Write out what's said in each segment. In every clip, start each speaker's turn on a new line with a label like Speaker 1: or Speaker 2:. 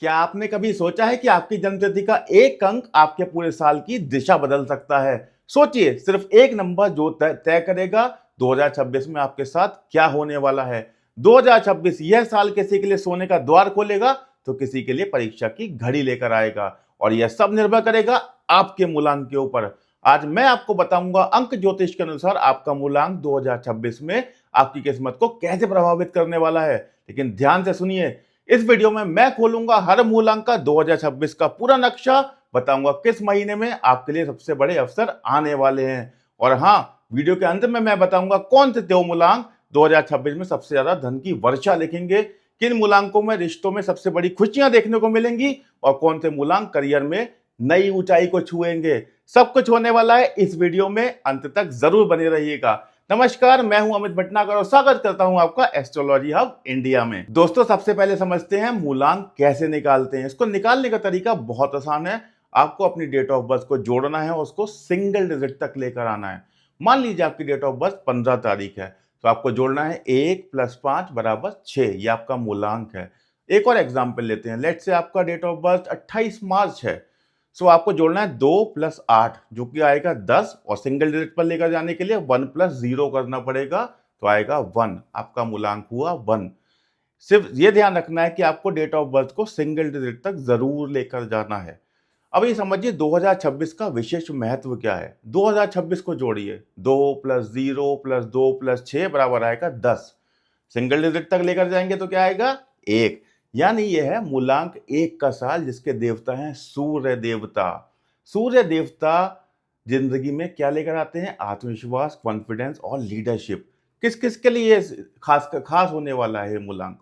Speaker 1: क्या आपने कभी सोचा है कि आपकी जन्मतिथि का एक अंक आपके पूरे साल की दिशा बदल सकता है? सोचिए, सिर्फ एक नंबर जो तय तय करेगा 2026 में आपके साथ क्या होने वाला है। 2026 यह साल किसी के लिए सोने का द्वार खोलेगा तो किसी के लिए परीक्षा की घड़ी लेकर आएगा, और यह सब निर्भर करेगा आपके मूलांक के ऊपर। आज मैं आपको बताऊंगा अंक ज्योतिष के अनुसार आपका मूलांक 2026 में आपकी किस्मत को कैसे प्रभावित करने वाला है। लेकिन ध्यान से सुनिए, इस वीडियो में मैं खोलूंगा हर मूलांक का 2026 का पूरा नक्शा, बताऊंगा किस महीने में आपके लिए सबसे बड़े अवसर आने वाले हैं। और हाँ, वीडियो के अंत में मैं बताऊंगा कौन से 2 मूलांक 2026 में सबसे ज्यादा धन की वर्षा लिखेंगे, किन मूलांकों में रिश्तों में सबसे बड़ी खुशियां देखने को मिलेंगी, और कौन से मूलांक करियर में नई ऊंचाई को छुएंगे। सब कुछ होने वाला है इस वीडियो में, अंत तक जरूर बने रहिएगा। नमस्कार, मैं हूं अमित भटनागर और स्वागत करता हूं आपका एस्ट्रोलॉजी हब इंडिया में। दोस्तों, सबसे पहले समझते हैं मूलांक कैसे निकालते हैं। इसको निकालने का तरीका बहुत आसान है। आपको अपनी डेट ऑफ बर्थ को जोड़ना है और उसको सिंगल डिजिट तक लेकर आना है। मान लीजिए आपकी डेट ऑफ बर्थ 15 तारीख है, तो आपको जोड़ना है 1 + 5 = 6। ये आपका मूलांक है। एक और एग्जाम्पल लेते हैं। लेट से आपका डेट ऑफ बर्थ 28 मार्च है, सो आपको जोड़ना है 2 + 8 जो कि आएगा 10, और सिंगल डिजिट पर लेकर जाने के लिए 1 + 0 करना पड़ेगा, तो आएगा 1। आपका मूलांक हुआ 1। सिर्फ ये ध्यान रखना है कि आपको डेट ऑफ बर्थ को सिंगल डिजिट तक जरूर लेकर जाना है। अब ये समझिए 2026 का विशेष महत्व क्या है। 2026 को जोड़िए, 2 + 0 + 2 + 6 बराबर आएगा 10। सिंगल डिजिट तक लेकर जाएंगे तो क्या आएगा? 1। यानी यह है मूलांक 1 का साल, जिसके देवता हैं सूर्य देवता। सूर्य देवता जिंदगी में क्या लेकर आते हैं? आत्मविश्वास, कॉन्फिडेंस और लीडरशिप। किस किस के लिए खास खास होने वाला है मूलांक?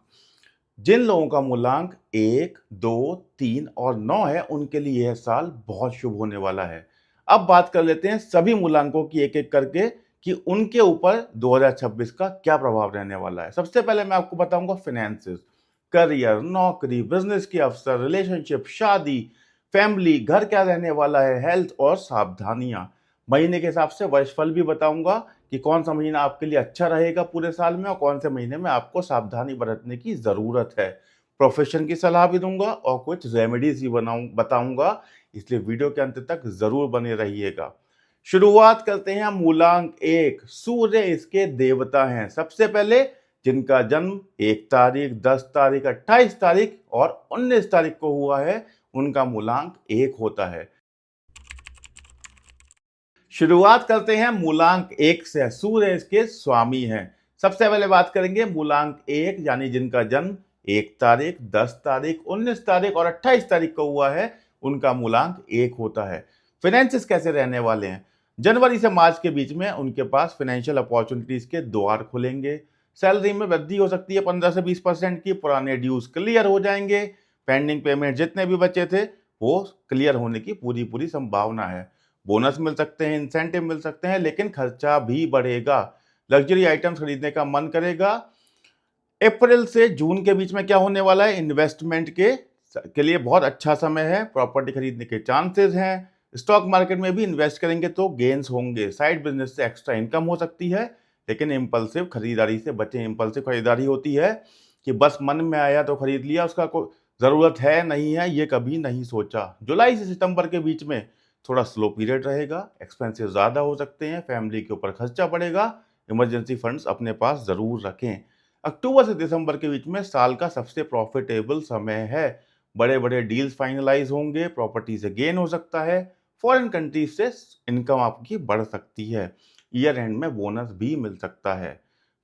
Speaker 1: जिन लोगों का मूलांक 1, 2, 3 और 9 है, उनके लिए यह साल बहुत शुभ होने वाला है। अब बात कर लेते हैं सभी मूलांकों की एक एक करके कि उनके ऊपर 2026 का क्या प्रभाव रहने वाला है। सबसे पहले मैं आपको बताऊंगा फाइनेंसेस, करियर, नौकरी, बिजनेस के अवसर, रिलेशनशिप, शादी, फैमिली, घर क्या रहने वाला है, हेल्थ और सावधानियां। महीने के हिसाब से वर्षफल भी बताऊंगा कि कौन सा महीना आपके लिए अच्छा रहेगा पूरे साल में और कौन से महीने में आपको सावधानी बरतने की जरूरत है। प्रोफेशन की सलाह भी दूंगा और कुछ रेमेडीज भी बताऊंगा, इसलिए वीडियो के अंत तक जरूर बने रहिएगा। शुरुआत करते हैं मूलांक 1। सूर्य इसके देवता हैं। सबसे पहले जिनका जन्म 1 तारीख, 10 तारीख, 28 तारीख और 19 तारीख को हुआ है, उनका मूलांक 1 होता है। शुरुआत करते हैं मूलांक 1 से। सूर्य इसके स्वामी हैं। सबसे पहले बात करेंगे मूलांक 1, यानी जिनका जन्म 1 तारीख, 10 तारीख, 19 तारीख और 28 तारीख को हुआ है, उनका मूलांक 1 होता है। फाइनेंसिस कैसे रहने वाले हैं? जनवरी से मार्च के बीच में उनके पास फाइनेंशियल अपॉर्चुनिटीज के द्वार खुलेंगे। सैलरी में वृद्धि हो सकती है 15 से 20% की। पुराने ड्यूज क्लियर हो जाएंगे। पेंडिंग पेमेंट जितने भी बचे थे वो क्लियर होने की पूरी पूरी संभावना है। बोनस मिल सकते हैं, इंसेंटिव मिल सकते हैं, लेकिन खर्चा भी बढ़ेगा। लग्जरी आइटम्स खरीदने का मन करेगा। अप्रैल से जून के बीच में क्या होने वाला है? इन्वेस्टमेंट के लिए बहुत अच्छा समय है। प्रॉपर्टी खरीदने के चांसेस हैं। स्टॉक मार्केट में भी इन्वेस्ट करेंगे तो गेन्स होंगे। साइड बिजनेस से एक्स्ट्रा इनकम हो सकती है, लेकिन इम्पल्सिव खरीदारी से बचें। इम्पल्सिव खरीदारी होती है कि बस मन में आया तो खरीद लिया, उसका कोई ज़रूरत है नहीं है ये कभी नहीं सोचा। जुलाई से सितंबर के बीच में थोड़ा स्लो पीरियड रहेगा। एक्सपेंसेस ज़्यादा हो सकते हैं, फैमिली के ऊपर खर्चा पड़ेगा। इमरजेंसी फंड्स अपने पास ज़रूर रखें। अक्टूबर से दिसंबर के बीच में साल का सबसे प्रॉफिटेबल समय है। बड़े बड़े डील्स फाइनलाइज होंगे। प्रॉपर्टी से गेन हो सकता है। फॉरेन कंट्रीज से इनकम आपकी बढ़ सकती है। ईयर एंड में बोनस भी मिल सकता है।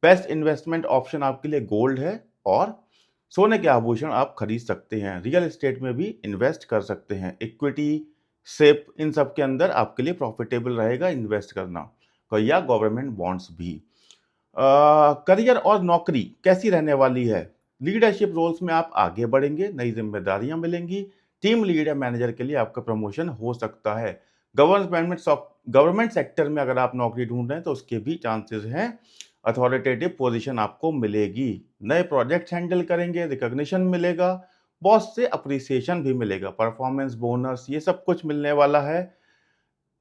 Speaker 1: बेस्ट इन्वेस्टमेंट ऑप्शन आपके लिए गोल्ड है, और सोने के आभूषण आप खरीद सकते हैं। रियल एस्टेट में भी इन्वेस्ट कर सकते हैं। इक्विटी, सिप, इन सब के अंदर आपके लिए प्रॉफिटेबल रहेगा इन्वेस्ट करना, या गवर्नमेंट बॉन्ड्स भी। करियर और नौकरी कैसी रहने वाली है? लीडरशिप रोल्स में आप आगे बढ़ेंगे, नई जिम्मेदारियां मिलेंगी। टीम लीड या मैनेजर के लिए आपका प्रमोशन हो सकता है। गवर्नमेंट सेक्टर में अगर आप नौकरी ढूंढ रहे हैं तो उसके भी चांसेस हैं। अथॉरिटेटिव पोजीशन आपको मिलेगी। नए प्रोजेक्ट हैंडल करेंगे, रिकॉग्निशन मिलेगा, बॉस से अप्रिसिएशन भी मिलेगा, परफॉर्मेंस बोनस, ये सब कुछ मिलने वाला है।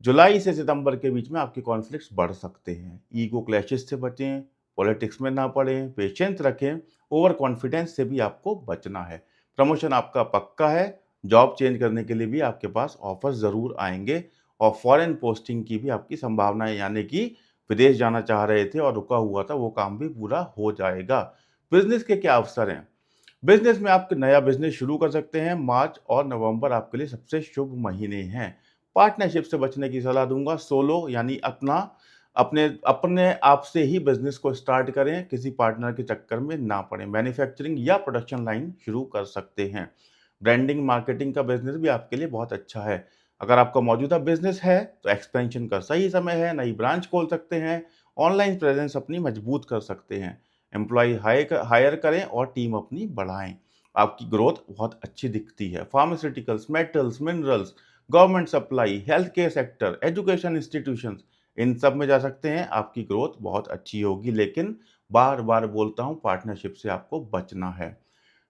Speaker 1: जुलाई से सितंबर के बीच में आपके कॉन्फ्लिक्ट्स बढ़ सकते हैं। ईगो क्लैशेस से बचें, पॉलिटिक्स में ना पड़ें, पेशेंस रखें, ओवर कॉन्फिडेंस से भी आपको बचना है। प्रमोशन आपका पक्का है। जॉब चेंज करने के लिए भी आपके पास ऑफर ज़रूर आएँगे और फॉरेन पोस्टिंग की भी आपकी संभावना है, यानी कि विदेश जाना चाह रहे थे और रुका हुआ था, वो काम भी पूरा हो जाएगा। बिज़नेस के क्या अवसर हैं? बिज़नेस में आप नया बिज़नेस शुरू कर सकते हैं। मार्च और नवंबर आपके लिए सबसे शुभ महीने हैं। पार्टनरशिप से बचने की सलाह दूँगा। सोलो यानी अपने अपने आप से ही बिज़नेस को स्टार्ट करें, किसी पार्टनर के चक्कर में ना पड़ें। मैन्युफैक्चरिंग या प्रोडक्शन लाइन शुरू कर सकते हैं। ब्रांडिंग, मार्केटिंग का बिज़नेस भी आपके लिए बहुत अच्छा है। अगर आपका मौजूदा बिज़नेस है, तो एक्सपेंशन का सही समय है, नई ब्रांच खोल सकते हैं, ऑनलाइन प्रेज़ेंस अपनी मजबूत कर सकते हैं। एम्प्लॉयी हायर करें और टीम अपनी बढ़ाएँ। आपकी ग्रोथ बहुत अच्छी दिखती है। Pharmaceuticals, metals, minerals, government supply, health care sector, education institutions, इन सब में जा सकते हैं। आपकी ग्रोथ बहुत अच्छी होगी, लेकिन बार-बार बोलता हूँ, पार्टनरशिप से आपको बचना है।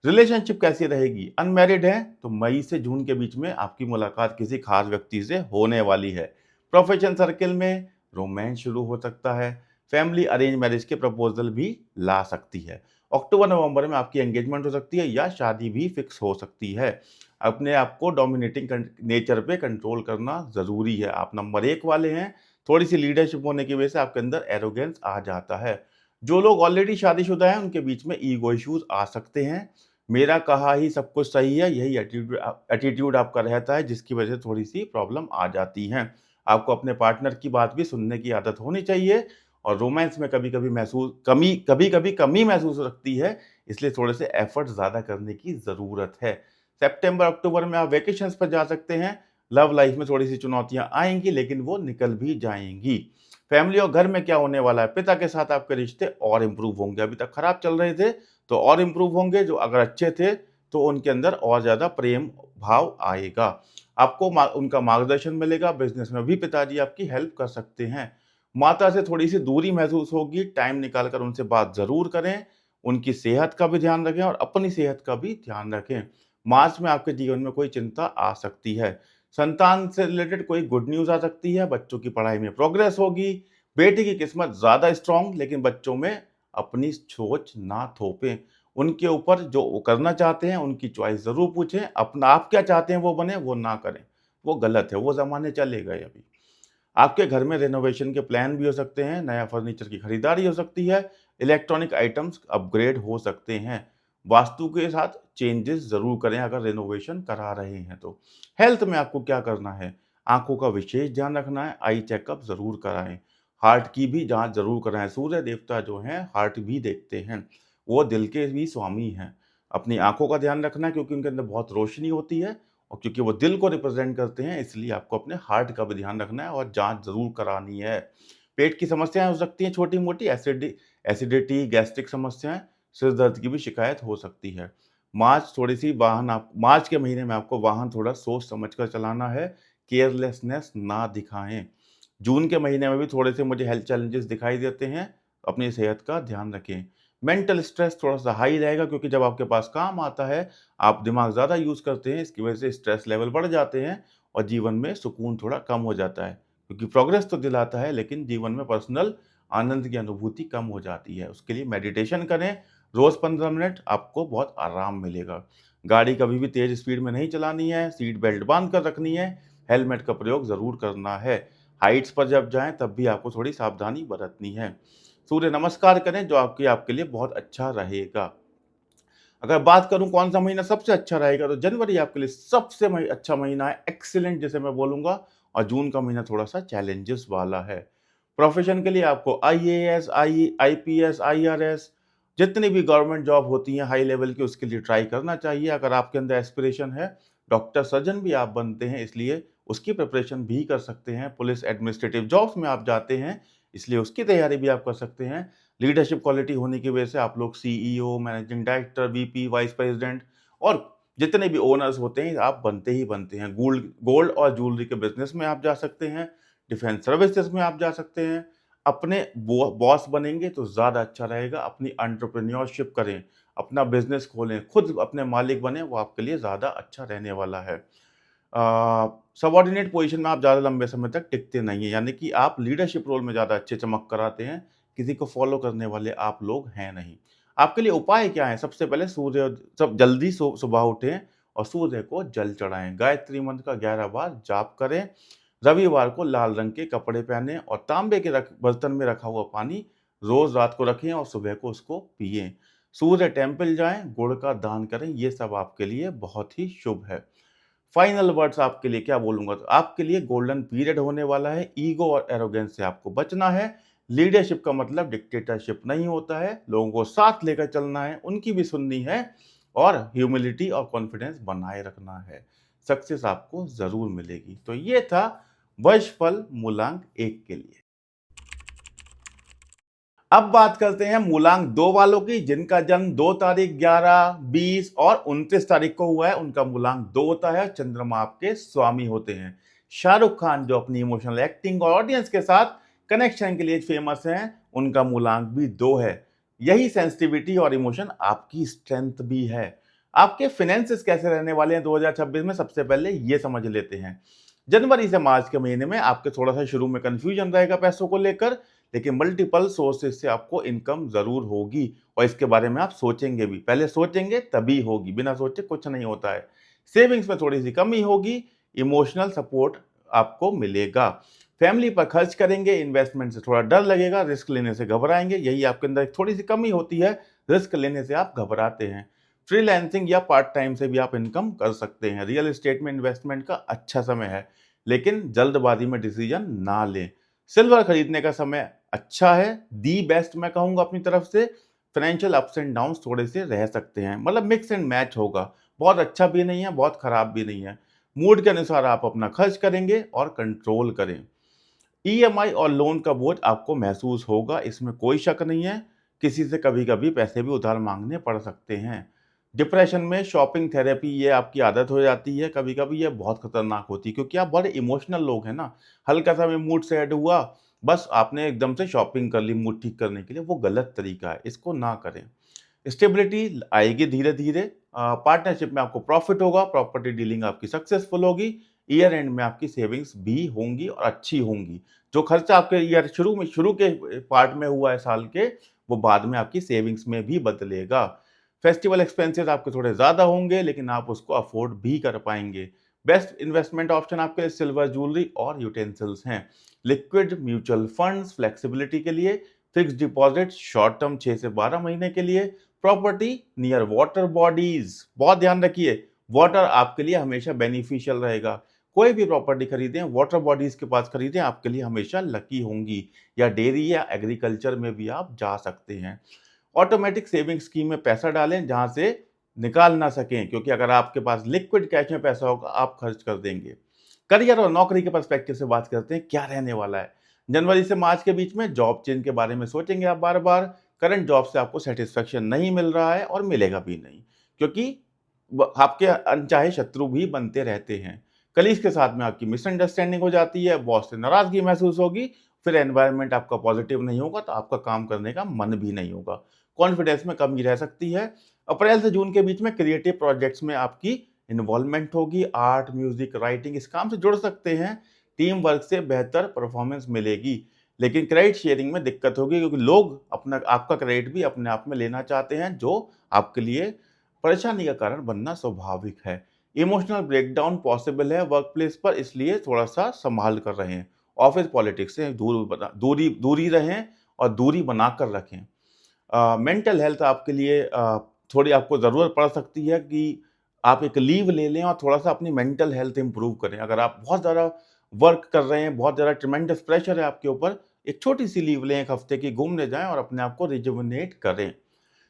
Speaker 1: रिलेशनशिप कैसी रहेगी? अनमैरिड हैं तो मई से जून के बीच में आपकी मुलाकात किसी खास व्यक्ति से होने वाली है। प्रोफेशन सर्किल में रोमांस शुरू हो सकता है। फैमिली अरेंज मैरिज के प्रपोजल भी ला सकती है। अक्टूबर नवंबर में आपकी एंगेजमेंट हो सकती है या शादी भी फिक्स हो सकती है। अपने आप को डोमिनेटिंग नेचर पे कंट्रोल करना ज़रूरी है। आप नंबर 1 वाले हैं। थोड़ी सी लीडरशिप होने की वजह से आपके अंदर एरोगेंस आ जाता है। जो लोग ऑलरेडी शादीशुदा हैं, उनके बीच में ईगो इश्यूज आ सकते हैं। मेरा कहा ही सब कुछ सही है, यही एटीट्यूड आपका रहता है, जिसकी वजह से थोड़ी-सी प्रॉब्लम आ जाती हैं। आपको अपने पार्टनर की बात भी सुनने की आदत होनी चाहिए और रोमांस में कभी-कभी कमी महसूस लगती है, इसलिए थोड़े से एफर्ट ज़्यादा करने की ज़रूरत है। सितंबर-अक्टूबर में आप वेकेशंस पर जा सकते हैं। लव लाइफ में थोड़ी-सी चुनौतियाँ आएँगी, लेकिन वो निकल भी जाएँगी। फैमिली और घर में क्या होने वाला है? पिता के साथ आपके रिश्ते और इम्प्रूव होंगे। अभी तक खराब चल रहे थे, तो और इम्प्रूव होंगे। जो अगर अच्छे थे, तो उनके अंदर और ज़्यादा प्रेम भाव आएगा। आपको उनका मार्गदर्शन मिलेगा। बिज़नेस में भी पिताजी आपकी हेल्प कर सकते हैं। माता से थोड़ी-सी दूरी महसूस होगी। टाइम निकाल कर उनसे बात ज़रूर करें। उनकी सेहत का भी ध्यान रखें और अपनी सेहत का भी ध्यान रखें। मार्च में आपके जीवन में कोई चिंता आ सकती है। संतान से रिलेटेड कोई गुड न्यूज़ आ सकती है। बच्चों की पढ़ाई में प्रोग्रेस होगी। बेटी की किस्मत ज़्यादा स्ट्रॉन्ग, लेकिन बच्चों में अपनी सोच ना थोपें। उनके ऊपर जो वो करना चाहते हैं, उनकी चॉइस ज़रूर पूछें। अपना आप क्या चाहते हैं वो बने, वो ना करें। वो गलत है, वो ज़माने चले गए अभी। आपके घर में रेनोवेशन के प्लान भी हो सकते हैं, नया फर्नीचर की खरीदारी हो सकती है, इलेक्ट्रॉनिक आइटम्स अपग्रेड हो सकते हैं। वास्तु के साथ चेंजेस ज़रूर करें अगर रेनोवेशन करा रहे हैं तो। हेल्थ में आपको क्या करना है? आँखों का विशेष ध्यान रखना है, आई चेकअप ज़रूर कराएँ। हार्ट की भी जाँच ज़रूर कराएँ। सूर्य देवता जो हैं हार्ट भी देखते हैं, वो दिल के भी स्वामी हैं। अपनी आँखों का ध्यान रखना है, क्योंकि उनके अंदर बहुत रोशनी होती है और क्योंकि वो दिल को रिप्रेज़ेंट करते हैं, इसलिए आपको अपने हार्ट का भी ध्यान रखना है और जाँच ज़रूर करानी है। पेट की समस्याएँ हो सकती हैं छोटी-मोटी, एसिडिटी, गैस्ट्रिक समस्याएँ, सिर दर्द की भी शिकायत हो सकती है। मार्च के महीने में आपको वाहन थोड़ा सोच समझ कर चलाना है, केयरलेसनेस ना दिखाएँ। जून के महीने में भी थोड़े से मुझे हेल्थ चैलेंजेस दिखाई देते हैं, अपनी सेहत का ध्यान रखें। मेंटल स्ट्रेस थोड़ा-सा हाई रहेगा, क्योंकि जब आपके पास काम आता है, आप दिमाग ज़्यादा यूज़ करते हैं, इसकी वजह से स्ट्रेस लेवल बढ़ जाते हैं और जीवन में सुकून थोड़ा कम हो जाता है। क्योंकि प्रोग्रेस तो दिलाता है, लेकिन जीवन में पर्सनल आनंद की अनुभूति कम हो जाती है। उसके लिए मेडिटेशन करें, रोज़ 15 मिनट, आपको बहुत आराम मिलेगा। गाड़ी कभी भी तेज़ स्पीड में नहीं चलानी है, सीट बेल्ट बाँध कर रखनी है, हेलमेट का प्रयोग ज़रूर करना है। हाइट्स पर जब जाएँ, तब भी आपको थोड़ी सावधानी बरतनी है। सूर्य नमस्कार करें, जो आपके लिए बहुत अच्छा रहेगा। अगर बात करूँ कौन-सा महीना सबसे अच्छा रहेगा, तो जनवरी आपके लिए सबसे अच्छा महीना है, एक्सीलेंट जिसे मैं बोलूँगा, और जून का महीना थोड़ा-सा चैलेंजेस वाला है। प्रोफ़ेशन के लिए आपको आईएएस, आईपीएस, आईआरएस, जितनी भी गवर्नमेंट जॉब होती हैं हाई लेवल की, उसके लिए ट्राई करना चाहिए। अगर आपके अंदर एस्पिरेशन है, डॉक्टर, सर्जन भी आप बनते हैं, इसलिए उसकी प्रिपरेशन भी कर सकते हैं। पुलिस एडमिनिस्ट्रेटिव जॉब्स में आप जाते हैं, इसलिए उसकी तैयारी भी आप कर सकते हैं। लीडरशिप क्वालिटी होने की वजह से आप लोग CEO, managing director, VP, vice president और जितने भी ओनर्स होते हैं, आप बनते ही बनते हैं। गोल्ड गोल्ड और ज्वेलरी के बिज़नेस में आप जा सकते हैं, डिफेंस सर्विसेज़ में आप जा सकते हैं। अपने बॉस बनेंगे तो ज़्यादा अच्छा रहेगा। अपनी एंटरप्रेन्योरशिप करें, अपना बिज़नेस खोलें, खुद अपने मालिक बनें, वो आपके लिए ज़्यादा अच्छा रहने वाला है। सबॉर्डिनेट पोज़ीशन में आप ज़्यादा लंबे समय तक टिकते नहीं हैं, यानी कि आप लीडरशिप रोल में ज़्यादा अच्छे चमक कर आते हैं, किसी को फ़ॉलो करने वाले आप लोग हैं नहीं। आपके लिए उपाय क्या है? सबसे पहले सूर्य सब जल्दी सुबह उठें और सूर्य को जल चढ़ाएँ। गायत्री मंत्र का 11 बार जाप करें। रविवार को लाल रंग के कपड़े पहनें और तांबे के बर्तन में रखा हुआ पानी रोज़ रात को रखें और सुबह को उसको पिएँ। सूर्य टेम्पल जाएँ, गुड़ का दान करें, ये सब आपके लिए बहुत ही शुभ है। फाइनल वर्ड्स आपके लिए क्या बोलूँगा, तो आपके लिए गोल्डन पीरियड होने वाला है। ईगो और एरोगेंस से आपको बचना है। लीडरशिप का मतलब डिक्टेटरशिप नहीं होता है, लोगों को साथ लेकर चलना है, उनकी भी सुननी है और ह्यूमिलिटी और कॉन्फिडेंस बनाए रखना है। सक्सेस आपको ज़रूर मिलेगी। तो ये था वर्षफल मूलांक 1 के लिए। अब बात करते हैं मूलांक 2 वालों की, जिनका जन्म 2 तारीख, 11, 20 और 29 तारीख को हुआ है। उनका मूलांक 2 होता है। चंद्रमा आपके स्वामी होते हैं। शाहरुख खान जो अपनी इमोशनल एक्टिंग और ऑडियंस के साथ कनेक्शन के लिए फेमस हैं, उनका मूलांक भी 2 है। यही सेंसिटिविटी और इमोशन आपकी स्ट्रेंथ भी है। आपके फिनेंसेस कैसे रहने वाले हैं 2026 में, सबसे पहले ये समझ लेते हैं। जनवरी से मार्च के महीने में आपके थोड़ा सा शुरू में कंफ्यूजन रहेगा पैसों को लेकर, लेकिन मल्टीपल सोर्सेज से आपको इनकम जरूर होगी और इसके बारे में आप सोचेंगे भी। पहले सोचेंगे तभी होगी, बिना सोचे कुछ नहीं होता है। सेविंग्स में थोड़ी सी कमी होगी। इमोशनल सपोर्ट आपको मिलेगा। फैमिली पर खर्च करेंगे, इन्वेस्टमेंट से थोड़ा डर लगेगा, रिस्क लेने से घबराएंगे, यही आपके अंदर एक थोड़ी सी कमी होती है, रिस्क लेने से आप घबराते हैं। फ्रीलांसिंग या पार्ट टाइम से भी आप इनकम कर सकते हैं। रियल एस्टेट में इन्वेस्टमेंट का अच्छा समय है, लेकिन जल्दबाजी में डिसीजन ना लें। सिल्वर खरीदने का समय अच्छा है, दी बेस्ट मैं कहूँगा अपनी तरफ से। फाइनेंशियल अप्स एंड डाउन्स थोड़े से रह सकते हैं, मतलब मिक्स एंड मैच होगा। बहुत अच्छा भी नहीं है, बहुत खराब भी नहीं है। मूड के अनुसार आप अपना खर्च करेंगे और कंट्रोल करें। ईएमआई और लोन का बोझ आपको महसूस होगा, इसमें कोई शक नहीं है। किसी से कभी-कभी पैसे भी उधार मांगने पड़ सकते हैं। डिप्रेशन में शॉपिंग थेरेपी ये आपकी आदत हो जाती है, कभी-कभी ये बहुत खतरनाक होती है क्योंकि आप बड़े इमोशनल लोग हैं ना। हल्का-सा भी मूड सैड हुआ, बस आपने एकदम से शॉपिंग कर ली मूड ठीक करने के लिए, वो गलत तरीका है, इसको ना करें। स्टेबिलिटी आएगी धीरे-धीरे। पार्टनरशिप में आपको प्रॉफिट होगा, प्रॉपर्टी डीलिंग आपकी सक्सेसफुल होगी। ईयर एंड में आपकी सेविंग्स भी होंगी और अच्छी होंगी। जो खर्चा आपके ईयर शुरू के पार्ट में हुआ है साल के, वो बाद में आपकी सेविंग्स में भी बदलेगा। फेस्टिवल एक्सपेंसेस आपके थोड़े ज़्यादा होंगे, लेकिन आप उसको अफोर्ड भी कर पाएंगे। बेस्ट इन्वेस्टमेंट ऑप्शन आपके लिए सिल्वर ज्वेलरी और यूटेंसिल्स हैं। लिक्विड म्यूचुअल फंड्स फ्लेक्सिबिलिटी के लिए, फिक्स डिपॉजिट शॉर्ट टर्म 6 से 12 महीने के लिए, प्रॉपर्टी नियर वाटर बॉडीज। बहुत ध्यान रखिए, वाटर आपके लिए हमेशा बेनिफिशियल रहेगा। कोई भी प्रॉपर्टी खरीदें, वाटर बॉडीज के पास खरीदें, आपके लिए हमेशा लकी होंगी। या डेयरी या एग्रीकल्चर में भी आप जा सकते हैं। ऑटोमेटिक सेविंग स्कीम में पैसा डालें जहां से निकाल ना सकें, क्योंकि अगर आपके पास लिक्विड कैश में पैसा होगा आप खर्च कर देंगे। करियर और नौकरी के पर्सपेक्टिव से बात करते हैं, क्या रहने वाला है। जनवरी से मार्च के बीच में जॉब चेंज के बारे में सोचेंगे आप बार बार। करंट जॉब से आपको सेटिस्फेक्शन नहीं मिल रहा है और मिलेगा भी नहीं, क्योंकि आपके अनचाहे शत्रु भी बनते रहते हैं। कलीग्स के साथ में आपकी मिसअंडरस्टैंडिंग हो जाती है, बॉस से नाराजगी महसूस होगी, फिर एनवायरनमेंट आपका पॉजिटिव नहीं होगा तो आपका काम करने का मन भी नहीं होगा। कॉन्फिडेंस में कमी रह सकती है। अप्रैल से जून के बीच में क्रिएटिव प्रोजेक्ट्स में आपकी इन्वॉल्वमेंट होगी। आर्ट, म्यूजिक, राइटिंग इस काम से जुड़ सकते हैं। टीम वर्क से बेहतर परफॉर्मेंस मिलेगी, लेकिन क्रेडिट शेयरिंग में दिक्कत होगी, क्योंकि लोग अपना आपका क्रेडिट भी अपने आप में लेना चाहते हैं, जो आपके लिए परेशानी का कारण बनना स्वाभाविक है। इमोशनल ब्रेकडाउन पॉसिबल है वर्क प्लेस पर, इसलिए थोड़ा सा संभाल कर रहें। ऑफिस पॉलिटिक्स से दूरी रहें और दूरी बनाकर रखें। मेंटल हेल्थ आपके लिए थोड़ी आपको ज़रूरत पड़ सकती है कि आप एक लीव ले लें और थोड़ा-सा अपनी मेंटल हेल्थ इम्प्रूव करें। अगर आप बहुत ज़्यादा वर्क कर रहे हैं, बहुत ज़्यादा ट्रेमेंडस प्रेशर है आपके ऊपर, एक छोटी-सी लीव लें 1 हफ्ते की, घूमने जाएँ और अपने आप को रिजुविनेट करें।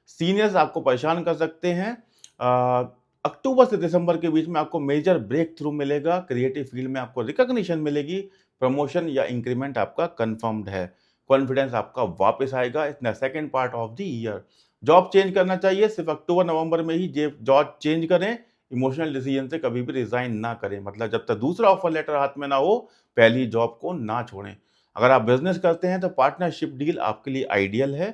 Speaker 1: सीनियर्स आपको परेशान कर सकते हैं। अक्टूबर से दिसंबर के बीच में आपको मेजर ब्रेक थ्रू मिलेगा। क्रिएटिव फील्ड में आपको रिकॉग्निशन मिलेगी। प्रमोशन या इंक्रीमेंट आपका कंफर्म्ड है। कॉन्फिडेंस आपका वापस आएगा in the second part of the year. Job change करना चाहिए, सिर्फ अक्टूबर नवंबर में ही जॉब चेंज करें। इमोशनल डिसीजन से कभी भी रिजाइन ना करें, मतलब जब तक दूसरा ऑफर लेटर हाथ में ना हो, पहली जॉब को ना छोड़ें। अगर आप बिजनेस करते हैं तो पार्टनरशिप डील आपके लिए आइडियल है।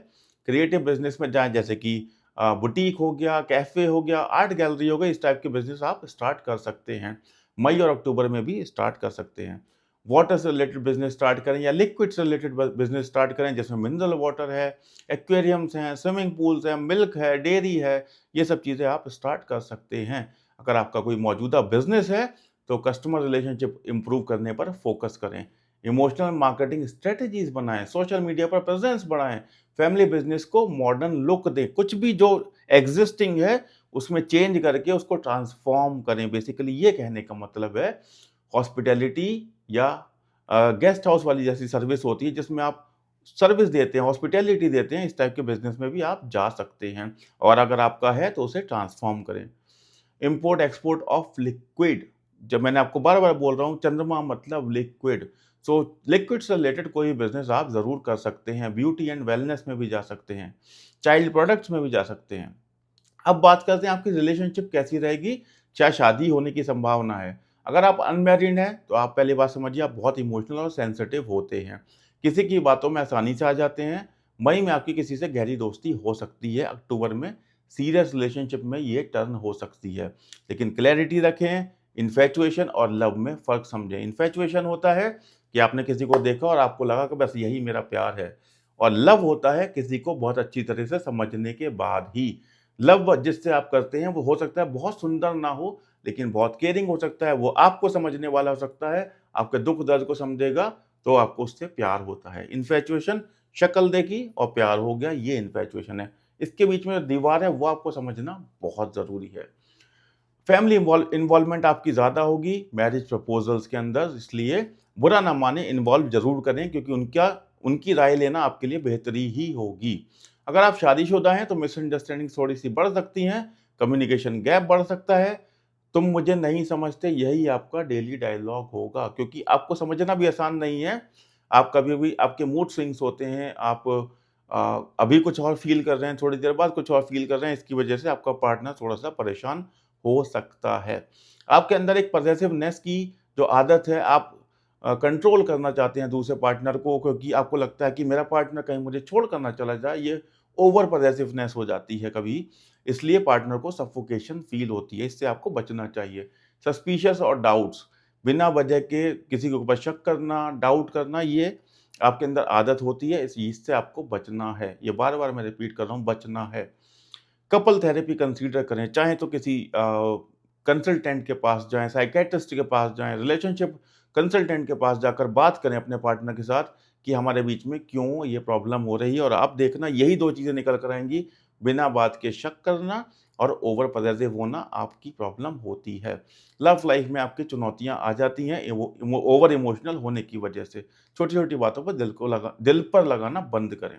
Speaker 1: क्रिएटिव बिजनेस में जाएं, जैसे कि बुटीक हो गया, कैफे हो गया, आर्ट गैलरी हो गई, इस टाइप के बिजनेस आप स्टार्ट कर सकते हैं। मई और अक्टूबर में भी स्टार्ट कर सकते हैं। वाटर से रिलेटेड बिजनेस स्टार्ट करें या लिक्विड से रिलेटेड बिजनेस स्टार्ट करें, जिसमें मिनरल वाटर है, एक्वेरियम्स हैं, स्विमिंग पूल्स हैं, मिल्क है, डेयरी है, ये सब चीज़ें आप स्टार्ट कर सकते हैं। अगर आपका कोई मौजूदा बिजनेस है तो कस्टमर रिलेशनशिप इंप्रूव करने पर फोकस करें। इमोशनल मार्केटिंग स्ट्रेटजीज बनाएं, सोशल मीडिया पर प्रेजेंस बढ़ाएं, फैमिली बिजनेस को मॉडर्न लुक दें, कुछ भी जो एग्जिस्टिंग है उसमें चेंज करके उसको ट्रांसफॉर्म करें। बेसिकली ये कहने का मतलब है हॉस्पिटैलिटी या गेस्ट हाउस वाली जैसी सर्विस होती है जिसमें आप सर्विस देते हैं, हॉस्पिटैलिटी देते हैं, इस टाइप के बिजनेस में भी आप जा सकते हैं। और अगर आपका है तो उसे ट्रांसफॉर्म करें। इम्पोर्ट एक्सपोर्ट ऑफ लिक्विड, जब मैंने आपको बार बार बोल रहा हूँ चंद्रमा मतलब लिक्विड, सो लिक्विड से रिलेटेड कोई बिजनेस आप जरूर कर सकते हैं। ब्यूटी एंड वेलनेस में भी जा सकते हैं, चाइल्ड प्रोडक्ट्स में भी जा सकते हैं। अब बात करते हैं आपकी रिलेशनशिप कैसी रहेगी, क्या शादी होने की संभावना है। अगर आप अनमैरिड हैं तो आप पहली बात समझिए आप बहुत इमोशनल और सेंसिटिव होते हैं, किसी की बातों में आसानी से आ जाते हैं। मई में आपकी किसी से गहरी दोस्ती हो सकती है, अक्टूबर में सीरियस रिलेशनशिप में ये टर्न हो सकती है। लेकिन क्लैरिटी रखें, इन्फैचुएशन और लव में फ़र्क समझें। इन्फैचुएशन होता है कि आपने किसी को देखा और आपको लगा कि बस यही मेरा प्यार है, और लव होता है किसी को बहुत अच्छी तरह से समझने के बाद ही। लव जिससे आप करते हैं वो हो सकता है बहुत सुंदर ना हो, लेकिन बहुत केयरिंग हो सकता है, वो आपको समझने वाला हो सकता है, आपके दुख दर्द को समझेगा, तो आपको उससे प्यार होता है। इन्फैचुएशन शक्ल देखी और प्यार हो गया, ये इन्फैचुएशन है। इसके बीच में जो दीवार है वो आपको समझना बहुत ज़रूरी है। फैमिली इन्वॉल्वमेंट आपकी ज़्यादा होगी मैरिज प्रपोजल्स के अंदर, इसलिए बुरा ना माने, इन्वॉल्व ज़रूर करें, क्योंकि उनकी राय लेना आपके लिए बेहतरी ही होगी। अगर आप शादीशुदा हैं तो मिसअंडरस्टैंडिंग थोड़ी-सी बढ़ सकती हैं, कम्युनिकेशन गैप बढ़ सकता है। तुम मुझे नहीं समझते, यही आपका डेली डायलॉग होगा, क्योंकि आपको समझना भी आसान नहीं है। आप कभी-भी आपके मूड स्विंग्स होते हैं, आप अभी कुछ और फ़ील कर रहे हैं, थोड़ी देर बाद कुछ और फ़ील कर रहे हैं, इसकी वजह से आपका पार्टनर थोड़ा-सा परेशान हो सकता है। आपके अंदर एक पॉसेसिवनेस की जो आदत है, आप कंट्रोल करना चाहते हैं दूसरे पार्टनर को, क्योंकि आपको लगता है कि मेरा पार्टनर कहीं मुझे छोड़कर ना चला जाए, ये ओवर पॉसेसिवनेस हो जाती है कभी, इसलिए पार्टनर को सफोकेशन फ़ील होती है, इससे आपको बचना चाहिए। सस्पिशियस और डाउट्स, बिना वजह के किसी के ऊपर शक करना, डाउट करना, ये आपके अंदर आदत होती है, इस चीज़ से आपको बचना है। ये बार-बार मैं रिपीट कर रहा हूँ, बचना है। कपल थेरेपी कंसीडर करें, चाहे तो किसी कंसल्टेंट के पास जाएँ, साइकियाट्रिस्ट के पास जाएँ, रिलेशनशिप कंसल्टेंट के पास जाकर बात करें अपने पार्टनर के साथ कि हमारे बीच में क्यों ये प्रॉब्लम हो रही है, और आप देखना यही 2 चीज़ें निकल कर आएँगी, बिना बात के शक करना और ओवर पॉसेसिव होना आपकी प्रॉब्लम होती है। लव लाइफ में आपकी चुनौतियाँ आ जाती हैं ओवर इमोशनल होने की वजह से। छोटी-छोटी बातों पर दिल पर लगाना बंद करें।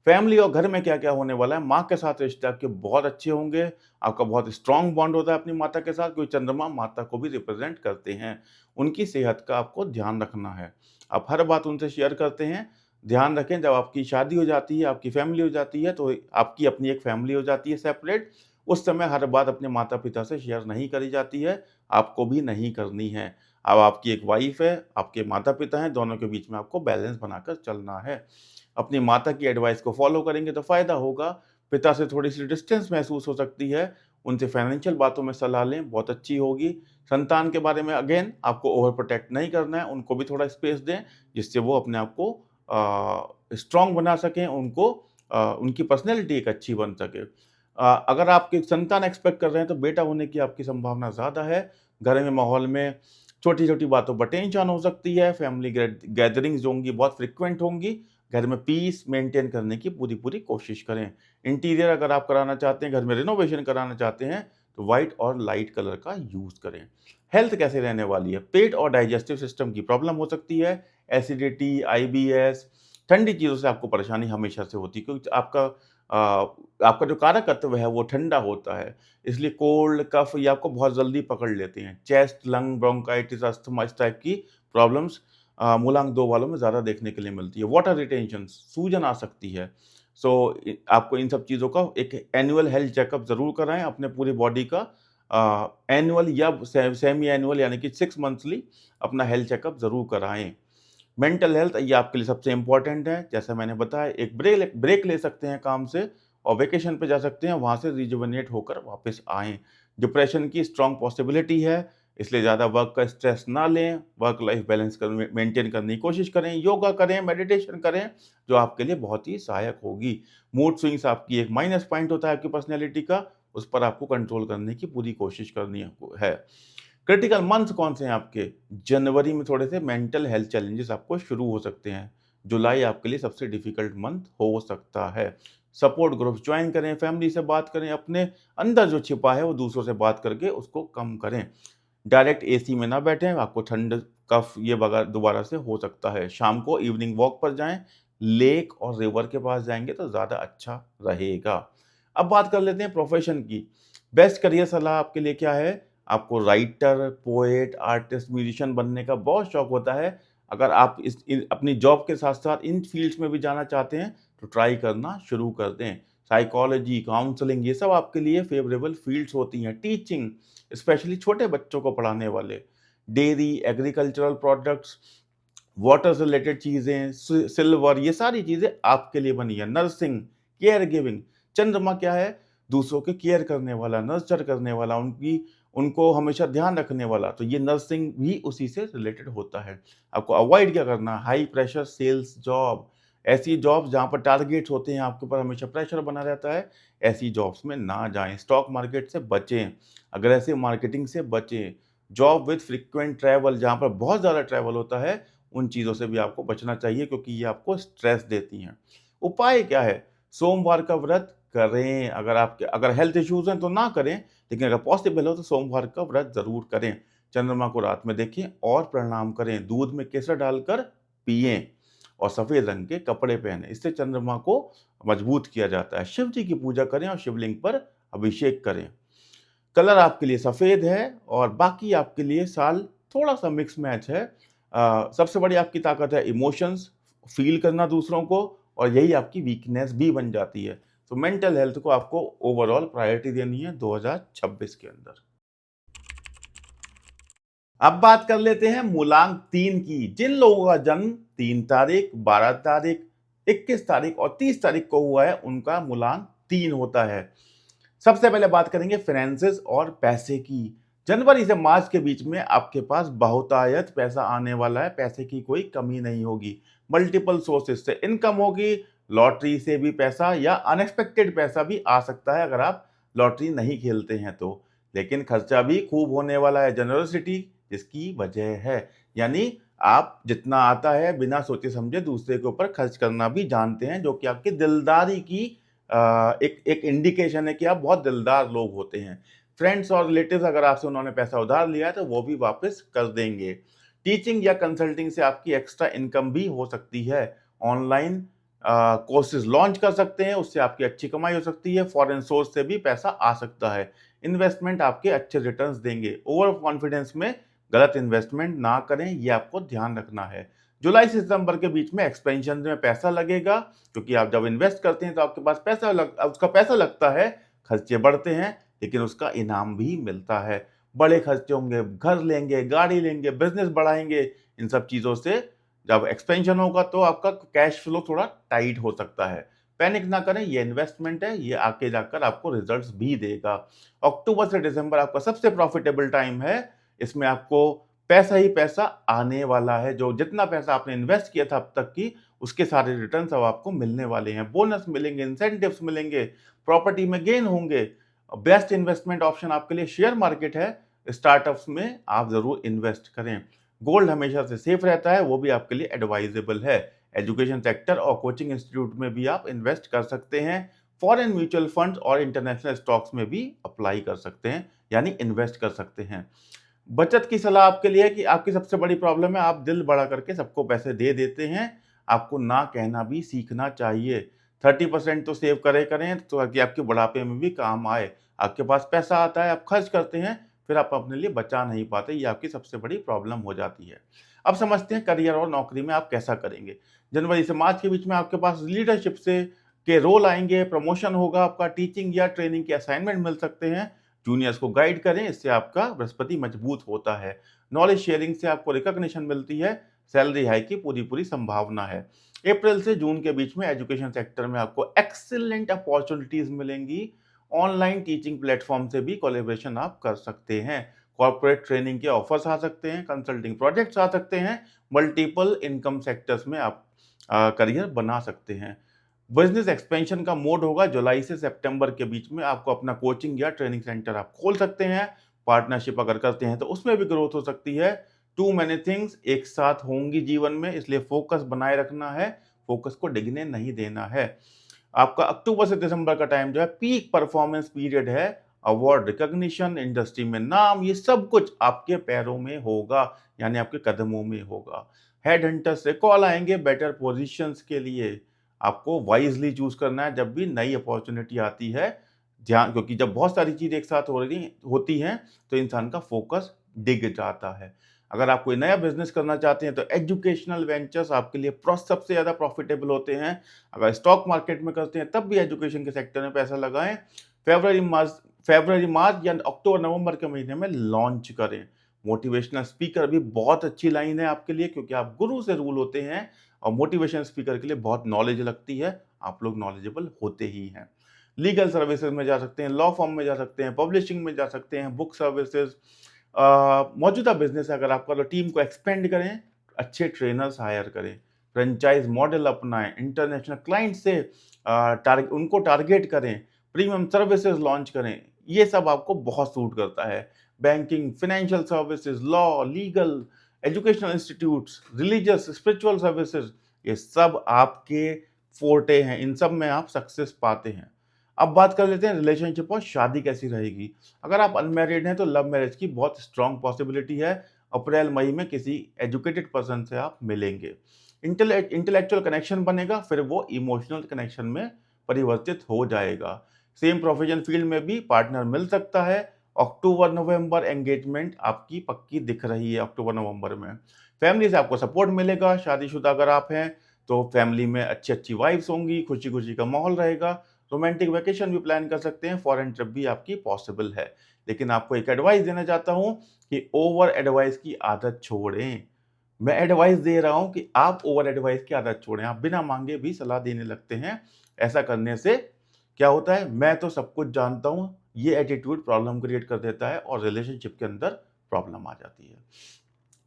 Speaker 1: फैमिली और घर में क्या-क्या होने वाला है, माँ के साथ रिश्ते आपके बहुत अच्छे होंगे, आपका बहुत स्ट्रॉन्ग बॉन्ड होता है अपनी माता के साथ, क्योंकि चंद्रमा माता को भी रिप्रेज़ेंट करते हैं। उनकी सेहत का आपको ध्यान रखना है। आप हर बात उनसे शेयर करते हैं, ध्यान रखें जब आपकी शादी हो जाती है, आपकी फैमिली हो जाती है, तो आपकी अपनी एक फैमिली हो जाती है सेपरेट, उस समय हर बात अपने माता-पिता से शेयर नहीं करी जाती है, आपको भी नहीं करनी है। अब आपकी एक वाइफ़ है, आपके माता-पिता हैं, दोनों के बीच में आपको बैलेंस बनाकर चलना है। अपनी माता की एडवाइस को फॉलो करेंगे तो फ़ायदा होगा। पिता से थोड़ी-सी डिस्टेंस महसूस हो सकती है, उनसे फाइनेंशियल बातों में सलाह लें, बहुत अच्छी होगी। संतान के बारे में अगेन आपको ओवर प्रोटेक्ट नहीं करना है, उनको भी थोड़ा स्पेस दें, जिससे वो अपने आप को स्ट्रॉन्ग बना सकें, उनकी पर्सनैलिटी एक अच्छी बन सके। अगर आपकी संतान एक्सपेक्ट कर रहे हैं तो बेटा होने की आपकी संभावना ज़्यादा है। घर में माहौल में छोटी-छोटी बातों पर टेंशन हो सकती है, फैमिली गैदरिंग्स जो होंगी बहुत फ्रीक्वेंट होंगी। घर में पीस मेंटेन करने की पूरी-पूरी कोशिश करें। इंटीरियर अगर आप कराना चाहते हैं, घर में रिनोवेशन कराना चाहते हैं, तो व्हाइट और लाइट कलर का यूज़ करें। हेल्थ कैसे रहने वाली है? पेट और डाइजेस्टिव सिस्टम की प्रॉब्लम हो सकती है, एसिडिटी, आईबीएस, ठंडी चीज़ों से आपको परेशानी हमेशा से होती है, क्योंकि अ, आपका जो कारक तत्व है वो ठंडा होता है, इसलिए कोल्ड, कफ ये आपको बहुत जल्दी पकड़ लेते हैं। चेस्ट, लंग, ब्रोंकाइटिस, अस्थमा, इस टाइप की प्रॉब्लम्स मूलांक 2 वालों में ज़्यादा देखने के लिए मिलती है। वाटर रिटेंशन, सूजन आ सकती है। सो आपको इन सब चीज़ों का एक एनुअल हेल्थ चेकअप ज़रूर कराएँ अपने पूरी बॉडी का। एनुअल या सेमी एनुअल यानी कि 6 मंथली अपना हेल्थ चेकअप ज़रूर कराएँ। मेंटल हेल्थ ये आपके लिए सबसे इम्पोर्टेंट है। जैसा मैंने बताया, एक ब्रेक ले सकते हैं काम से और वेकेशन पे जा सकते हैं, वहाँ से रिजुवेनेट होकर वापस आएँ। डिप्रेशन की स्ट्रॉन्ग पॉसिबिलिटी है, इसलिए ज़्यादा वर्क का स्ट्रेस ना लें, वर्क लाइफ बैलेंस मेंटेन करने की कोशिश करें, योगा करें, मेडिटेशन करें, जो आपके लिए बहुत ही सहायक होगी। मूड स्विंग्स आपकी एक माइनस पॉइंट होता है आपकी पर्सनैलिटी का, उस पर आपको कंट्रोल करने की पूरी कोशिश करनी है। क्रिटिकल मंथ्स कौन से हैं आपके? जनवरी में थोड़े से मेंटल हेल्थ चैलेंजेस आपको शुरू हो सकते हैं। जुलाई आपके लिए सबसे डिफिकल्ट मंथ हो सकता है। सपोर्ट ग्रुप्स जॉइन करें, फैमिली से बात करें, अपने अंदर जो छिपा है वो दूसरों से बात करके उसको कम करें। डायरेक्ट एसी में ना बैठें, आपको ठंड, कफ ये वगैरह दोबारा से हो सकता है। शाम को इवनिंग वॉक पर जाएँ, लेक और रिवर के पास जाएँगे तो ज़्यादा अच्छा रहेगा। अब बात कर लेते हैं प्रोफ़ेशन की। बेस्ट करियर सलाह आपके लिए क्या है? आपको राइटर, पोएट, आर्टिस्ट, म्यूज़िशियन बनने का बहुत शौक होता है। अगर आप अपनी जॉब के साथ-साथ इन फ़ील्ड्स में भी जाना चाहते हैं, तो ट्राई करना शुरू कर दें। साइकोलॉजी, काउंसलिंग ये सब आपके लिए फ़ेवरेबल फ़ील्ड्स होती हैं। टीचिंग, स्पेशली छोटे बच्चों को पढ़ाने वाले, डेयरी, एग्रीकल्चरल प्रोडक्ट्स, वाटर से रिलेटेड चीज़ें, सिल्वर, ये सारी चीज़ें आपके लिए बनी है। नर्सिंग, केयर गिविंग, चंद्रमा क्या है? दूसरों की केयर करने वाला, नर्चर करने वाला, उनको हमेशा ध्यान रखने वाला, तो ये नर्सिंग भी उसी से रिलेटेड होता है। आपको अवॉइड क्या करना है? हाई प्रेशर सेल्स जॉब, ऐसी जॉब्स जहाँ पर टारगेट्स होते हैं, आपके ऊपर हमेशा प्रेशर बना रहता है, ऐसी जॉब्स में ना जाएँ। स्टॉक मार्केट से बचें, अग्रेसिव मार्केटिंग से बचें, जॉब विथ फ्रीक्वेंट ट्रैवल जहाँ पर बहुत ज़्यादा ट्रैवल होता है, उन चीज़ों से भी आपको बचना चाहिए क्योंकि ये आपको स्ट्रेस देती हैं। उपाय क्या है? सोमवार का व्रत करें, अगर हेल्थ इश्यूज़ हैं तो ना करें, लेकिन अगर पॉसिबल हो तो सोमवार का व्रत ज़रूर करें। चंद्रमा को रात में देखें और प्रणाम करें, दूध में केसर डालकर पिएँ और सफ़ेद रंग के कपड़े पहनें, इससे चंद्रमा को मजबूत किया जाता है। शिव जी की पूजा करें और शिवलिंग पर अभिषेक करें। कलर आपके लिए सफ़ेद है और बाकी आपके लिए साल थोड़ा-सा मिक्स मैच है। सबसे बड़ी आपकी ताकत है इमोशंस, फ़ील करना दूसरों को, और यही आपकी वीकनेस भी बन जाती है। तो मेंटल हेल्थ को आपको ओवरऑल प्रायोरिटी देनी है 2026 के अंदर। अब बात कर लेते हैं मूलांक 3 की। जिन लोगों का जन्म 3 तारीख, 12 तारीख, 21 तारीख और 30 तारीख को हुआ है, उनका मूलांक 3 होता है। सबसे पहले बात करेंगे फाइनेंसेस और पैसे की। जनवरी से मार्च के बीच में आपके पास बहुतायत पैसा आने वाला है, पैसे की कोई कमी नहीं होगी। मल्टीपल सोर्सेस से इनकम होगी, लॉटरी से भी पैसा या अनएक्सपेक्टेड पैसा भी आ सकता है अगर आप लॉटरी नहीं खेलते हैं तो। लेकिन खर्चा भी खूब होने वाला है, जनरसिटी जिसकी वजह है। यानी आप जितना आता है बिना सोचे समझे दूसरे के ऊपर खर्च करना भी जानते हैं, जो कि आपकी दिलदारी की एक एक इंडिकेशन है कि आप बहुत दिलदार लोग होते हैं। फ्रेंड्स और रिलेटिव्स अगर आपसे उन्होंने पैसा उधार लिया है तो वो भी वापस कर देंगे। टीचिंग या कंसल्टिंग से आपकी एक्स्ट्रा इनकम भी हो सकती है। ऑनलाइन कोर्सेज लॉन्च कर सकते हैं, उससे आपकी अच्छी कमाई हो सकती है। फॉरेन सोर्स से भी पैसा आ सकता है। इन्वेस्टमेंट आपके अच्छे रिटर्न्स देंगे। ओवर कॉन्फिडेंस में गलत इन्वेस्टमेंट ना करें, ये आपको ध्यान रखना है। जुलाई से सितंबर के बीच में एक्सपेंशन में पैसा लगेगा, क्योंकि आप जब इन्वेस्ट करते हैं तो आपके पास उसका पैसा लगता है, खर्चे बढ़ते हैं, लेकिन उसका इनाम भी मिलता है। बड़े खर्चे होंगे, घर लेंगे, गाड़ी लेंगे, बिजनेस बढ़ाएंगे, इन सब चीज़ों से जब एक्सपेंशन होगा तो आपका कैश फ्लो थोड़ा टाइट हो सकता है। पैनिक ना करें, ये इन्वेस्टमेंट है, ये आगे जाकर आपको रिजल्ट्स भी देगा। अक्टूबर से दिसंबर आपका सबसे प्रॉफिटेबल टाइम है। इसमें आपको पैसा ही पैसा आने वाला है। जो जितना पैसा आपने इन्वेस्ट किया था अब तक की, उसके सारे रिटर्न्स अब आपको मिलने वाले हैं। बोनस मिलेंगे, इंसेंटिव्स मिलेंगे, प्रॉपर्टी में गेन होंगे। बेस्ट इन्वेस्टमेंट ऑप्शन आपके लिए शेयर मार्केट है। स्टार्टअप्स में आप ज़रूर इन्वेस्ट करें। गोल्ड हमेशा से सेफ रहता है, वो भी आपके लिए एडवाइजेबल है। एजुकेशन सेक्टर और कोचिंग इंस्टीट्यूट में भी आप इन्वेस्ट कर सकते हैं। फॉरेन म्यूचुअल फंड्स और इंटरनेशनल स्टॉक्स में भी अप्लाई कर सकते हैं, यानी इन्वेस्ट कर सकते हैं। बचत की सलाह आपके लिए है कि आपकी सबसे बड़ी प्रॉब्लम है आप दिल बड़ा करके सबको पैसे दे देते हैं। आपको ना कहना भी सीखना चाहिए। 30% तो सेव करें तो ताकि आपके बुढ़ापे में भी काम आए। आपके पास पैसा आता है, आप खर्च करते हैं, फिर आप अपने लिए बचा नहीं पाते, ये आपकी सबसे बड़ी प्रॉब्लम हो जाती है। अब समझते हैं करियर और नौकरी में आप कैसा करेंगे। जनवरी से मार्च के बीच में आपके पास लीडरशिप से के रोल आएँगे, प्रमोशन होगा आपका, टीचिंग या ट्रेनिंग के असाइनमेंट मिल सकते हैं। जूनियर्स को गाइड करें, इससे आपका बृहस्पति मजबूत होता है। नॉलेज शेयरिंग से आपको रिकॉग्निशन मिलती है। सैलरी हाइक की पूरी-पूरी संभावना है। अप्रैल से जून के बीच में एजुकेशन सेक्टर में आपको एक्सीलेंट अपॉर्च्युनिटीज़ मिलेंगी। ऑनलाइन टीचिंग प्लेटफ़ॉर्म से भी कोलैबोरेशन आप कर सकते हैं। कॉर्पोरेट ट्रेनिंग के ऑफर्स आ सकते हैं, कंसल्टिंग प्रोजेक्ट्स आ सकते हैं, मल्टीपल इनकम सेक्टर्स में आप करियर बना सकते हैं। बिजनेस एक्सपेंशन का मोड होगा जुलाई से सितंबर के बीच में। आपको अपना कोचिंग या ट्रेनिंग सेंटर आप खोल सकते हैं। पार्टनरशिप अगर करते हैं तो उसमें भी ग्रोथ हो सकती है। टू मैनी थिंग्स एक साथ होंगी जीवन में, इसलिए फोकस बनाए रखना है, फोकस को डिगने नहीं देना है। आपका अक्टूबर से दिसंबर का टाइम जो है पीक परफॉर्मेंस पीरियड है। अवार्ड रिकॉग्निशन, इंडस्ट्री में नाम, ये सब कुछ आपके पैरों में होगा, यानी आपके कदमों में होगा। हेड हंटर से कॉल आएंगे बेटर पोजीशंस के लिए। आपको वाइजली चूज करना है जब भी नई अपॉर्चुनिटी आती है। ध्यान, क्योंकि जब बहुत सारी चीजें एक साथ हो रही होती हैं तो इंसान का फोकस डिग जाता है। अगर आप कोई नया बिजनेस करना चाहते हैं तो एजुकेशनल वेंचर्स आपके लिए सबसे ज्यादा प्रॉफिटेबल होते हैं। अगर स्टॉक मार्केट में करते हैं तब भी एजुकेशन के सेक्टर में पैसा लगाएं। फरवरी मार्च या अक्टूबर नवंबर के महीने में लॉन्च करें। मोटिवेशनल स्पीकर भी बहुत अच्छी लाइन है आपके लिए, क्योंकि आप गुरु से रूल होते हैं और मोटिवेशनल स्पीकर के लिए बहुत नॉलेज लगती है। आप लोग नॉलेजेबल होते ही हैं। लीगल सर्विसेज में जा सकते हैं, लॉ फॉर्म में जा सकते हैं, पब्लिशिंग में जा सकते हैं, बुक सर्विसेज। मौजूदा बिजनेस अगर आपका तो टीम को एक्सपेंड करें, अच्छे ट्रेनर्स हायर करें, फ्रेंचाइज मॉडल अपनाएं, इंटरनेशनल क्लाइंट से उनको टारगेट करें, प्रीमियम सर्विसेज लॉन्च करें। ये सब आपको बहुत सूट करता है। Banking, financial services, law, legal, educational institutes, religious, spiritual services, ये सब आपके फोर्टे हैं। इन सब में आप सक्सेस पाते हैं। अब बात कर लेते हैं रिलेशनशिप और शादी कैसी रहेगी। अगर आप अनमैरिड हैं तो लव मैरिज की बहुत स्ट्रांग पॉसिबिलिटी है। अप्रैल मई में किसी एजुकेटेड पर्सन से आप मिलेंगे, इंटेलेक्चुअल कनेक्शन बनेगा, फिर वो इमोशनल कनेक्शन में परिवर्तित हो जाएगा। सेम प्रोफेशन फील्ड में भी पार्टनर मिल सकता है। अक्टूबर नवंबर एंगेजमेंट आपकी पक्की दिख रही है। अक्टूबर नवंबर में फैमिली से आपको सपोर्ट मिलेगा। शादीशुदा अगर आप हैं तो फैमिली में अच्छी अच्छी वाइब्स होंगी, खुशी खुशी का माहौल रहेगा। रोमांटिक वेकेशन भी प्लान कर सकते हैं, फॉरेन ट्रिप भी आपकी पॉसिबल है। लेकिन आपको एक एडवाइस देना चाहता हूं कि ओवर एडवाइस की आदत छोड़ें। मैं एडवाइस दे रहा हूं कि आप ओवर एडवाइस की आदत छोड़ें। आप बिना मांगे भी सलाह देने लगते हैं। ऐसा करने से क्या होता है, मैं तो सब कुछ जानता हूं, ये एटीट्यूड प्रॉब्लम क्रिएट कर देता है और रिलेशनशिप के अंदर प्रॉब्लम आ जाती है।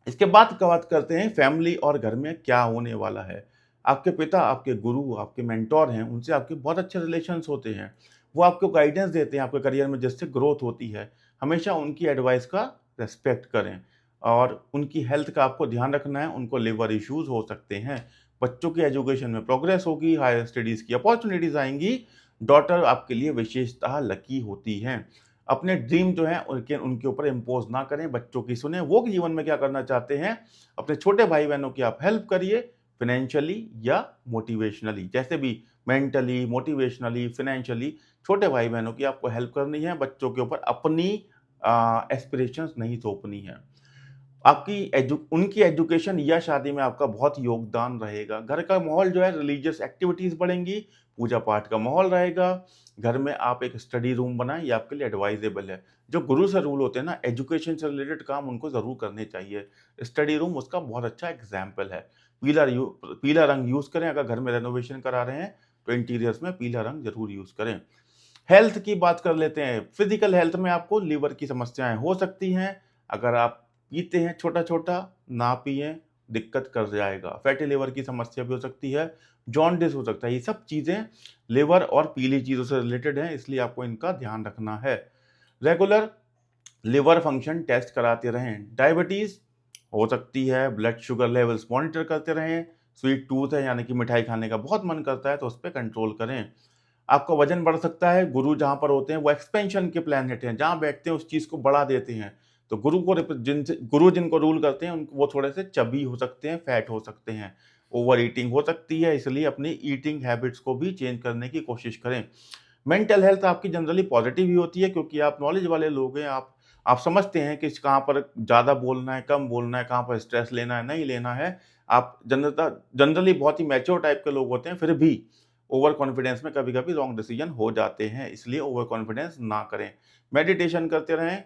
Speaker 1: इसके बाद का बात करते हैं फैमिली और घर में क्या होने वाला है। आपके पिता, आपके गुरु, आपके मेंटोर हैं, उनसे आपके बहुत अच्छे रिलेशंस होते हैं। वो आपको गाइडेंस देते हैं आपके करियर में, जिससे ग्रोथ होती है। हमेशा उनकी एडवाइस का रेस्पेक्ट करें और उनकी हेल्थ का आपको ध्यान रखना है। उनको लिवर इश्यूज हो सकते हैं। बच्चों की एजुकेशन में प्रोग्रेस होगी, हायर स्टडीज की अपॉर्चुनिटीज आएंगी। डॉटर आपके लिए विशेषतः लकी होती हैं। अपने ड्रीम जो है उनके उनके ऊपर इम्पोज ना करें, बच्चों की सुने, वो जीवन में क्या करना चाहते हैं। अपने छोटे भाई बहनों की आप हेल्प करिए, फाइनेंशियली या मोटिवेशनली, जैसे भी मेंटली, मोटिवेशनली, फाइनेंशियली। छोटे भाई बहनों की आपको हेल्प करनी है। बच्चों के ऊपर अपनी एस्पिरेशंस नहीं थोपनी है। उनकी एजुकेशन या शादी में आपका बहुत योगदान रहेगा। घर का माहौल जो है, रिलीजियस एक्टिविटीज बढ़ेंगी, पूजा पाठ का माहौल रहेगा। घर में आप एक स्टडी रूम बनाएं, ये आपके लिए एडवाइजेबल है। जो गुरु से रूल होते हैं ना, एजुकेशन से रिलेटेड काम उनको जरूर करने चाहिए। स्टडी रूम उसका बहुत अच्छा एग्जाम्पल है। पीला रंग यूज करें। अगर घर में रेनोवेशन करा रहे हैं तो इंटीरियर्स में पीला रंग जरूर यूज करें। हेल्थ की बात कर लेते हैं। फिजिकल हेल्थ में आपको लीवर की समस्याएं हो सकती हैं। अगर आप पीते हैं छोटा छोटा, ना पिए, दिक्कत कर जाएगा। फैटी लिवर की समस्या भी हो सकती है, जॉन्डिस हो सकता है। ये सब चीजें लिवर और पीली चीजों से रिलेटेड हैं, इसलिए आपको इनका ध्यान रखना है। रेगुलर लिवर फंक्शन टेस्ट कराते रहें। डायबिटीज हो सकती है, ब्लड शुगर लेवल्स मॉनिटर करते रहें। स्वीट टूथ है, यानी कि मिठाई खाने का बहुत मन करता है, तो उस पर कंट्रोल करें। आपका वजन बढ़ सकता है। गुरु जहां पर होते हैं वो एक्सपेंशन के प्लैनेट हैं, जहां बैठते हैं उस चीज को बढ़ा देते हैं। तो गुरु जिनको रूल करते हैं उनको, वो थोड़े से चबी हो सकते हैं, फैट हो सकते हैं, ओवर ईटिंग हो सकती है। इसलिए अपनी ईटिंग हैबिट्स को भी चेंज करने की कोशिश करें। मेंटल हेल्थ आपकी जनरली पॉजिटिव ही होती है, क्योंकि आप नॉलेज वाले लोग हैं। आप समझते हैं कि कहाँ पर ज़्यादा बोलना है, कम बोलना है, कहाँ पर स्ट्रेस लेना है, नहीं लेना है। आप जनरली बहुत ही मैच्योर टाइप के लोग होते हैं, फिर भी ओवर कॉन्फिडेंस में कभी कभी रॉन्ग डिसीजन हो जाते हैं, इसलिए ओवर कॉन्फिडेंस ना करें। मेडिटेशन करते रहें।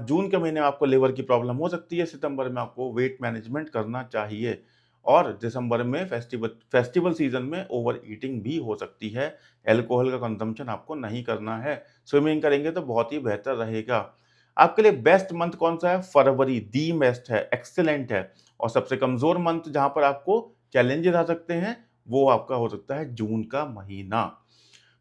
Speaker 1: जून के महीने में आपको लिवर की प्रॉब्लम हो सकती है। सितंबर में आपको वेट मैनेजमेंट करना चाहिए। और दिसंबर में फेस्टिवल सीजन में ओवर ईटिंग भी हो सकती है। अल्कोहल का कंजम्पशन आपको नहीं करना है। स्विमिंग करेंगे तो बहुत ही बेहतर रहेगा। आपके लिए बेस्ट मंथ कौन सा है? फरवरी दी बेस्ट है, एक्सीलेंट है। और सबसे कमजोर मंथ जहां पर आपको चैलेंजेस आ सकते हैं वो आपका हो सकता है जून का महीना।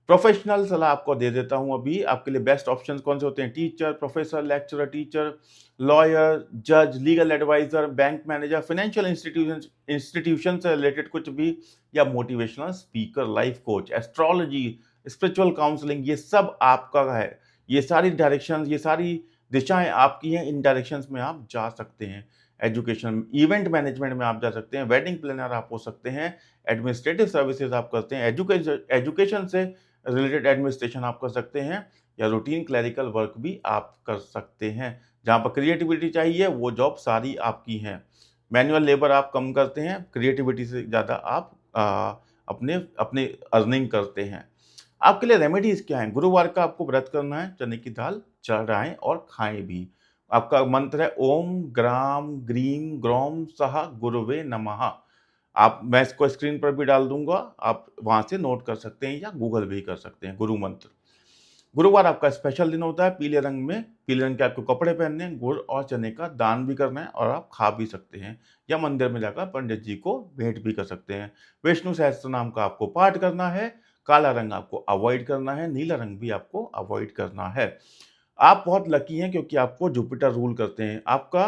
Speaker 1: प्रोफेशनल सलाह आपको दे देता हूं अभी। आपके लिए बेस्ट ऑप्शंस कौन से होते हैं? Teacher, professor, lecturer, teacher, lawyer, जज, legal adviser, bank manager, financial institution से रिलेटेड कुछ भी, या motivational speaker, life coach, astrology, spiritual counselling, ये सब आपका है। ये सारी डायरेक्शंस, ये सारी दिशाएं आपकी हैं। इन डायरेक्शंस में आप जा सकते हैं। एजुकेशन, इवेंट मैनेजमेंट में आप जा सकते हैं। वेडिंग प्लानर आप हो सकते हैं। एडमिनिस्ट्रेटिव सर्विसेज आप करते हैं। एजुकेशन से रिलेटेड एडमिनिस्ट्रेशन आप कर सकते हैं, या रूटीन क्लरिकल वर्क भी आप कर सकते हैं। जहाँ पर क्रिएटिविटी चाहिए वो जॉब सारी आपकी हैं। मैनुअल लेबर आप कम करते हैं, क्रिएटिविटी से ज़्यादा आप अपने अपने अर्निंग करते हैं। आपके लिए रेमेडीज क्या हैं? गुरुवार का आपको व्रत करना है, चने की दाल चढ़ाएं और खाएं भी। आपका मंत्र है ओम ग्राम ग्रीम ग्रोम सह गुरुवे नमः। मैं इसको स्क्रीन पर भी डाल दूंगा, आप वहां से नोट कर सकते हैं या गूगल भी कर सकते हैं। गुरु मंत्र। गुरुवार आपका स्पेशल दिन होता है। पीले रंग में, पीले रंग के आपको कपड़े पहनने हैं, गुड़ और चने का दान भी करना है, और आप खा भी सकते हैं, या मंदिर में जाकर पंडित जी को भेंट भी कर सकते हैं। विष्णु सहस्त्र नाम का आपको पाठ करना है। काला रंग आपको अवॉइड करना है, नीला रंग भी आपको अवॉइड करना है। आप बहुत लकी हैं क्योंकि आपको जुपिटर रूल करते हैं। आपका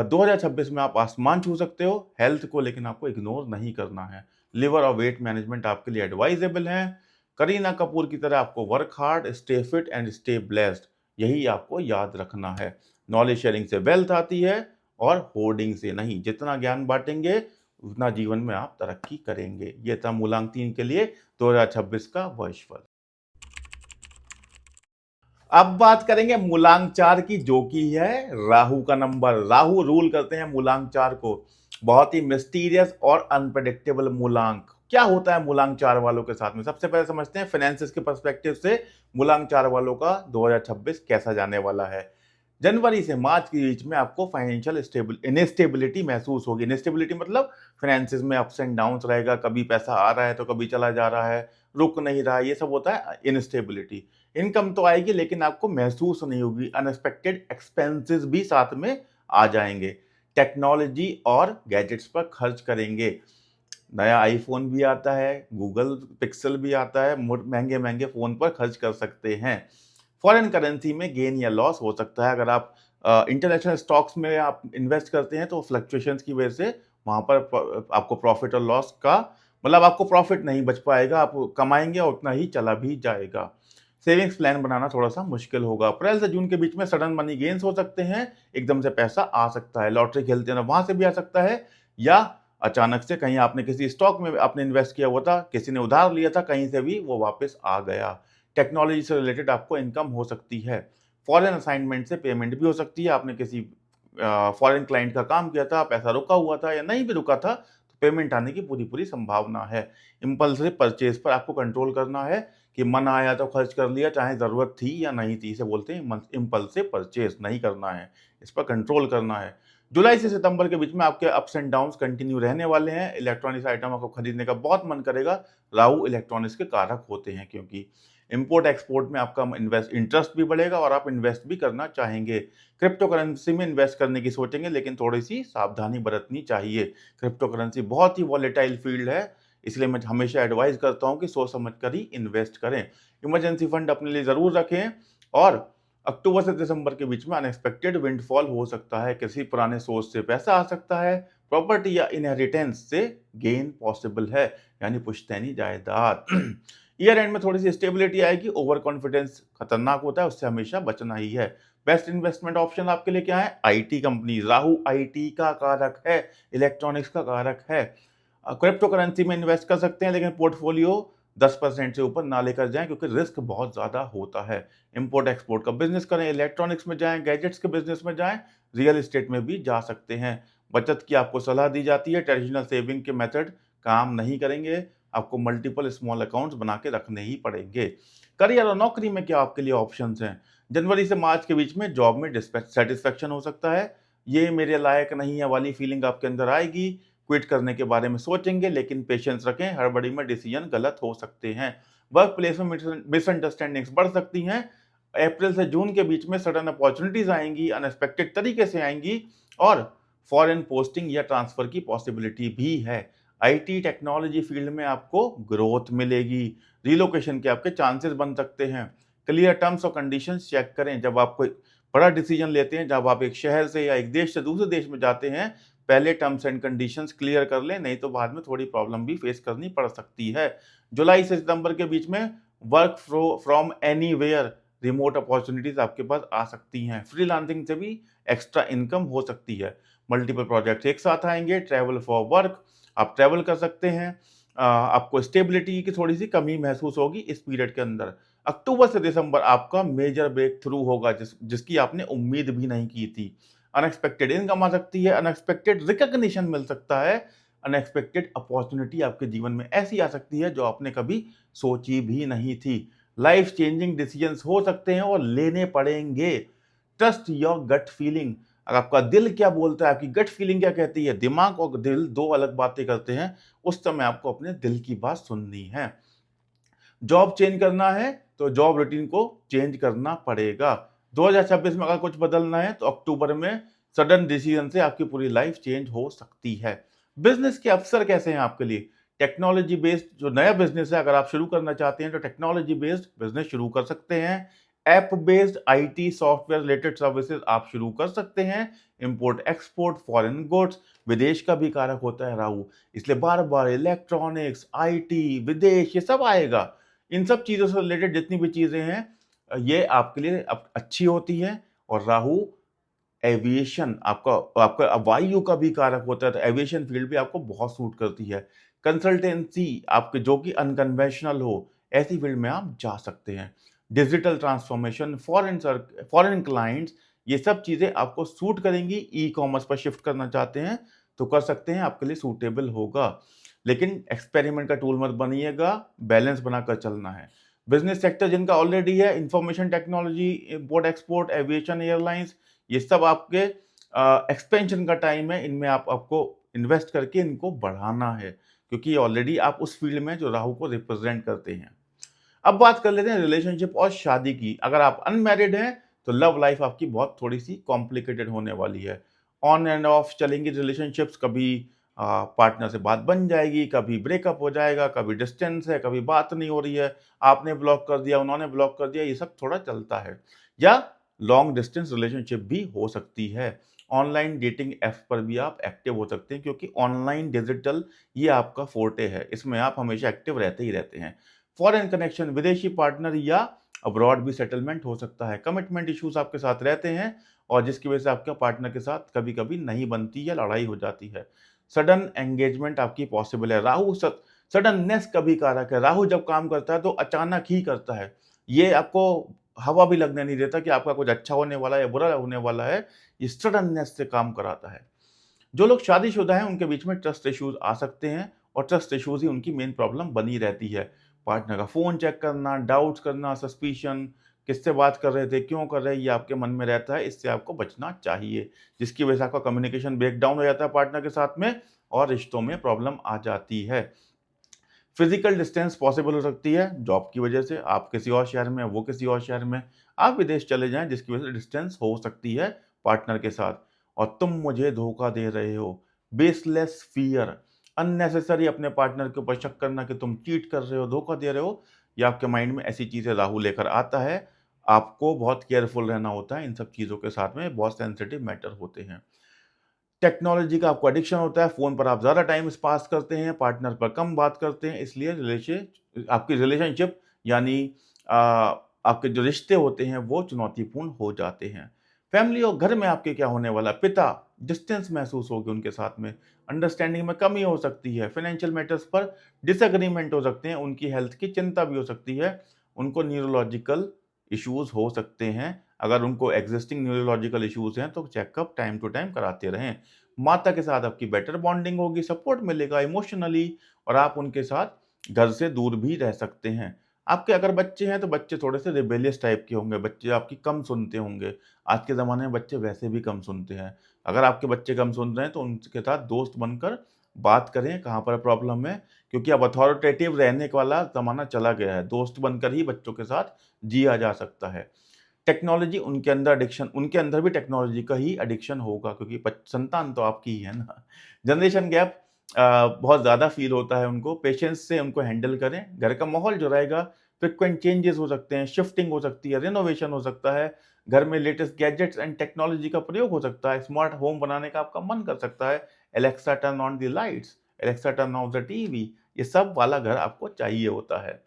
Speaker 1: 2026 में आप आसमान छू सकते हो। हेल्थ को लेकिन आपको इग्नोर नहीं करना है। लिवर और वेट मैनेजमेंट आपके लिए एडवाइजेबल है। करीना कपूर की तरह आपको work hard, stay fit and stay blessed, यही आपको याद रखना है। नॉलेज शेयरिंग से वेल्थ आती है, और होर्डिंग से नहीं। जितना ज्ञान बांटेंगे उतना जीवन में आप तरक्की करेंगे। ये था मूलांक 3 के लिए 2026 का वर्षफल। अब बात करेंगे मूलांक 4 की, जो कि है राहु का नंबर। राहु रूल करते हैं मूलांक 4 को। बहुत ही मिस्टीरियस और अनप्रेडिक्टेबल मूलांक। क्या होता है मूलांक 4 वालों के साथ में? सबसे पहले समझते हैं फाइनेंसिस के पर्सपेक्टिव से मूलांक 4 वालों का 2026 कैसा जाने वाला है। जनवरी से मार्च के बीच में आपको फाइनेंशियल इनस्टेबिलिटी महसूस होगी। इनस्टेबिलिटी मतलब फाइनेंसिस में अप्स एंड डाउन्स रहेगा, कभी पैसा आ रहा है तो कभी चला जा रहा है, रुक नहीं रहा है, ये सब होता है इनस्टेबिलिटी। इनकम तो आएगी लेकिन आपको महसूस नहीं होगी। अनएक्सपेक्टेड एक्सपेंसेस भी साथ में आ जाएंगे। टेक्नोलॉजी और गैजेट्स पर खर्च करेंगे। नया आईफोन भी आता है, गूगल पिक्सल भी आता है, महंगे महंगे फोन पर खर्च कर सकते हैं। फॉरेन करेंसी में गेन या लॉस हो सकता है। अगर आप इंटरनेशनल स्टॉक्स में आप इन्वेस्ट करते हैं तो फ्लक्चुएशंस की वजह से वहां पर आपको प्रॉफिट और लॉस का मतलब आपको प्रॉफिट नहीं बच पाएगा। आप कमाएंगे और उतना ही चला भी जाएगा। सेविंग्स प्लान बनाना थोड़ा सा मुश्किल होगा। अप्रैल से जून के बीच में सडन मनी गेन्स हो सकते हैं। एकदम से पैसा आ सकता है। लॉटरी खेलते हैं वहां से भी आ सकता है, या अचानक से कहीं आपने किसी स्टॉक में आपने इन्वेस्ट किया हुआ था, किसी ने उधार लिया था, कहीं से भी वो वापस आ गया। टेक्नोलॉजी से रिलेटेड आपको इनकम हो सकती है। फॉरेन असाइनमेंट से पेमेंट भी हो सकती है। आपने किसी फॉरेन क्लाइंट का काम किया था, पैसा रुका हुआ था या नहीं भी रुका था, तो पेमेंट आने की पूरी पूरी संभावना है। इम्पल्सिव परचेज पर आपको कंट्रोल करना है कि मन आया तो खर्च कर लिया, चाहे ज़रूरत थी या नहीं थी। इसे बोलते हैं इम्पल्सिव परचेज। नहीं करना है, इस पर कंट्रोल करना है। जुलाई से सितंबर के बीच में आपके अप्स एंड डाउन्स कंटिन्यू रहने वाले हैं। इलेक्ट्रॉनिक्स आइटम आपको खरीदने का बहुत मन करेगा। राहु इलेक्ट्रॉनिक्स के कारक होते हैं, क्योंकि इंपोर्ट एक्सपोर्ट में आपका इंटरेस्ट भी बढ़ेगा और आप इन्वेस्ट भी करना चाहेंगे। क्रिप्टो करेंसी में इन्वेस्ट करने की सोचेंगे, लेकिन थोड़ी सी सावधानी बरतनी चाहिए। क्रिप्टो करेंसी बहुत ही वॉलेटाइल फील्ड है, इसलिए मैं हमेशा एडवाइस करता हूं कि सोच समझ कर ही इन्वेस्ट करें। इमरजेंसी फंड अपने लिए जरूर रखें। और अक्टूबर से दिसंबर के बीच में अनएक्सपेक्टेड विंडफॉल हो सकता है। किसी पुराने सोर्स से पैसा आ सकता है। प्रॉपर्टी या इनहेरिटेंस से गेन पॉसिबल है, यानी पुश्तैनी जायदाद। ईयर एंड में थोड़ी सी स्टेबिलिटी आएगी। ओवर कॉन्फिडेंस खतरनाक होता है, उससे हमेशा बचना ही है। बेस्ट इन्वेस्टमेंट ऑप्शन आपके लिए क्या है? IT company. राहु आईटी का कारक है, इलेक्ट्रॉनिक्स का कारक है। क्रिप्टो करेंसी में इन्वेस्ट कर सकते हैं, लेकिन पोर्टफोलियो 10% से ऊपर ना लेकर जाएं, क्योंकि रिस्क बहुत ज़्यादा होता है। इंपोर्ट एक्सपोर्ट का बिजनेस करें, इलेक्ट्रॉनिक्स में जाएं, गैजेट्स के बिजनेस में जाएं, रियल एस्टेट में भी जा सकते हैं। बचत की आपको सलाह दी जाती है। ट्रेडिशनल सेविंग के मेथड काम नहीं करेंगे। आपको मल्टीपल स्मॉल अकाउंट्स बना के रखने ही पड़ेंगे। करियर और नौकरी में क्या आपके लिए ऑप्शंस हैं? जनवरी से मार्च के बीच में जॉब में डिससेटिस्फैक्शन हो सकता है। ये मेरे लायक नहीं है वाली फीलिंग आपके अंदर आएगी। क्विट करने के बारे में सोचेंगे, लेकिन पेशेंस रखें। हड़बड़ी में डिसीजन गलत हो सकते हैं। वर्क प्लेस में मिसअंडरस्टैंडिंग्स बढ़ सकती हैं। अप्रैल से जून के बीच में सडन अपॉर्चुनिटीज आएंगी, अनएक्सपेक्टेड तरीके से आएंगी, और फॉरेन पोस्टिंग या ट्रांसफर की पॉसिबिलिटी भी है। आईटी टेक्नोलॉजी फील्ड में आपको ग्रोथ मिलेगी, रिलोकेशन के आपके चांसेस बन सकते हैं। क्लियर टर्म्स और कंडीशंस चेक करें जब आप कोई बड़ा डिसीजन लेते हैं, जब आप एक शहर से या एक देश से दूसरे देश में जाते हैं, पहले टर्म्स एंड कंडीशंस क्लियर कर लें, नहीं तो बाद में थोड़ी प्रॉब्लम भी फेस करनी पड़ सकती है। जुलाई से सितंबर के बीच में work from anywhere remote opportunities आपके पास आ सकती हैं। फ्रीलांसिंग से भी एक्स्ट्रा इनकम हो सकती है। मल्टीपल प्रोजेक्ट्स एक साथ आएंगे। ट्रैवल फॉर वर्क, आप ट्रैवल कर सकते हैं। आपको स्टेबिलिटी की थोड़ी सी कमी महसूस होगी इस पीरियड के अंदर। अक्टूबर से दिसंबर आपका मेजर ब्रेक थ्रू होगा जिसकी आपने उम्मीद भी नहीं की थी। अनएक्सपेक्टेड इनकम आ सकती है, अनएक्सपेक्टेड रिकॉग्निशन मिल सकता है, अनएक्सपेक्टेड अपॉर्चुनिटी आपके जीवन में ऐसी आ सकती है जो आपने कभी सोची भी नहीं थी। लाइफ चेंजिंग डिसीजंस हो सकते हैं और लेने पड़ेंगे। ट्रस्ट योर गट फीलिंग, अगर आपका दिल क्या बोलता है, आपकी गट फीलिंग क्या कहती है, दिमाग और दिल दो अलग बातें करते हैं, उस समय आपको अपने दिल की बात सुननी है। जॉब चेंज करना है तो जॉब रूटीन को चेंज करना पड़ेगा। 2026 में अगर कुछ बदलना है तो अक्टूबर में सडन डिसीजन से आपकी पूरी लाइफ चेंज हो सकती है। बिजनेस के अवसर कैसे हैं आपके लिए? टेक्नोलॉजी बेस्ड जो नया बिजनेस है, अगर आप शुरू करना चाहते हैं तो टेक्नोलॉजी बेस्ड बिजनेस शुरू कर सकते हैं। App based IT software related services आप शुरू कर सकते हैं। इंपोर्ट एक्सपोर्ट, फॉरेन गुड्स, विदेश का भी कारक होता है राहु, इसलिए बार बार इलेक्ट्रॉनिक्स, आईटी, विदेश, ये सब आएगा। इन सब चीज़ों से रिलेटेड जितनी भी चीज़ें हैं ये आपके लिए अच्छी होती हैं। और राहु एविएशन, आपका आपका वायु का भी कारक होता है, तो एविएशन फील्ड भी आपको बहुत सूट करती है। कंसल्टेंसी आपके जो कि अनकन्वेंशनल हो, ऐसी फील्ड में आप जा सकते हैं। डिजिटल ट्रांसफॉर्मेशन, फॉरेन क्लाइंट्स, ये सब चीज़ें आपको सूट करेंगी। ई कॉमर्स पर शिफ्ट करना चाहते हैं तो कर सकते हैं, आपके लिए सूटेबल होगा। लेकिन एक्सपेरिमेंट का टूल मत बनिएगा, बैलेंस बनाकर चलना है। बिजनेस सेक्टर जिनका ऑलरेडी है, information technology, import export, aviation, airlines, ये सब आपके एक्सपेंशन का टाइम है। इनमें आपको इन्वेस्ट करके इनको बढ़ाना है, क्योंकि ऑलरेडी आप उस फील्ड में जो राहु को रिप्रेजेंट करते हैं। अब बात कर लेते हैं रिलेशनशिप और शादी की। अगर आप अनमैरिड हैं तो लव लाइफ आपकी बहुत थोड़ी सी कॉम्प्लिकेटेड होने वाली है। ऑन एंड ऑफ चलेंगी रिलेशनशिप्स, कभी पार्टनर से बात बन जाएगी, कभी ब्रेकअप हो जाएगा, कभी डिस्टेंस है, कभी बात नहीं हो रही है, आपने ब्लॉक कर दिया, उन्होंने ब्लॉक कर दिया, ये सब थोड़ा चलता है। या लॉन्ग डिस्टेंस रिलेशनशिप भी हो सकती है। ऑनलाइन डेटिंग ऐप पर भी आप एक्टिव हो सकते हैं, क्योंकि ऑनलाइन डिजिटल ये आपका फोर्टे है, इसमें आप हमेशा एक्टिव रहते ही रहते हैं। फॉरेन कनेक्शन, विदेशी पार्टनर या अब्रॉड भी सेटलमेंट हो सकता है। कमिटमेंट इश्यूज आपके साथ रहते हैं और जिसकी वजह से आपके पार्टनर के साथ कभी कभी नहीं बनती या लड़ाई हो जाती है। सडन एंगेजमेंट आपकी पॉसिबल है। राहु सडननेस का भी कारक है। राहु जब काम करता है तो अचानक ही करता है, ये आपको हवा भी लगने नहीं देता कि आपका कुछ अच्छा होने वाला है या बुरा होने वाला है, ये सडननेस से काम कराता है। जो लोग शादीशुदा हैं उनके बीच में ट्रस्ट इश्यूज आ सकते हैं और ट्रस्ट इश्यूज ही उनकी मेन प्रॉब्लम बनी रहती है। पार्टनर का फ़ोन चेक करना, डाउट्स करना, सस्पिशन, किससे बात कर रहे थे, क्यों कर रहे हैं, ये आपके मन में रहता है, इससे आपको बचना चाहिए। जिसकी वजह से आपका कम्युनिकेशन ब्रेक डाउन हो जाता है पार्टनर के साथ में और रिश्तों में प्रॉब्लम आ जाती है। फिजिकल डिस्टेंस पॉसिबल हो सकती है जॉब की वजह से, आप किसी और शहर में, वो किसी और शहर में, आप विदेश चले जाएं, जिसकी वजह से डिस्टेंस हो सकती है पार्टनर के साथ। और तुम मुझे धोखा दे रहे हो, बेसलेस फियर, अननेसेसरी अपने पार्टनर के ऊपर शक करना कि तुम चीट कर रहे हो, धोखा दे रहे हो, या आपके माइंड में ऐसी चीज़ें राहु लेकर आता है। आपको बहुत केयरफुल रहना होता है इन सब चीज़ों के साथ में, बहुत सेंसिटिव मैटर होते हैं। टेक्नोलॉजी का आपको एडिक्शन होता है, फ़ोन पर आप ज़्यादा टाइम पास करते हैं, पार्टनर पर कम बात करते हैं, इसलिए आपकी रिलेशनशिप यानी आपके जो रिश्ते होते हैं वो चुनौतीपूर्ण हो जाते हैं। फैमिली और घर में आपके क्या होने वाला है? पिता, डिस्टेंस महसूस होगी उनके साथ में, अंडरस्टैंडिंग में कमी हो सकती है, फाइनेंशियल मैटर्स पर डिसएग्रीमेंट हो सकते हैं, उनकी हेल्थ की चिंता भी हो सकती है, उनको न्यूरोलॉजिकल इश्यूज़ हो सकते हैं। अगर उनको एक्जिस्टिंग न्यूरोलॉजिकल इश्यूज़ हैं तो चेकअप टाइम टू टाइम कराते रहें। माता के साथ आपकी बेटर बॉन्डिंग होगी, सपोर्ट मिलेगा इमोशनली, और आप उनके साथ घर से दूर भी रह सकते हैं। आपके अगर बच्चे हैं तो बच्चे थोड़े से रिबेलियस टाइप के होंगे, बच्चे आपकी कम सुनते होंगे। आज के ज़माने में बच्चे वैसे भी कम सुनते हैं। अगर आपके बच्चे कम सुन रहे हैं तो उनके साथ दोस्त बनकर बात करें, कहाँ पर प्रॉब्लम है, क्योंकि अब अथॉरिटेटिव रहने वाला ज़माना चला गया है। दोस्त बनकर ही बच्चों के साथ जिया जा सकता है। टेक्नोलॉजी उनके अंदर भी टेक्नोलॉजी का ही एडिक्शन होगा, क्योंकि संतान तो आपकी ही है ना। जनरेशन गैप बहुत ज़्यादा फील होता है उनको। पेशेंस से उनको हैंडल करें। घर का माहौल जो रहेगा, फ्रिक्वेंट चेंजेस हो सकते हैं, शिफ्टिंग हो सकती है, रिनोवेशन हो सकता है, घर में लेटेस्ट गैजेट्स एंड टेक्नोलॉजी का प्रयोग हो सकता है, स्मार्ट होम बनाने का आपका मन कर सकता है। Alexa turn on the lights, Alexa turn off the TV, ये सब वाला घर आपको चाहिए होता है।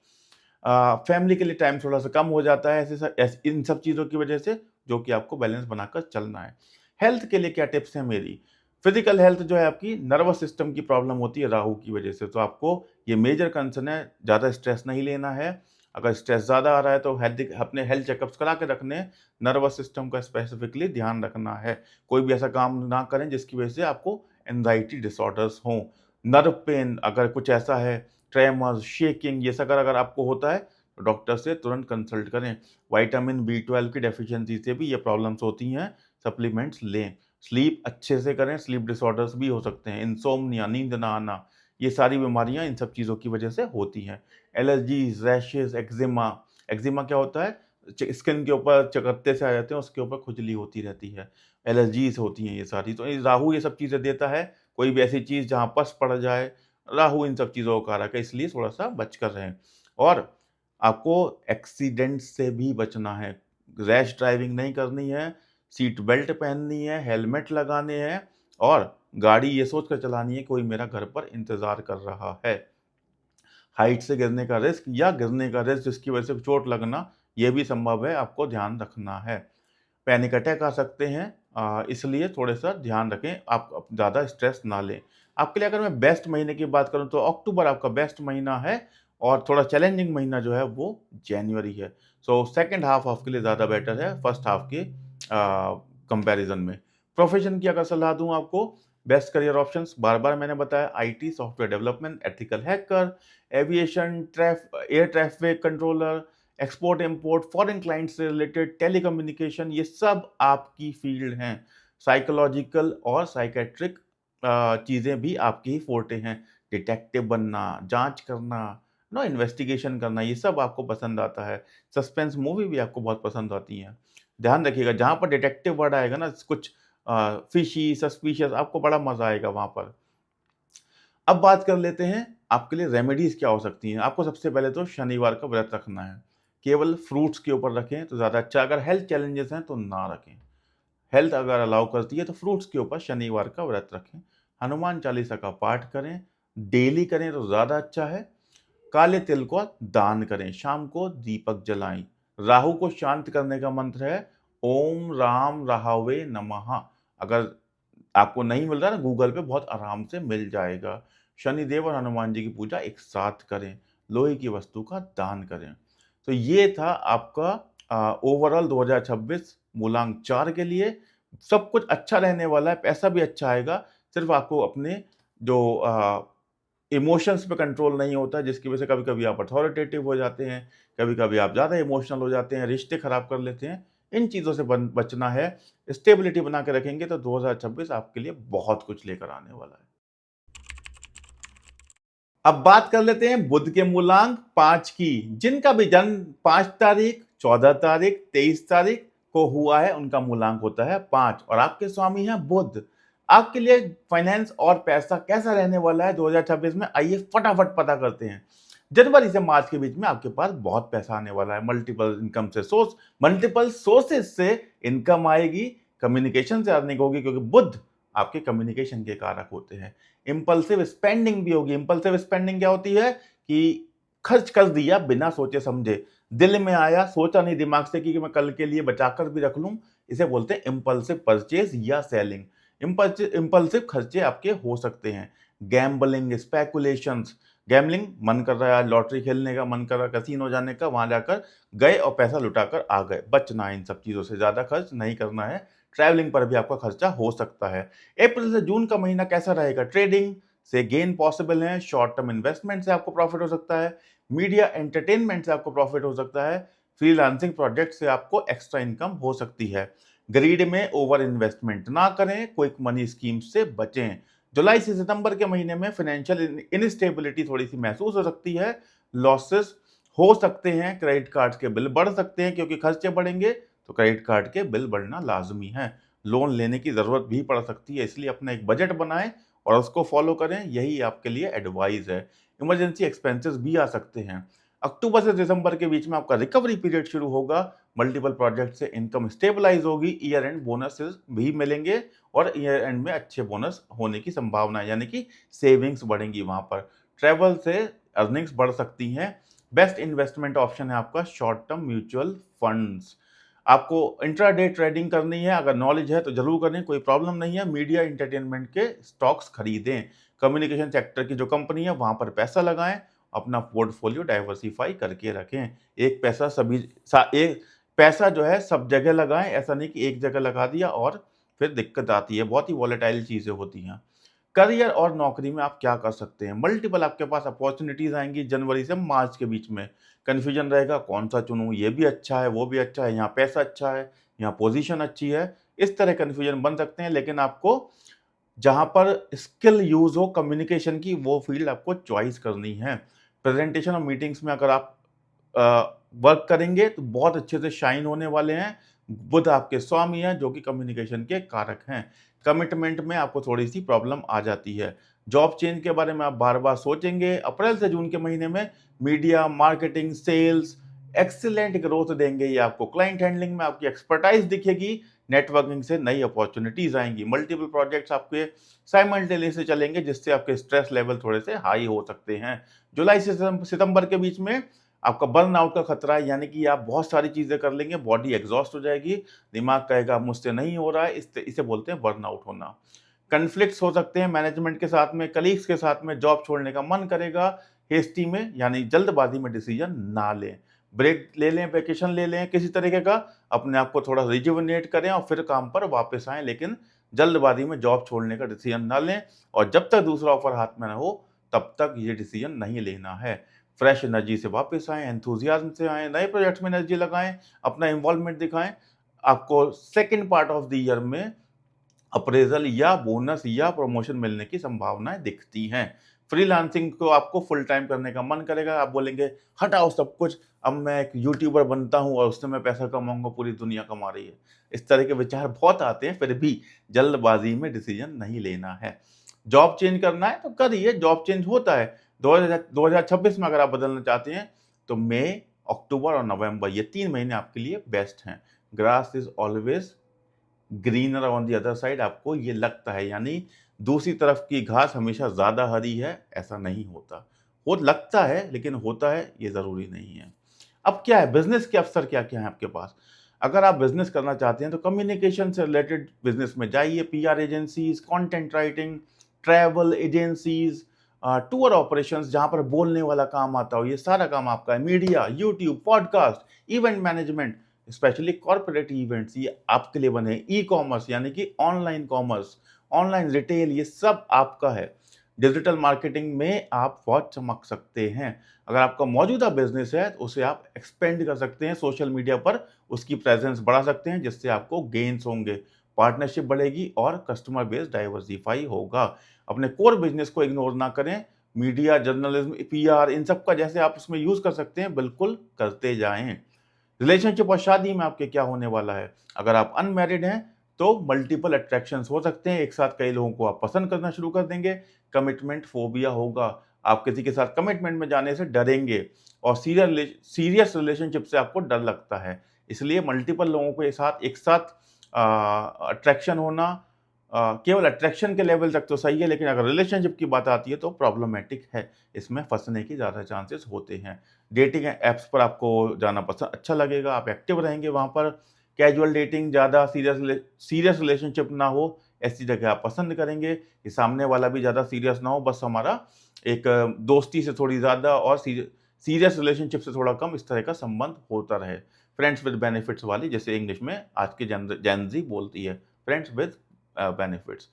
Speaker 1: फैमिली के लिए टाइम थोड़ा-सा कम हो जाता है इन सब चीज़ों की वजह से, जो कि आपको बैलेंस बनाकर चलना है। हेल्थ के लिए क्या टिप्स हैं मेरी? फिज़िकल हेल्थ जो है आपकी, नर्वस सिस्टम की प्रॉब्लम होती है राहु की वजह से, तो आपको ये मेजर कंसर्न है, ज़्यादा स्ट्रेस नहीं लेना है। अगर स्ट्रेस ज़्यादा आ रहा है तो अपने हेल्थ चेकअप्स करा के रखने, नर्वस सिस्टम का स्पेसिफिकली ध्यान रखना है। कोई भी ऐसा काम ना करें जिसकी वजह से आपको एंग्ज़ायटी डिसऑर्डर्स हों। नर्व पेन अगर कुछ ऐसा है, ट्रेमर्स, शेकिंग, ये सब अगर आपको होता है, तो डॉक्टर से तुरंत कंसल्ट करें। विटामिन बी 12 की डेफिशिएंसी से भी ये प्रॉब्लम्स होती हैं, सप्लीमेंट्स लें। स्लीप अच्छे से करें, स्लीप डिसऑर्डर्स भी हो सकते हैं, इनसोम्निया, नींद ना आना, ये सारी बीमारियाँ इन सब चीज़ों की वजह से होती हैं। Allergies, rashes, eczema. एक्ज़िमा क्या होता है? स्किन के ऊपर चकत्ते से आ जाते हैं, उसके ऊपर खुजली होती रहती है। एलर्जीज़ होती हैं ये सारी, तो ये राहु ये सब चीज़ें देता है। कोई भी ऐसी चीज़ जहाँ पस पड़ जाए, राहु इन सब चीज़ों का कारक है, इसलिए थोड़ा-सा बच कर रहें। और आपको एक्सीडेंट से भी बचना है, रैश ड्राइविंग नहीं करनी है, सीट बेल्ट पहननी है, हेलमेट लगाने हैं और गाड़ी ये सोच कर चलानी है कोई मेरा घर पर इंतज़ार कर रहा है। हाइट से गिरने का रिस्क या गिरने का रिस्क जिसकी वजह से चोट लगना, ये भी संभव है, आपको ध्यान रखना है। पैनिक अटैक आ सकते हैं, इसलिए थोड़ा-सा ध्यान रखें, आप ज़्यादा स्ट्रेस ना लें। आपके लिए अगर मैं बेस्ट महीने की बात करूँ तो अक्टूबर आपका बेस्ट महीना है और थोड़ा चैलेंजिंग महीना जो है वो जनवरी है। सो सेकंड हाफ आपके लिए ज़्यादा बेटर है फर्स्ट हाफ के कंपैरिज़न में। प्रोफ़ेशन की अगर सलाह दूँ आपको, बेस्ट करियर ऑप्शंस बार-बार मैंने बताया, IT, software development, ethical hacker, aviation, air traffic controller, export-import, foreign client से रिलेटेड, टेलीकम्युनिकेशन, ये सब आपकी फ़ील्ड हैं। साइकोलॉजिकल और साइकियाट्रिक चीज़ें भी आपकी ही फ़ोर्टे हैं। डिटेक्टिव बनना, जाँच करना, इन्वेस्टिगेशन करना, ये सब आपको पसंद आता है। सस्पेंस मूवी भी आपको बहुत पसंद आती हैं। ध्यान रखिएगा, जहाँ पर डिटेक्टिव वर्ड आएगा ना, कुछ फिशी, सस्पिशियस, आपको बड़ा मज़ा आएगा वहाँ पर। अब बात कर लेते हैं आपके लिए रेमेडीज़ क्या हो सकती हैं। आपको सबसे पहले तो शनिवार का व्रत रखना है। केवल फ्रूट्स के ऊपर रखें तो ज़्यादा अच्छा, अगर हेल्थ चैलेंजेस हैं तो ना रखें। हेल्थ अगर अलाउ करती है तो फ्रूट्स के ऊपर शनिवार का व्रत रखें। हनुमान चालीसा का पाठ करें, डेली करें तो ज़्यादा अच्छा है। काले तिल को दान करें, शाम को दीपक जलाएं। राहु को शांत करने का मंत्र है ओम राम राहवे नमः। अगर आपको नहीं मिल रहा है ना, गूगल पे बहुत आराम से मिल जाएगा। शनिदेव और हनुमान जी की पूजा एक साथ करें, लोहे की वस्तु का दान करें। तो ये था आपका ओवरऑल 2026 मूलांक 4 के लिए। सब कुछ अच्छा रहने वाला है, पैसा भी अच्छा आएगा, सिर्फ आपको अपने जो इमोशंस पे कंट्रोल नहीं होता, जिसकी वजह से कभी-कभी आप अथॉरिटेटिव हो जाते हैं, कभी-कभी आप ज़्यादा इमोशनल हो जाते हैं, रिश्ते खराब कर लेते हैं। इन चीज़ों से बचना है। स्टेबिलिटी बना के रखेंगे तो 2026 आपके लिए बहुत कुछ लेकर आने वाला है। अब बात कर लेते हैं बुध के मूलांक 5 की। जिनका भी जन्म 5 तारीख, 14 तारीख, 23 तारीख को हुआ है, उनका मूलांक होता है 5 और आपके स्वामी हैं बुध। आपके लिए फाइनेंस और पैसा कैसा रहने वाला है 2026 में, आइए फटाफट पता करते हैं। जनवरी से मार्च के बीच में आपके पास बहुत पैसा आने वाला है। मल्टीपल सोर्सेज से इनकम आएगी, कम्युनिकेशन से अर्निंग होगी, क्योंकि बुध आपके कम्युनिकेशन के कारक होते हैं। इम्पल्सिव स्पेंडिंग भी होगी। इम्पल्सिव स्पेंडिंग क्या होती है कि खर्च कर दिया बिना सोचे समझे, दिल में आया, सोचा नहीं दिमाग से कि मैं कल के लिए बचाकर भी रख लूं, इसे बोलते हैं इम्पल्सिव परचेज या सेलिंग। इम्पल्सिव खर्चे आपके हो सकते हैं। गैम्बलिंग, स्पेकुलेशंस, गैम्बलिंग, मन कर रहा है लॉटरी खेलने का, मन कर रहा है कसीनो जाने का, वहां जाकर गए और पैसा लुटाकर आ गए। बचना है इन सब चीजों से, ज्यादा खर्च नहीं करना है। ट्रैवलिंग पर भी आपका खर्चा हो सकता है। अप्रैल से जून का महीना कैसा रहेगा? ट्रेडिंग से गेन पॉसिबल है, शॉर्ट टर्म इन्वेस्टमेंट से आपको प्रॉफिट हो सकता है, मीडिया एंटरटेनमेंट से आपको प्रॉफिट हो सकता है, फ्रीलांसिंग प्रोजेक्ट से आपको एक्स्ट्रा इनकम हो सकती है। ग्रीड में ओवर इन्वेस्टमेंट ना करें, क्विक मनी स्कीम से बचें। जुलाई से सितंबर के महीने में फाइनेंशियल इनस्टेबिलिटी थोड़ी सी महसूस हो सकती है, लॉसेस हो सकते हैं, क्रेडिट कार्ड के बिल बढ़ सकते हैं क्योंकि खर्चे बढ़ेंगे, तो क्रेडिट कार्ड के बिल बढ़ना लाजमी है। लोन लेने की ज़रूरत भी पड़ सकती है, इसलिए अपना एक बजट बनाएं और उसको फॉलो करें, यही आपके लिए एडवाइस है। इमरजेंसी एक्सपेंसेस भी आ सकते हैं। अक्टूबर से दिसंबर के बीच में आपका रिकवरी पीरियड शुरू होगा, मल्टीपल प्रोजेक्ट से इनकम स्टेबलाइज होगी, ईयर एंड बोनसेस भी मिलेंगे और ईयर एंड में अच्छे बोनस होने की संभावना है, यानी कि सेविंग्स बढ़ेंगी वहां पर। ट्रैवल से अर्निंग्स बढ़ सकती हैं। बेस्ट इन्वेस्टमेंट ऑप्शन है आपका शॉर्ट टर्म म्यूचुअल फंड्स। आपको इंट्राडे ट्रेडिंग करनी है, अगर नॉलेज है तो जरूर करें, कोई प्रॉब्लम नहीं है। मीडिया एंटरटेनमेंट के स्टॉक्स खरीदें। कम्युनिकेशन सेक्टर की जो कंपनी है वहां पर पैसा लगाएं, अपना पोर्टफोलियो डाइवर्सिफाई करके रखें। एक पैसा एक पैसा जो है सब जगह लगाएं, ऐसा नहीं कि एक जगह लगा दिया और फिर दिक्कत आती है, बहुत ही वॉलेटाइल चीजें होती हैं। करियर और नौकरी में आप क्या कर सकते हैं? मल्टीपल आपके पास अपॉर्चुनिटीज आएंगी जनवरी से मार्च के बीच में। कन्फ्यूजन रहेगा कौन सा चुनूं, ये भी अच्छा है वो भी अच्छा है, यहाँ पैसा अच्छा है, यहाँ पोजीशन अच्छी है, इस तरह कन्फ्यूजन बन सकते हैं। लेकिन आपको जहां पर स्किल यूज हो कम्युनिकेशन की, वो फील्ड आपको चॉइस करनी है। प्रेजेंटेशन और मीटिंग्स में अगर आप वर्क करेंगे तो बहुत अच्छे से शाइन होने वाले हैं। बुध आपके स्वामी हैं जो कि कम्युनिकेशन के कारक हैं। कमिटमेंट में आपको थोड़ी सी प्रॉब्लम आ जाती है। जॉब चेंज के बारे में आप बार बार सोचेंगे। अप्रैल से जून के महीने में media marketing sales excellent growth देंगे ये आपको। क्लाइंट हैंडलिंग में आपकी एक्सपर्टाइज दिखेगी। नेटवर्किंग से नई अपॉर्चुनिटीज आएंगी। मल्टीपल प्रोजेक्ट्स आपके साइमल्टेनियसली चलेंगे, जिससे आपके स्ट्रेस लेवल थोड़े से हाई हो सकते हैं। जुलाई से सितंबर के बीच में आपका बर्नआउट का खतरा है, यानी कि आप बहुत सारी चीजें कर लेंगे, बॉडी एग्जॉस्ट हो जाएगी, दिमाग कहेगा मुझसे नहीं हो रहा है, इसे बोलते हैं बर्नआउट होना। कन्फ्लिक्ट्स हो सकते हैं मैनेजमेंट के साथ में, कलीग्स के साथ में, जॉब छोड़ने का मन करेगा। हेस्टी में यानी जल्दबाजी में डिसीजन ना लें। ब्रेक ले लें, वेकेशन ले लें किसी तरीके का, अपने आप को थोड़ा रिजुविनेट करें और फिर काम पर वापस आएं, लेकिन जल्दबाजी में जॉब छोड़ने का डिसीजन ना लें। और जब तक दूसरा ऑफर हाथ में ना हो तब तक ये डिसीजन नहीं लेना है। फ्रेश एनर्जी से वापस आएं, एंथुजियाज्म से आएं, नए प्रोजेक्ट्स में एनर्जी लगाएं, अपना इन्वॉल्वमेंट दिखाएं। आपको second part of the year में अप्रेजल या बोनस या प्रमोशन मिलने की संभावनाएं दिखती हैं। फ्रीलांसिंग को आपको फुल टाइम करने का मन करेगा, आप बोलेंगे हटाओ सब कुछ, अब मैं एक यूट्यूबर बनता हूं और उससे मैं पैसा कमाऊंगा, पूरी दुनिया कमा रही है। इस तरह के विचार बहुत आते हैं, फिर भी जल्दबाजी में डिसीजन नहीं लेना है। जॉब चेंज करना है तो करिए, जॉब चेंज होता है। 2026 में अगर आप बदलना चाहते हैं तो मई, अक्टूबर और नवंबर ये 3 महीने आपके लिए बेस्ट हैं। Grass is always greener on the other side, आपको ये लगता है, यानी दूसरी तरफ की घास हमेशा ज्यादा हरी है, ऐसा नहीं होता। वो लगता है लेकिन होता है, ये जरूरी नहीं है। अब क्या है, बिजनेस के अवसर क्या क्या है आपके पास? अगर आप बिजनेस करना चाहते हैं तो कम्युनिकेशन से रिलेटेड बिजनेस में जाइए। PR agencies, content writing, travel agencies, tour operations, जहां पर बोलने वाला काम आता हो, ये सारा काम आपका है। Media, YouTube, podcast, event management, specially corporate events, ये आपके लिए बने। ई कॉमर्स यानी कि ऑनलाइन कॉमर्स, ऑनलाइन रिटेल, ये सब आपका है। डिजिटल मार्केटिंग में आप बहुत चमक सकते हैं। अगर आपका मौजूदा बिजनेस है तो उसे आप एक्सपेंड कर सकते हैं, सोशल मीडिया पर उसकी प्रेजेंस बढ़ा सकते हैं, जिससे आपको गेन्स होंगे, पार्टनरशिप बढ़ेगी और कस्टमर बेस डाइवर्सिफाई होगा। अपने कोर बिजनेस को इग्नोर ना करें। मीडिया, जर्नलिज्म, पीआर, इन सब का जैसे आप उसमें यूज कर सकते हैं बिल्कुल करते जाएं। रिलेशनशिप और शादी में आपके क्या होने वाला है? अगर आप अनमैरिड हैं तो मल्टीपल अट्रैक्शंस हो सकते हैं, एक साथ कई लोगों को आप पसंद करना शुरू कर देंगे। कमिटमेंट फोबिया होगा, आप किसी के साथ कमिटमेंट में जाने से डरेंगे और सीरियस रिलेशनशिप से आपको डर लगता है। इसलिए मल्टीपल लोगों के साथ एक साथ अट्रैक्शन होना केवल अट्रैक्शन के लेवल तक तो सही है, लेकिन अगर रिलेशनशिप की बात आती है तो प्रॉब्लमेटिक है, इसमें फंसने की ज़्यादा चांसेस होते हैं। डेटिंग ऐप्स पर आपको जाना पसंद अच्छा लगेगा, आप एक्टिव रहेंगे वहाँ पर। कैजुअल डेटिंग, ज़्यादा सीरियस रिलेशनशिप ना हो ऐसी जगह आप पसंद करेंगे कि सामने वाला भी ज़्यादा सीरियस ना हो, बस हमारा एक दोस्ती से थोड़ी ज़्यादा और सीरियस रिलेशनशिप से थोड़ा कम, इस तरह का संबंध होता रहे। फ्रेंड्स विद बेनिफिट्स वाली, जैसे इंग्लिश में आज की जेनजी बोलती है, फ्रेंड्स विद बेनिफिट्स।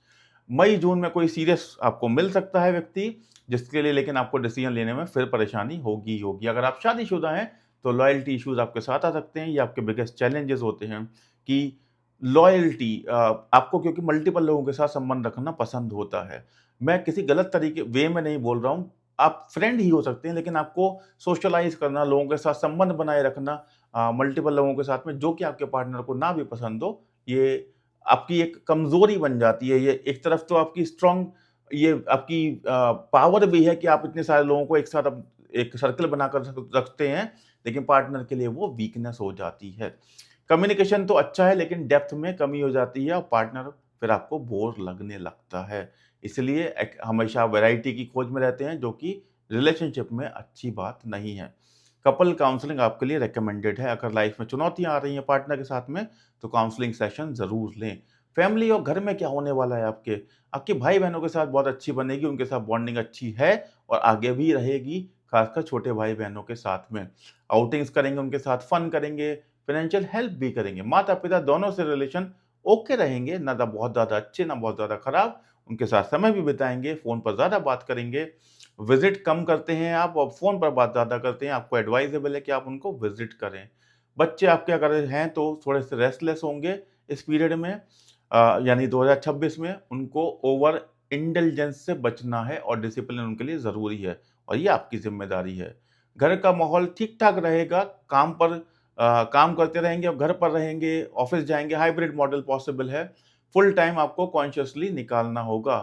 Speaker 1: मई जून में कोई सीरियस आपको मिल सकता है व्यक्ति, जिसके लिए लेकिन आपको डिसीजन लेने में फिर परेशानी होगी। अगर आप शादीशुदा हैं तो लॉयल्टी इश्यूज आपके साथ आ सकते हैं, ये आपके बिगेस्ट चैलेंजेस होते हैं कि लॉयल्टी आपको, क्योंकि मल्टीपल लोगों के साथ संबंध रखना पसंद होता है। मैं किसी गलत तरीके वे में नहीं बोल रहा हूँ, आप फ्रेंड ही हो सकते हैं, लेकिन आपको सोशलाइज करना, लोगों के साथ संबंध बनाए रखना, मल्टीपल लोगों के साथ में, जो कि आपके पार्टनर को ना भी पसंद हो, ये आपकी एक कमज़ोरी बन जाती है। ये एक तरफ तो आपकी स्ट्रॉन्ग, ये आपकी पावर भी है कि आप इतने सारे लोगों को एक साथ अब एक सर्कल बनाकर रखते हैं, लेकिन पार्टनर के लिए वो वीकनेस हो जाती है। कम्युनिकेशन तो अच्छा है, लेकिन डेप्थ में कमी हो जाती है और पार्टनर फिर आपको बोर लगने लगता है। इसलिए एक हमेशा वैरायटी की खोज में रहते हैं, जो कि रिलेशनशिप में अच्छी बात नहीं है। कपल काउंसलिंग आपके लिए रिकमेंडेड है। अगर लाइफ में चुनौतियाँ आ रही हैं पार्टनर के साथ में, तो काउंसलिंग सेशन ज़रूर लें। फैमिली और घर में क्या होने वाला है आपके? आपके भाई-बहनों के साथ बहुत अच्छी बनेगी, उनके साथ बॉन्डिंग अच्छी है और आगे भी रहेगी, खासकर छोटे भाई-बहनों के साथ में। आउटिंग्स करेंगे उनके साथ, फन करेंगे, फाइनेंशियल हेल्प भी करेंगे। माता-पिता दोनों से रिलेशन ओके रहेंगे, ना तो बहुत ज़्यादा अच्छे, ना बहुत ज़्यादा खराब। उनके साथ समय भी बिताएँगे, फ़ोन पर ज़्यादा बात करेंगे। विज़िट कम करते हैं आप और फ़ोन पर बात ज़्यादा करते हैं, आपको एडवाइज़ेबल है कि आप उनको विज़िट करें। बच्चे आपके अगर हैं तो थोड़े-से रेस्टलेस होंगे इस पीरियड में, यानी 2026 में उनको ओवर इंडल्जेंस से बचना है और डिसिप्लिन उनके लिए ज़रूरी है और ये आपकी ज़िम्मेदारी है। घर का माहौल ठीक-ठाक रहेगा, काम पर काम करते रहेंगे और घर पर रहेंगे, ऑफ़िस जाएँगे, हाइब्रिड मॉडल पॉसिबल है। फुल टाइम आपको कॉन्शियसली निकालना होगा।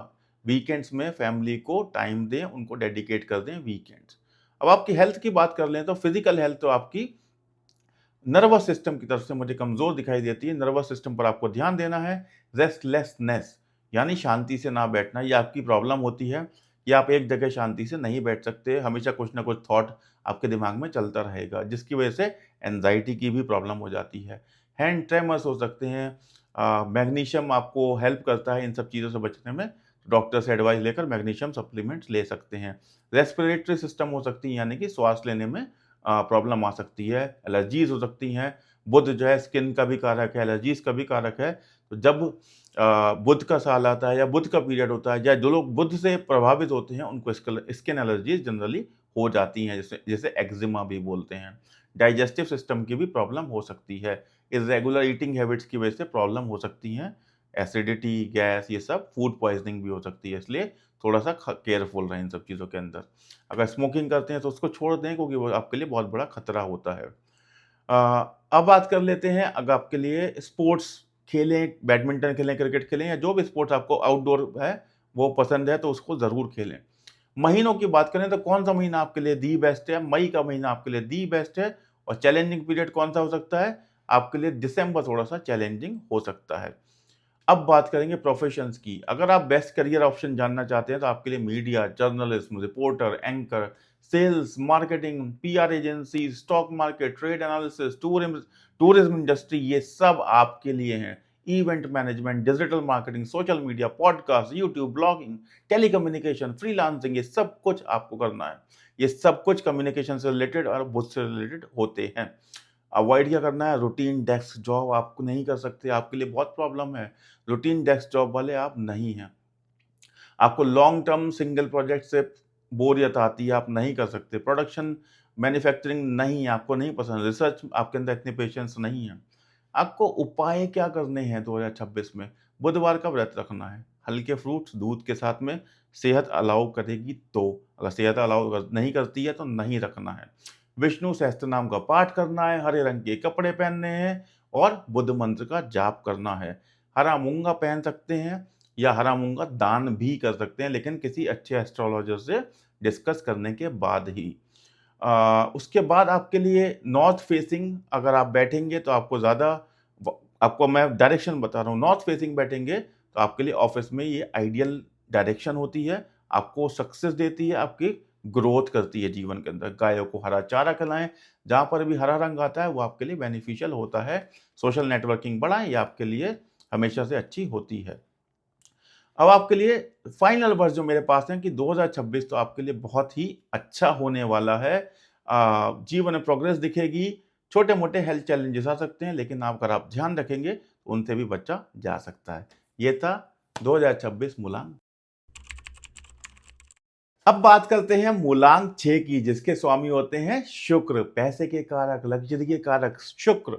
Speaker 1: वीकेंड्स में फैमिली को टाइम दें, उनको डेडिकेट कर दें वीकेंड्स। अब आपकी हेल्थ की बात कर लें तो फिज़िकल हेल्थ तो आपकी नर्वस सिस्टम की तरफ से मुझे कमज़ोर दिखाई देती है। नर्वस सिस्टम पर आपको ध्यान देना है। रेस्टलेसनेस यानी शांति से ना बैठना, ये आपकी प्रॉब्लम होती है कि आप एक जगह शांति से नहीं बैठ सकते। हमेशा कुछ ना कुछ थॉट आपके दिमाग में चलता रहेगा, जिसकी वजह से एंग्ज़ायटी की भी प्रॉब्लम हो जाती है। हैंड ट्रेमर्स हो सकते हैं। मैग्नीशियम आपको हेल्प करता है इन सब चीज़ों से बचने में। डॉक्टर से एडवाइस लेकर मैग्नीशियम सप्लीमेंट्स ले सकते हैं। रेस्पिरेटरी सिस्टम हो सकती है, यानी कि श्वास लेने में प्रॉब्लम आ सकती है, एलर्जीज़ हो सकती हैं। बुध जो है स्किन का भी कारक है, एलर्जीज़ का भी कारक है। तो जब बुध का साल आता है या बुध का पीरियड होता है, या जो लोग बुध से प्रभावित होते हैं उनको स्किन एलर्जीज़ जनरली हो जाती हैं, जिसे जिसे एक्जिमा भी बोलते हैं। डाइजेस्टिव सिस्टम की भी प्रॉब्लम हो सकती है। इर्रेगुलर ईटिंग हैबिट्स की वजह से प्रॉब्लम हो सकती हैं। एसिडिटी, गैस, ये सब फूड पॉइज़निंग भी हो सकती है, इसलिए थोड़ा-सा केयरफुल रहें इन सब चीज़ों के अंदर। अगर स्मोकिंग करते हैं तो उसको छोड़ दें, क्योंकि वो आपके लिए बहुत बड़ा खतरा होता है। अब बात कर लेते हैं, अगर आपके लिए स्पोर्ट्स खेलें, बैडमिंटन खेलें, क्रिकेट खेलें या जो भी स्पोर्ट्स आपको आउटडोर है, वो पसंद है तो उसको ज़रूर खेलें। महीनों की बात करें तो कौन-सा महीना आपके लिए दी बेस्ट है? मई का महीना आपके लिए दी बेस्ट है और चैलेंजिंग पीरियड कौन-सा हो सकता है? आपके लिए दिसंबर थोड़ा-सा चैलेंजिंग हो सकता है। अब बात करेंगे प्रोफ़ेशंस की। अगर आप बेस्ट करियर ऑप्शन जानना चाहते हैं तो आपके लिए media, journalism, reporter, anchor, sales, marketing, PR agency, stock market, trade analysis, tourism industry, ये सब आपके लिए हैं। Event management, digital marketing, social media, podcast, YouTube, blogging, telecommunication, freelancing, ये सब कुछ आपको करना है। ये सब कुछ कम्युनिकेशन से रिलेटेड और बुद्ध से रिलेटेड होते हैं। अवॉइड क्या करना है? रूटीन डेस्क जॉब आप नहीं कर सकते, आपके लिए बहुत प्रॉब्लम है। रूटीन डेस्क जॉब वाले आप नहीं हैं। आपको लॉन्ग टर्म सिंगल प्रोजेक्ट से बोरियत आती है, आप नहीं कर सकते। प्रोडक्शन, मैन्युफैक्चरिंग नहीं, आपको नहीं पसंद। रिसर्च, आपके अंदर इतने पेशेंस नहीं है। आपको उपाय क्या करने हैं 2026 में? बुधवार का व्रत रखना है। हल्के फ्रूट्स दूध के साथ में, सेहत अलाउ करेगी तो। अगर सेहत अलाउ नहीं करती है तो नहीं रखना है। विष्णु सहस्त्रनाम का पाठ करना है, हरे रंग के कपड़े पहनने हैं और बुध मंत्र का जाप करना है। हरा मूँगा पहन सकते हैं या हरा मूँगा दान भी कर सकते हैं, लेकिन किसी अच्छे एस्ट्रोलॉजर से डिस्कस करने के बाद ही। उसके बाद आपके लिए नॉर्थ फेसिंग अगर आप बैठेंगे तो आपको ज़्यादा आपको मैं डायरेक्शन बता रहा हूँ, नॉर्थ फेसिंग बैठेंगे तो आपके लिए ऑफिस में ये आइडियल डायरेक्शन होती है, आपको सक्सेस देती है, आपकी ग्रोथ करती है जीवन के अंदर। गायों को हरा चारा खिलाएं, जहाँ पर भी हरा रंग आता है वो आपके लिए बेनिफिशियल होता है। सोशल नेटवर्किंग बढ़ाएं, ये आपके लिए हमेशा से अच्छी होती है। अब आपके लिए फाइनल वर्ड्स जो मेरे पास हैं कि 2026 तो आपके लिए बहुत ही अच्छा होने वाला है। जीवन में प्रोग्रेस दिखेगी, छोटे-मोटे हेल्थ चैलेंजेस आ सकते हैं, लेकिन अगर आप ध्यान रखेंगे तो उनसे भी बचा जा सकता है। ये था 2026 मूलांक। अब बात करते हैं मूलांक 6 की, जिसके स्वामी होते हैं शुक्र, पैसे के कारक, लग्ज़री के कारक शुक्र।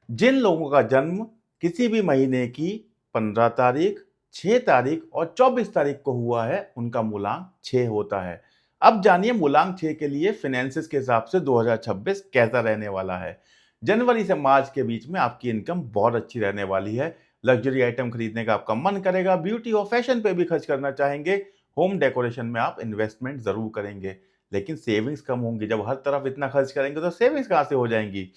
Speaker 1: जिन लोगों का जन्म किसी भी महीने की 15 तारीख, 6 तारीख और 24 तारीख को हुआ है, उनका मूलांक 6 होता है। अब जानिए मूलांक 6 के लिए फाइनेंसिस के हिसाब से 2026 कैसा रहने वाला है। जनवरी से मार्च के बीच में आपकी इनकम बहुत अच्छी रहने वाली है। लग्जरी आइटम खरीदने का आपका मन करेगा, ब्यूटी और फैशन पे भी खर्च करना चाहेंगे, होम डेकोरेशन में आप इन्वेस्टमेंट ज़रूर करेंगे। लेकिन सेविंग्स कम होंगी, जब हर तरफ इतना खर्च करेंगे तो सेविंग्स कहाँ से हो जाएँगी?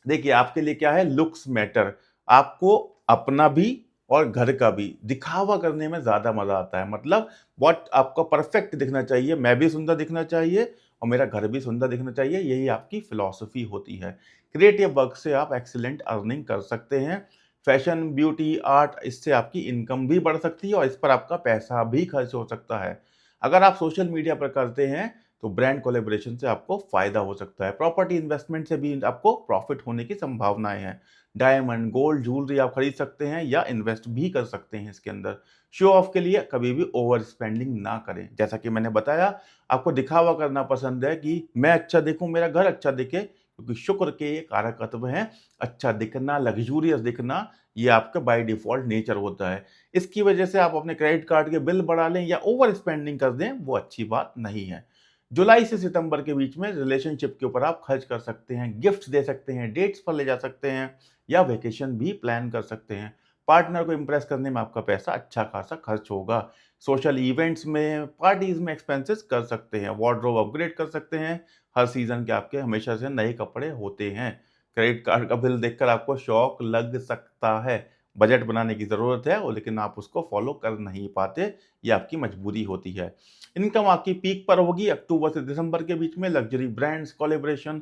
Speaker 1: देखिए, आपके लिए क्या है, लुक्स मैटर। आपको अपना भी और घर का भी दिखावा करने में ज़्यादा मज़ा आता है। मतलब बहुत आपको परफेक्ट दिखना चाहिए, मैं भी सुंदर दिखना चाहिए और मेरा घर भी सुंदर दिखना चाहिए, यही आपकी फिलॉसफी होती है। क्रिएटिव वर्क से आप एक्सीलेंट अर्निंग कर सकते हैं। फैशन, ब्यूटी, आर्ट, इससे आपकी इनकम भी बढ़ सकती है और इस पर आपका पैसा भी खर्च हो सकता है। अगर आप सोशल मीडिया पर करते हैं तो ब्रांड कोलैबोरेशन से आपको फ़ायदा हो सकता है। प्रॉपर्टी इन्वेस्टमेंट से भी आपको प्रॉफ़िट होने की संभावनाएँ हैं। डायमंड, गोल्ड, ज्वेलरी आप खरीद सकते हैं या इन्वेस्ट भी कर सकते हैं इसके अंदर। शो ऑफ के लिए कभी भी ओवर स्पेंडिंग ना करें। जैसा कि मैंने बताया, आपको दिखावा करना पसंद है कि मैं अच्छा दिखूँ, मेरा घर अच्छा दिखे, क्योंकि शुक्र के ये कारक तत्व हैं। अच्छा दिखना, लग्ज़ूरियस दिखना, ये आपका बाय डिफ़ॉल्ट नेचर होता है। इसकी वजह से आप अपने क्रेडिट कार्ड के बिल बढ़ा लें या ओवर स्पेंडिंग कर दें, वो अच्छी बात नहीं है। जुलाई से सितंबर के बीच में रिलेशनशिप के ऊपर आप खर्च कर सकते हैं, गिफ्ट्स दे सकते हैं, डेट्स पर ले जा सकते हैं या वेकेशन भी प्लान कर सकते हैं। पार्टनर को इम्प्रेस करने में आपका पैसा अच्छा खासा खर्च होगा। सोशल इवेंट्स में, पार्टीज में एक्सपेंसेस कर सकते हैं, वार्डरोब अपग्रेड कर सकते हैं। हर सीजन के आपके हमेशा से नए कपड़े होते हैं। क्रेडिट कार्ड का बिल देखकर आपको शौक लग सकता है। बजट बनाने की ज़रूरत है और लेकिन आप उसको फॉलो कर नहीं पाते, ये आपकी मजबूरी होती है। इनकम आपकी पीक पर होगी अक्टूबर से दिसंबर के बीच में। लग्जरी ब्रांड्स कोलैबोरेशन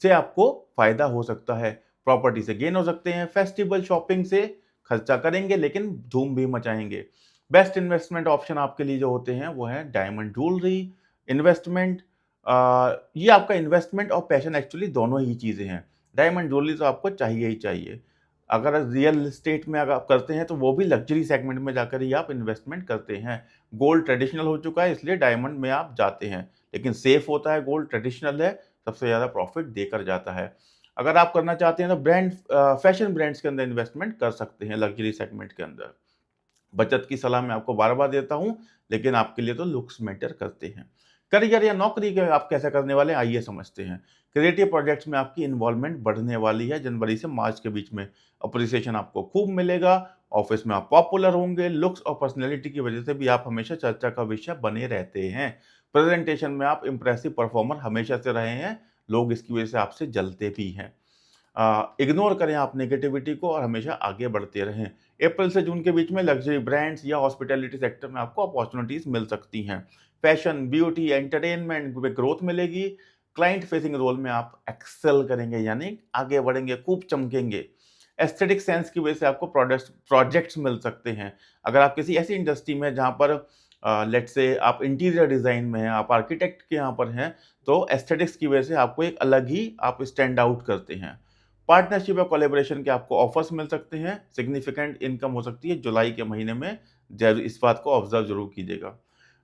Speaker 1: से आपको फायदा हो सकता है। प्रॉपर्टी से गेन हो सकते हैं। फेस्टिवल शॉपिंग से खर्चा करेंगे लेकिन धूम भी मचाएंगे। बेस्ट इन्वेस्टमेंट ऑप्शन आपके लिए जो होते हैं वो है डायमंड ज्वेलरी इन्वेस्टमेंट। ये आपका इन्वेस्टमेंट और पैशन एक्चुअली दोनों ही चीज़ें हैं। डायमंड ज्वेलरी तो आपको चाहिए ही चाहिए। अगर रियल एस्टेट में अगर आप करते हैं तो वो भी लग्जरी सेगमेंट में जाकर ही आप इन्वेस्टमेंट करते हैं। गोल्ड ट्रेडिशनल हो चुका है इसलिए डायमंड में आप जाते हैं, लेकिन सेफ होता है, गोल्ड ट्रेडिशनल है, सबसे ज़्यादा प्रॉफिट देकर जाता है। अगर आप करना चाहते हैं तो फैशन ब्रांड्स के अंदर इन्वेस्टमेंट कर सकते हैं लग्जरी सेगमेंट के अंदर। बचत की सलाह मैं आपको बार-बार देता हूँ, लेकिन आपके लिए तो लुक्स मैटर करते हैं। करियर या नौकरी के आप कैसे करने वाले हैं, आइए समझते हैं। क्रिएटिव प्रोजेक्ट्स में आपकी इन्वॉल्वमेंट बढ़ने वाली है जनवरी से मार्च के बीच में। अप्रिसिएशन आपको खूब मिलेगा, ऑफिस में आप पॉपुलर होंगे, लुक्स और पर्सनैलिटी की वजह से भी आप हमेशा चर्चा का विषय बने रहते हैं। प्रेज़ेंटेशन में आप इम्प्रेसिव परफॉर्मर हमेशा से रहे हैं, लोग इसकी वजह से आपसे जलते भी हैं। इग्नोर करें आप नेगेटिविटी को और हमेशा आगे बढ़ते रहें। अप्रैल से जून के बीच में लग्जरी ब्रांड्स या हॉस्पिटैलिटी सेक्टर में आपको अपॉर्चुनिटीज़ मिल सकती हैं। फैशन, ब्यूटी, एंटरटेनमेंट में ग्रोथ मिलेगी। क्लाइंट फेसिंग रोल में आप एक्सेल करेंगे यानी आगे बढ़ेंगे, खूब चमकेंगे। एस्थेटिक सेंस की वजह से आपको प्रोजेक्ट्स मिल सकते हैं। अगर आप किसी ऐसी इंडस्ट्री में जहाँ पर लेट्स से आप इंटीरियर डिज़ाइन में हैं, आप आर्किटेक्ट के यहाँ पर हैं, तो एस्थेटिक्स की वजह से आपको एक अलग ही आप स्टैंड आउट करते हैं। पार्टनरशिप या कोलैबोरेशन के आपको ऑफर्स मिल सकते हैं, सिग्निफिकेंट इनकम हो सकती है जुलाई के महीने में, इस बात को ऑब्जर्व ज़रूर कीजिएगा।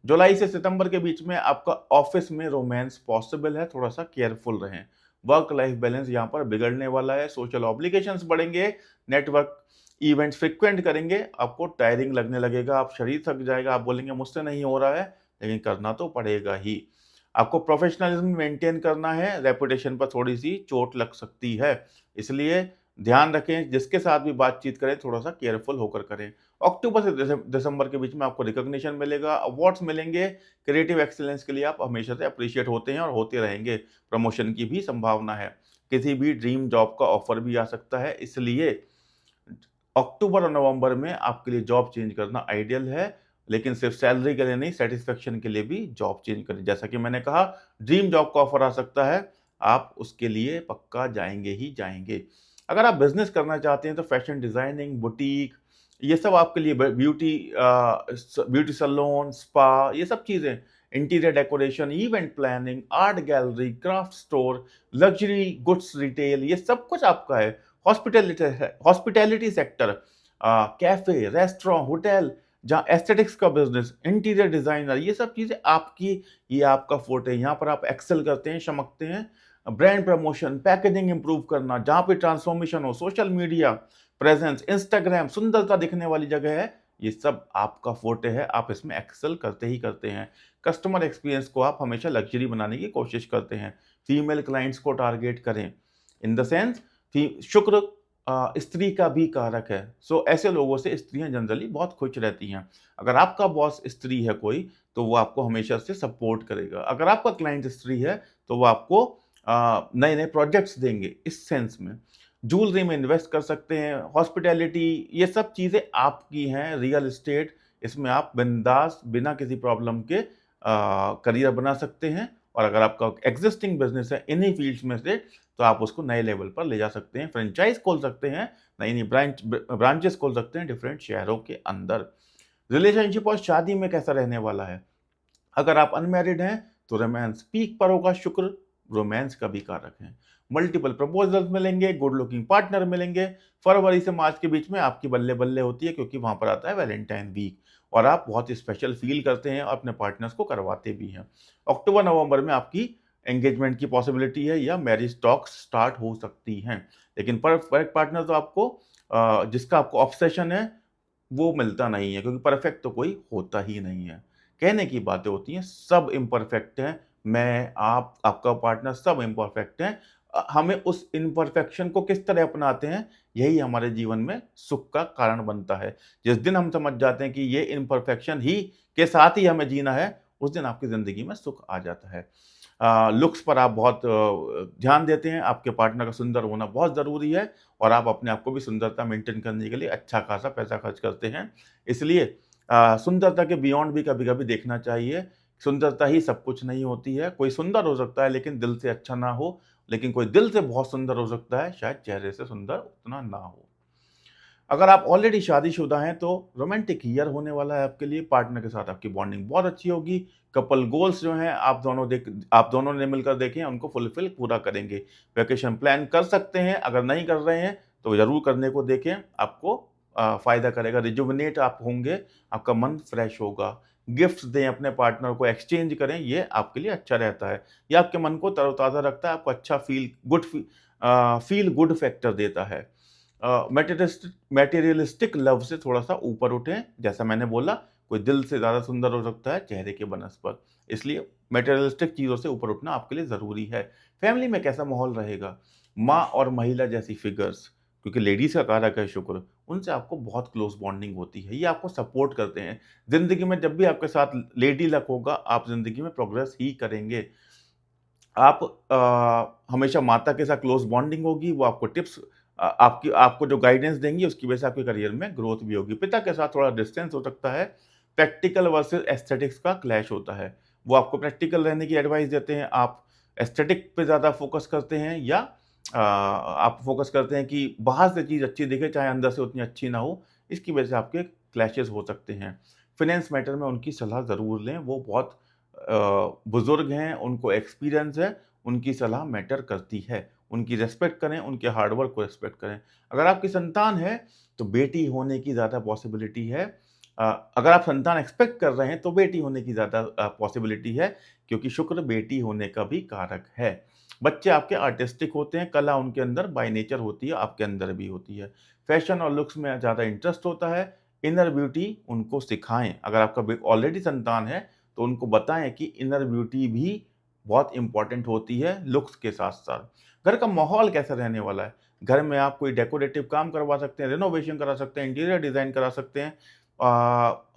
Speaker 1: जुलाई से सितंबर के बीच में आपका ऑफिस में रोमांस पॉसिबल है, थोड़ा-सा केयरफुल रहें। वर्क लाइफ बैलेंस यहाँ पर बिगड़ने वाला है, सोशल ऑब्लिगेशंस बढ़ेंगे, नेटवर्क इवेंट्स फ्रीक्वेंट करेंगे, आपको टायरिंग लगने लगेगा, आप शरीर थक जाएगा, आप बोलेंगे मुझसे नहीं हो रहा है, लेकिन करना तो पड़ेगा ही। आपको प्रोफेशनलिज्म मेंटेन करना है, रेपुटेशन पर थोड़ी-सी चोट लग सकती है, इसलिए ध्यान रखें, जिसके साथ भी बातचीत करें थोड़ा-सा केयरफुल होकर करें। अक्टूबर से दिसंबर के बीच में आपको रिकॉग्निशन मिलेगा, अवार्ड्स मिलेंगे, क्रिएटिव एक्सीलेंस के लिए आप हमेशा से एप्रिशिएट होते हैं और होते रहेंगे, प्रमोशन की भी संभावना है। किसी भी ड्रीम जॉब का ऑफर भी आ सकता है, इसलिए अक्टूबर और नवंबर में आपके लिए जॉब चेंज करना आइडियल है, लेकिन सिर्फ सैलरी के लिए नहीं, सैटिस्फैक्शन के लिए भी जॉब चेंज करें। जैसा कि मैंने कहा, ड्रीम जॉब का ऑफर आ सकता है, आप उसके लिए पक्का जाएँगे ही जाएँगे। अगर आप बिज़नेस करना चाहते हैं तो फैशन डिज़ाइनिंग, बुटीक, ये सब आपके लिए ब्यूटी सैलून, स्पा, ये सब चीज़ें, interior decoration, event planning, art gallery, craft store, luxury goods retail, ये सब कुछ आपका है। Hospitality sector, cafe, restaurant, hotel, जहाँ एस्थेटिक्स का बिज़नेस, इंटीरियर डिज़ाइनर, ये सब चीज़ें आपकी, ये आपका फ़ोर्टे है। यहाँ पर आप एक्सेल करते हैं, चमकते हैं। ब्रांड प्रमोशन, पैकेजिंग इम्प्रूव करना, जहाँ पे ट्रांसफ़ॉर्मेशन हो, सोशल मीडिया प्रेज़ेंस, इंस्टाग्राम, सुंदरता दिखने वाली जगह है, ये सब आपका फोर्टे है, आप इसमें एक्सेल करते ही करते हैं। कस्टमर एक्सपीरियंस को आप हमेशा लग्जरी बनाने की कोशिश करते हैं। फीमेल क्लाइंट्स को टारगेट करें। इन द सेंस शुक्र स्त्री का भी कारक है। सो ऐसे लोगों से स्त्रियां जनरली बहुत खुश रहती हैं। अगर आपका बॉस स्त्री है कोई, तो वो आपको हमेशा से सपोर्ट करेगा। अगर आपका क्लाइंट स्त्री है, तो वो आपको नए नए प्रोजेक्ट्स देंगे। इस सेंस में ज्वेलरी में इन्वेस्ट कर सकते हैं, हॉस्पिटैलिटी, ये सब चीज़ें आपकी हैं। रियल एस्टेट, इसमें आप बिंदास बिना किसी प्रॉब्लम के करियर बना सकते हैं। और अगर आपका एग्जिस्टिंग बिजनेस है इन्हीं फील्ड्स में से, तो आप उसको नए लेवल पर ले जा सकते हैं। फ्रेंचाइज खोल सकते हैं, नई नई ब्रांचेस खोल सकते हैं डिफरेंट शहरों के अंदर। रिलेशनशिप और शादी में कैसा रहने वाला है? अगर आप अनमैरिड हैं, तो रोमांस पीक पर होगा। शुक्र रोमांस का भी कारक है। मल्टीपल प्रपोजल्स मिलेंगे, गुड लुकिंग पार्टनर मिलेंगे। फरवरी से मार्च के बीच में आपकी बल्ले बल्ले होती है, क्योंकि वहां पर आता है वैलेंटाइन वीक, और आप बहुत स्पेशल फील करते हैं और अपने पार्टनर्स को करवाते भी हैं। अक्टूबर नवंबर में आपकी एंगेजमेंट की पॉसिबिलिटी है या मैरिज टॉक्स स्टार्ट हो सकती हैं। लेकिन परफेक्ट पार्टनर तो आपको जिसका आपको ऑब्सेशन है, वो मिलता नहीं है, क्योंकि परफेक्ट तो कोई होता ही नहीं है। कहने की बातें होती हैं, सब इम्परफेक्ट हैं। मैं, आप, आपका पार्टनर, सब इम्परफेक्ट हैं। हमें उस इम्परफेक्शन को किस तरह अपनाते हैं, यही हमारे जीवन में सुख का कारण बनता है। जिस दिन हम समझ जाते हैं कि ये इम्परफेक्शन ही के साथ ही हमें जीना है, उस दिन आपकी ज़िंदगी में सुख आ जाता है। लुक्स पर आप बहुत ध्यान देते हैं। आपके पार्टनर का सुंदर होना बहुत ज़रूरी है, और आप अपने आप को भी सुंदरता मेंटेन करने के लिए अच्छा खासा पैसा खर्च करते हैं। इसलिए सुंदरता के बियॉन्ड भी कभी-कभी देखना चाहिए। सुंदरता ही सब कुछ नहीं होती है। कोई सुंदर हो सकता है लेकिन दिल से अच्छा ना हो, लेकिन कोई दिल से बहुत सुंदर हो सकता है, शायद चेहरे से सुंदर उतना ना हो। अगर आप ऑलरेडी शादीशुदा हैं, तो रोमांटिक ईयर होने वाला है आपके लिए। पार्टनर के साथ आपकी बॉन्डिंग बहुत अच्छी होगी। कपल गोल्स जो हैं, आप दोनों ने मिलकर देखें, उनको फुलफिल पूरा करेंगे। वेकेशन प्लान कर सकते हैं, अगर नहीं कर रहे हैं तो ज़रूर करने को देखें। आपको फ़ायदा करेगा, रिजुविनेट आप होंगे, आपका मन फ्रेश होगा। गिफ्ट्स दें अपने पार्टनर को, एक्सचेंज करें, ये आपके लिए अच्छा रहता है। ये आपके मन को तरोताज़ा रखता है, आपको अच्छा फील गुड फैक्टर देता है। मटेरियलिस्टिक लव से थोड़ा सा ऊपर उठें। जैसा मैंने बोला, कोई दिल से ज़्यादा सुंदर हो सकता है चेहरे के बनस्पत, इसलिए मटेरियलिस्टिक चीज़ों से ऊपर उठना आपके लिए ज़रूरी है। फैमिली में कैसा माहौल रहेगा? माँ और महिला जैसी फिगर्स, क्योंकि लेडीज़ का कारक है शुक्र, उनसे आपको बहुत क्लोज बॉन्डिंग होती है। ये आपको सपोर्ट करते हैं। ज़िंदगी में जब भी आपके साथ लेडी लक होगा, आप ज़िंदगी में प्रोग्रेस ही करेंगे। आप हमेशा माता के साथ क्लोज बॉन्डिंग होगी, वो आपको टिप्स आपको जो गाइडेंस देंगी, उसकी वजह से आपके करियर में ग्रोथ भी होगी। पिता के साथ थोड़ा डिस्टेंस हो सकता है। प्रैक्टिकल वर्सेस एस्थेटिक्स का क्लैश होता है। वो आपको प्रैक्टिकल रहने की एडवाइस देते हैं, आप एस्थेटिक पे ज़्यादा फोकस करते हैं, या आप फोकस करते हैं कि बाहर से चीज़ अच्छी दिखे, चाहे अंदर से उतनी अच्छी ना हो। इसकी वजह से आपके क्लैशेस हो सकते हैं। फाइनेंस मैटर में उनकी सलाह ज़रूर लें, वो बहुत बुज़ुर्ग हैं, उनको एक्सपीरियंस है, उनकी सलाह मैटर करती है। उनकी रिस्पेक्ट करें, उनके हार्ड वर्क को रिस्पेक्ट करें। अगर आपकी संतान है, तो बेटी होने की ज़्यादा पॉसिबिलिटी है। अगर आप संतान एक्सपेक्ट कर रहे हैं, तो बेटी होने की ज़्यादा पॉसिबिलिटी है, क्योंकि शुक्र बेटी होने का भी कारक है। बच्चे आपके आर्टिस्टिक होते हैं, कला उनके अंदर बाय नेचर होती है, आपके अंदर भी होती है। फैशन और लुक्स में ज़्यादा इंटरेस्ट होता है। इनर ब्यूटी उनको सिखाएँ। अगर आपका ऑलरेडी संतान है, तो उनको बताएँ कि इनर ब्यूटी भी बहुत इम्पोर्टेंट होती है लुक्स के साथ-साथ। घर का माहौल कैसा रहने वाला है? घर में आप कोई डेकोरेटिव काम करवा सकते हैं, रेनोवेशन करा सकते हैं, इंटीरियर डिज़ाइन करा सकते हैं।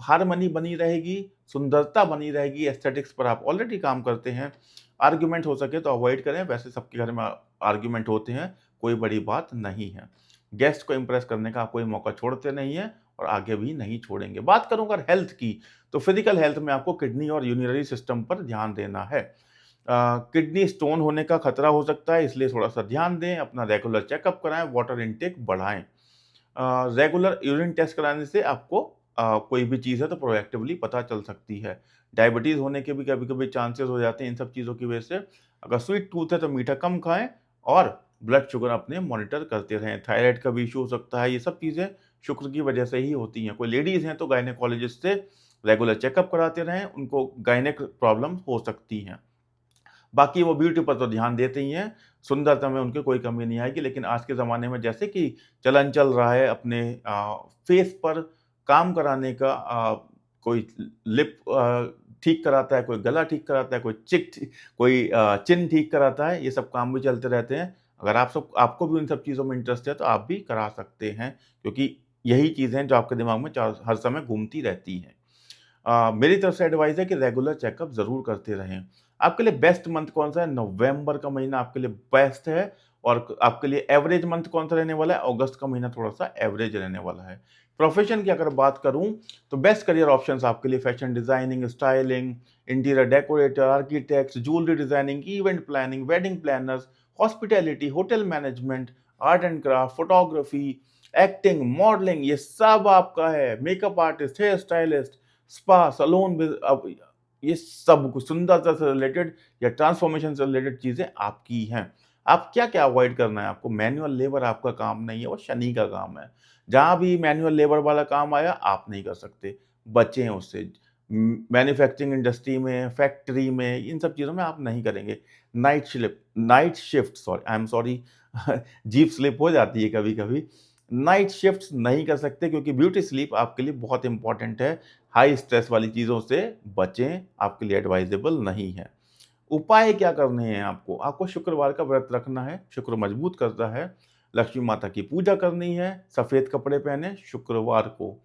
Speaker 1: हार्मनी बनी रहेगी, सुंदरता बनी रहेगी, एस्थेटिक्स पर आप ऑलरेडी काम करते हैं। आर्गुमेंट हो सके तो अवॉइड करें, वैसे सबके घर में आर्गुमेंट होते हैं, कोई बड़ी बात नहीं है। गेस्ट को इम्प्रेस करने का आप कोई मौका छोड़ते नहीं हैं, और आगे भी नहीं छोड़ेंगे। बात करूँ अगर हेल्थ की, तो फिजिकल हेल्थ में आपको किडनी और यूरिनरी सिस्टम पर ध्यान देना है। किडनी स्टोन होने का खतरा हो सकता है, इसलिए थोड़ा-सा ध्यान दें, अपना रेगुलर चेकअप कराएँ, वाटर इनटेक बढ़ाएँ। रेगुलर यूरिन टेस्ट कराने से आपको कोई भी चीज़ है तो प्रोएक्टिवली पता चल सकती है। डायबिटीज़ होने के भी कभी-कभी चांसेस हो जाते हैं इन सब चीज़ों की वजह से। अगर स्वीट टूथ है तो मीठा कम खाएँ, और ब्लड शुगर अपने मॉनिटर करते रहें। थायराइड का भी इश्यू हो सकता है, ये सब चीज़ें शुक्र की वजह से ही होती हैं। कोई लेडीज़ हैं तो गायनेकोलॉजिस्ट से रेगुलर चेकअप कराते रहें, उनको गायनेक प्रॉब्लम हो सकती हैं। बाकी वो ब्यूटी पर तो ध्यान देते ही हैं, सुंदरता में उनकी कोई कमी नहीं आएगी। लेकिन आज के ज़माने में जैसे कि चलन चल रहा है, अपने फेस पर काम कराने का, कोई लिप ठीक कराता है, कोई गला ठीक कराता है, कोई चिन ठीक कराता है, ये सब काम भी चलते रहते हैं। अगर आपको भी उन सब चीज़ों में इंटरेस्ट है तो आप भी करा सकते हैं, क्योंकि यही चीज़ें हैं जो आपके दिमाग में हर समय घूमती रहती हैं। मेरी तरफ से एडवाइस है कि रेगुलर चेकअप ज़रूर करते रहें। आपके लिए बेस्ट मंथ कौन-सा है? नवंबर का महीना आपके लिए बेस्ट है, और आपके लिए एवरेज मंथ कौन-सा रहने वाला है? अगस्त का महीना थोड़ा-सा एवरेज रहने वाला है। प्रोफ़ेशन की अगर बात करूँ, तो बेस्ट करियर ऑप्शंस आपके लिए fashion designing, styling, interior decorator, architects, jewellery designing, event planning, wedding planners, hospitality, hotel management, art and craft, photography, acting, modelling, ये सब आपका है। Makeup artist, hair stylist, spa, salon अब ये सब कुछ सुंदरता से रिलेटेड या ट्रांसफॉर्मेशन से रिलेटेड चीज़ें आपकी हैं। आप क्या-क्या अवॉइड करना है आपको? मैनुअल लेबर आपका काम नहीं है, वो शनि का काम है। जहाँ भी मैनुअल लेबर वाला काम आया, आप नहीं कर सकते, बचें उससे। मैन्युफैक्चरिंग इंडस्ट्री में, फैक्ट्री में, इन सब चीज़ों में आप नहीं करेंगे। Night shift sorry I am sorry जीभ स्लिप हो जाती है कभी-कभी। नाइट शिफ्ट्स नहीं कर सकते, क्योंकि ब्यूटी स्लीप आपके लिए बहुत इंपॉर्टेंट है। हाई स्ट्रेस वाली चीज़ों से बचें, आपके लिए एडवाइजेबल नहीं है। उपाय क्या करने हैं आपको? आपको शुक्रवार का व्रत रखना है, शुक्र मजबूत करता है। लक्ष्मी माता की पूजा करनी है, सफ़ेद कपड़े पहने शुक्रवार को।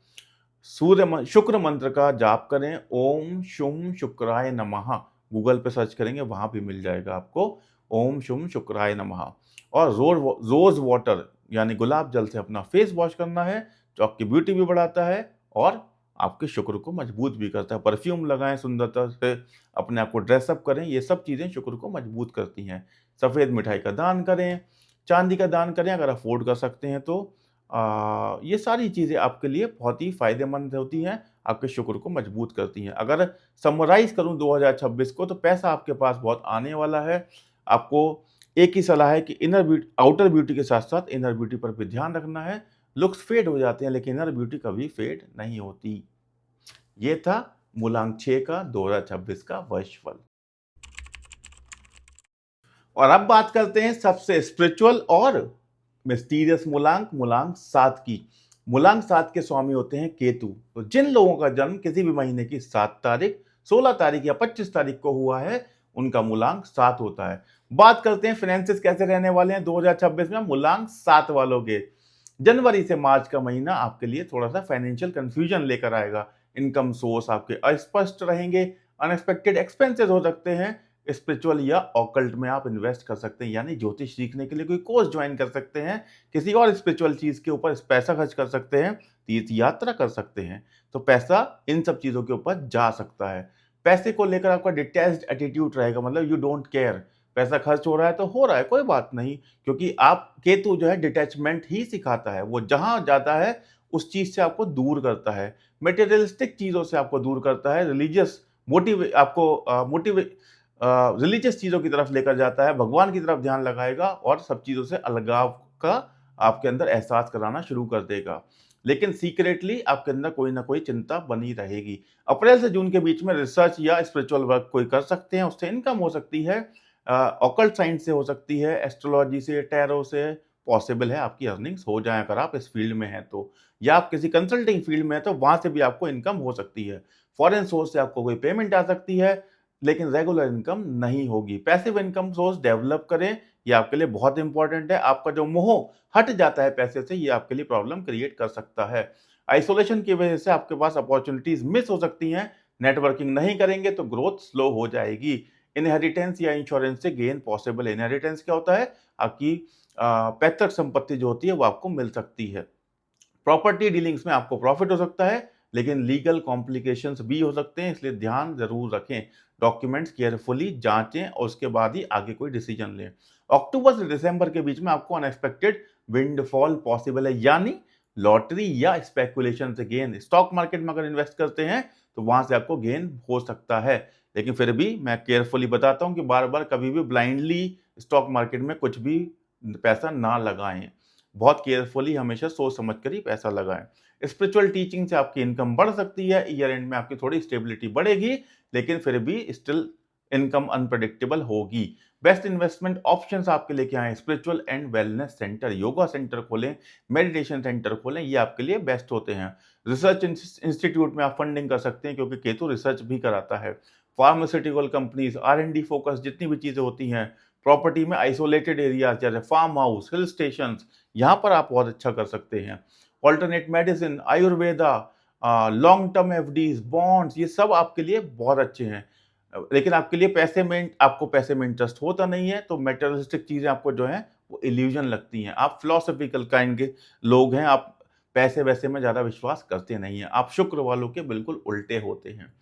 Speaker 1: शुक्र मंत्र का जाप करें, ओम शुम शुक्राय नमः। गूगल पे सर्च करेंगे, वहाँ भी मिल जाएगा आपको, ओम शुम शुक्राय नमः। और रोज़ वाटर यानी गुलाब जल से अपना फेस वॉश करना है, जो आपकी ब्यूटी भी बढ़ाता है और आपके शुक्र को मजबूत भी करता है। परफ्यूम लगाएँ, सुंदरता से अपने आप को ड्रेसअप करें, ये सब चीज़ें शुक्र को मजबूत करती हैं। सफ़ेद मिठाई का दान करें, चांदी का दान करें अगर अफ़ोर्ड कर सकते हैं तो। ये सारी चीज़ें आपके लिए बहुत ही फ़ायदेमंद होती हैं, आपके शुक्र को मजबूत करती हैं। अगर समराइज़ करूँ 2026 को, तो पैसा आपके पास बहुत आने वाला है। आपको एक ही सलाह है कि आउटर ब्यूटी के साथ-साथ इनर ब्यूटी पर भी ध्यान रखना है। लुक्स फेड हो जाते हैं, लेकिन इनर ब्यूटी कभी फेड नहीं होती। ये था मूलांक 6 का 2026 का वर्षफल। और अब बात करते हैं सबसे स्पिरिचुअल और मिस्टीरियस मूलांक, मूलांक 7 की। मूलांक 7 के स्वामी होते हैं केतु। तो जिन लोगों का जन्म किसी भी महीने की 7 तारीख, 16 तारीख या 25 तारीख को हुआ है, उनका मूलांक 7 होता है। बात करते हैं फाइनेंसेस कैसे रहने वाले हैं 2026 में मूलांक 7 वालों के। जनवरी से मार्च का महीना आपके लिए थोड़ा-सा फाइनेंशियल कन्फ्यूजन लेकर आएगा। इनकम सोर्स आपके अस्पष्ट रहेंगे, अनएक्सपेक्टेड एक्सपेंसेस हो सकते हैं। स्पिरिचुअल या ऑकल्ट में आप इन्वेस्ट कर सकते हैं, यानी ज्योतिष सीखने के लिए कोई कोर्स ज्वाइन कर सकते हैं, किसी और स्पिरिचुअल चीज़ के ऊपर पैसा खर्च कर सकते हैं, तीर्थ यात्रा कर सकते हैं। तो पैसा इन सब चीज़ों के ऊपर जा सकता है। पैसे को लेकर आपका डिटैच्ड एटीट्यूड रहेगा, मतलब यू डोंट केयर। पैसा खर्च हो रहा है तो हो रहा है, कोई बात नहीं, क्योंकि आप केतु जो है डिटैचमेंट ही सिखाता है। वो जहाँ जाता है उस चीज़ से आपको दूर करता है, मटेरियलिस्टिक चीज़ों से आपको दूर करता है, रिलीजियस रिलीजियस चीज़ों की तरफ लेकर जाता है, भगवान की तरफ ध्यान लगाएगा और सब चीज़ों से अलगाव का आपके अंदर एहसास कराना शुरू कर देगा। लेकिन सीक्रेटली आपके अंदर कोई ना कोई चिंता बनी रहेगी। अप्रैल से जून के बीच में रिसर्च या स्पिरिचुअल वर्क कोई कर सकते हैं, उससे इनकम हो सकती है, ऑकल्ट साइंस से हो सकती है, एस्ट्रोलॉजी से, टैरो से, पॉसिबल है आपकी अर्निंग्स हो जाएँ अगर आप इस फील्ड में हैं तो। या आप किसी कंसल्टिंग फील्ड में हैं तो वहाँ से भी आपको इनकम हो सकती है। फॉरेन सोर्स से आपको कोई पेमेंट आ सकती है, लेकिन रेगुलर इनकम नहीं होगी। पैसिव इनकम सोर्स डेवलप करें, ये आपके लिए बहुत इंपॉर्टेंट है। आपका जो मोह हट जाता है पैसे से, ये आपके लिए प्रॉब्लम क्रिएट कर सकता है। आइसोलेशन की वजह से आपके पास अपॉर्च्युनिटीज मिस हो सकती हैं। नेटवर्किंग नहीं करेंगे तो ग्रोथ स्लो हो जाएगी। इनहेरिटेंस या इंश्योरेंस से गेन पॉसिबल है। इनहेरिटेंस क्या होता है? आपकी पैतृक संपत्ति जो होती है वो आपको मिल सकती है। प्रॉपर्टी डीलिंग्स में आपको प्रॉफिट हो सकता है, लेकिन लीगल कॉम्प्लिकेशंस भी हो सकते हैं, इसलिए ध्यान ज़रूर रखें। डॉक्यूमेंट्स केयरफुली जांचें और उसके बाद ही आगे कोई डिसीजन लें। अक्टूबर से दिसंबर के बीच में आपको अनएक्सपेक्टेड विंडफॉल पॉसिबल है, यानी लॉटरी या स्पेकुलेशन से गेन। स्टॉक मार्केट में अगर इन्वेस्ट करते हैं तो वहां से आपको गेन हो सकता है, लेकिन फिर भी मैं केयरफुली बताता हूं कि बार बार कभी भी ब्लाइंडली स्टॉक मार्केट में कुछ भी पैसा ना लगाएं। बहुत केयरफुली हमेशा सोच समझ कर ही पैसा लगाएं। स्पिरिचुअल टीचिंग से आपकी इनकम बढ़ सकती है, ईयर एंड में आपकी थोड़ी स्टेबिलिटी बढ़ेगी, लेकिन फिर भी स्टिल इनकम अनप्रेडिक्टेबल होगी। बेस्ट इन्वेस्टमेंट ऑप्शंस आपके लिए क्या है? Spiritual and wellness centre, yoga centre खोलें, मेडिटेशन सेंटर खोलें, ये आपके लिए बेस्ट होते हैं। रिसर्च इंस्टीट्यूट में आप फंडिंग कर सकते हैं क्योंकि केतु रिसर्च भी कराता है। फार्मास्यूटिकल कंपनीज, R&D फोकस जितनी भी चीज़ें होती हैं, प्रॉपर्टी में आइसोलेटेड एरियाज जैसे फार्म हाउस, हिल स्टेशंस, यहाँ पर आप बहुत अच्छा कर सकते हैं। Alternate medicine, Ayurveda, long term FDs, bonds, ये सब आपके लिए बहुत अच्छे हैं। लेकिन आपके लिए आपको पैसे में इंटरेस्ट होता नहीं है, तो मटेरियलिस्टिक चीज़ें आपको जो है वो इल्यूजन लगती हैं। आप फिलोसॉफिकल काइंड के लोग हैं, आप पैसे-वैसे में ज़्यादा विश्वास करते नहीं हैं। आप शुक्र वालों के बिल्कुल उल्टे होते हैं।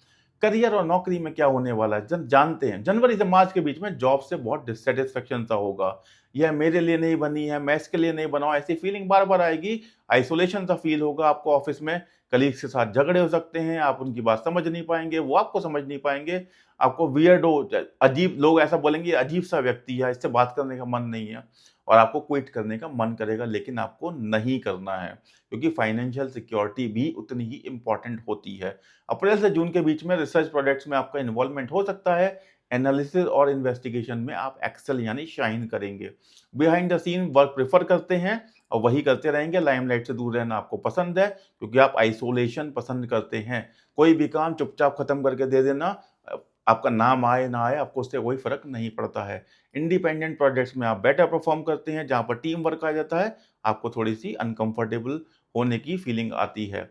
Speaker 1: करियर और नौकरी में क्या होने वाला है जानते हैं। जनवरी से मार्च के बीच में जॉब से बहुत डिससैटिस्फैक्शन सा होगा। यह मेरे लिए नहीं बनी है, मैं इसके लिए नहीं बना हूँ, ऐसी फीलिंग बार-बार आएगी। आइसोलेशन सा फील होगा आपको ऑफिस में, कलीग्स के साथ झगड़े हो सकते हैं, आप उनकी बात समझ नहीं पाएँगे, वो आपको समझ नहीं पाएँगे। आपको वियर्डो अजीब लोग ऐसा बोलेंगे, अजीब सा व्यक्ति है, इससे बात करने का मन नहीं है और आपको क्विट करने का मन करेगा, लेकिन आपको नहीं करना है क्योंकि फाइनेंशियल सिक्योरिटी भी उतनी ही इम्पोर्टेंट होती है। अप्रैल से जून के बीच में रिसर्च प्रोजेक्ट्स में आपका इन्वॉल्वमेंट हो सकता है। एनालिसिस और इन्वेस्टिगेशन में आप एक्सेल यानी शाइन करेंगे। Behind the scene work prefer करते हैं और वही करते रहेंगे। लाइमलाइट से दूर रहना आपको पसंद है क्योंकि आप आइसोलेशन पसंद करते हैं। कोई भी काम चुपचाप खत्म करके दे देना, आपका नाम आए ना आए, आपको उससे कोई फर्क नहीं पड़ता है। इंडिपेंडेंट प्रोजेक्ट्स में आप बेटर परफॉर्म करते हैं, जहाँ पर टीम वर्क आ जाता है, आपको थोड़ी सी अनकंफर्टेबल होने की फीलिंग आती है।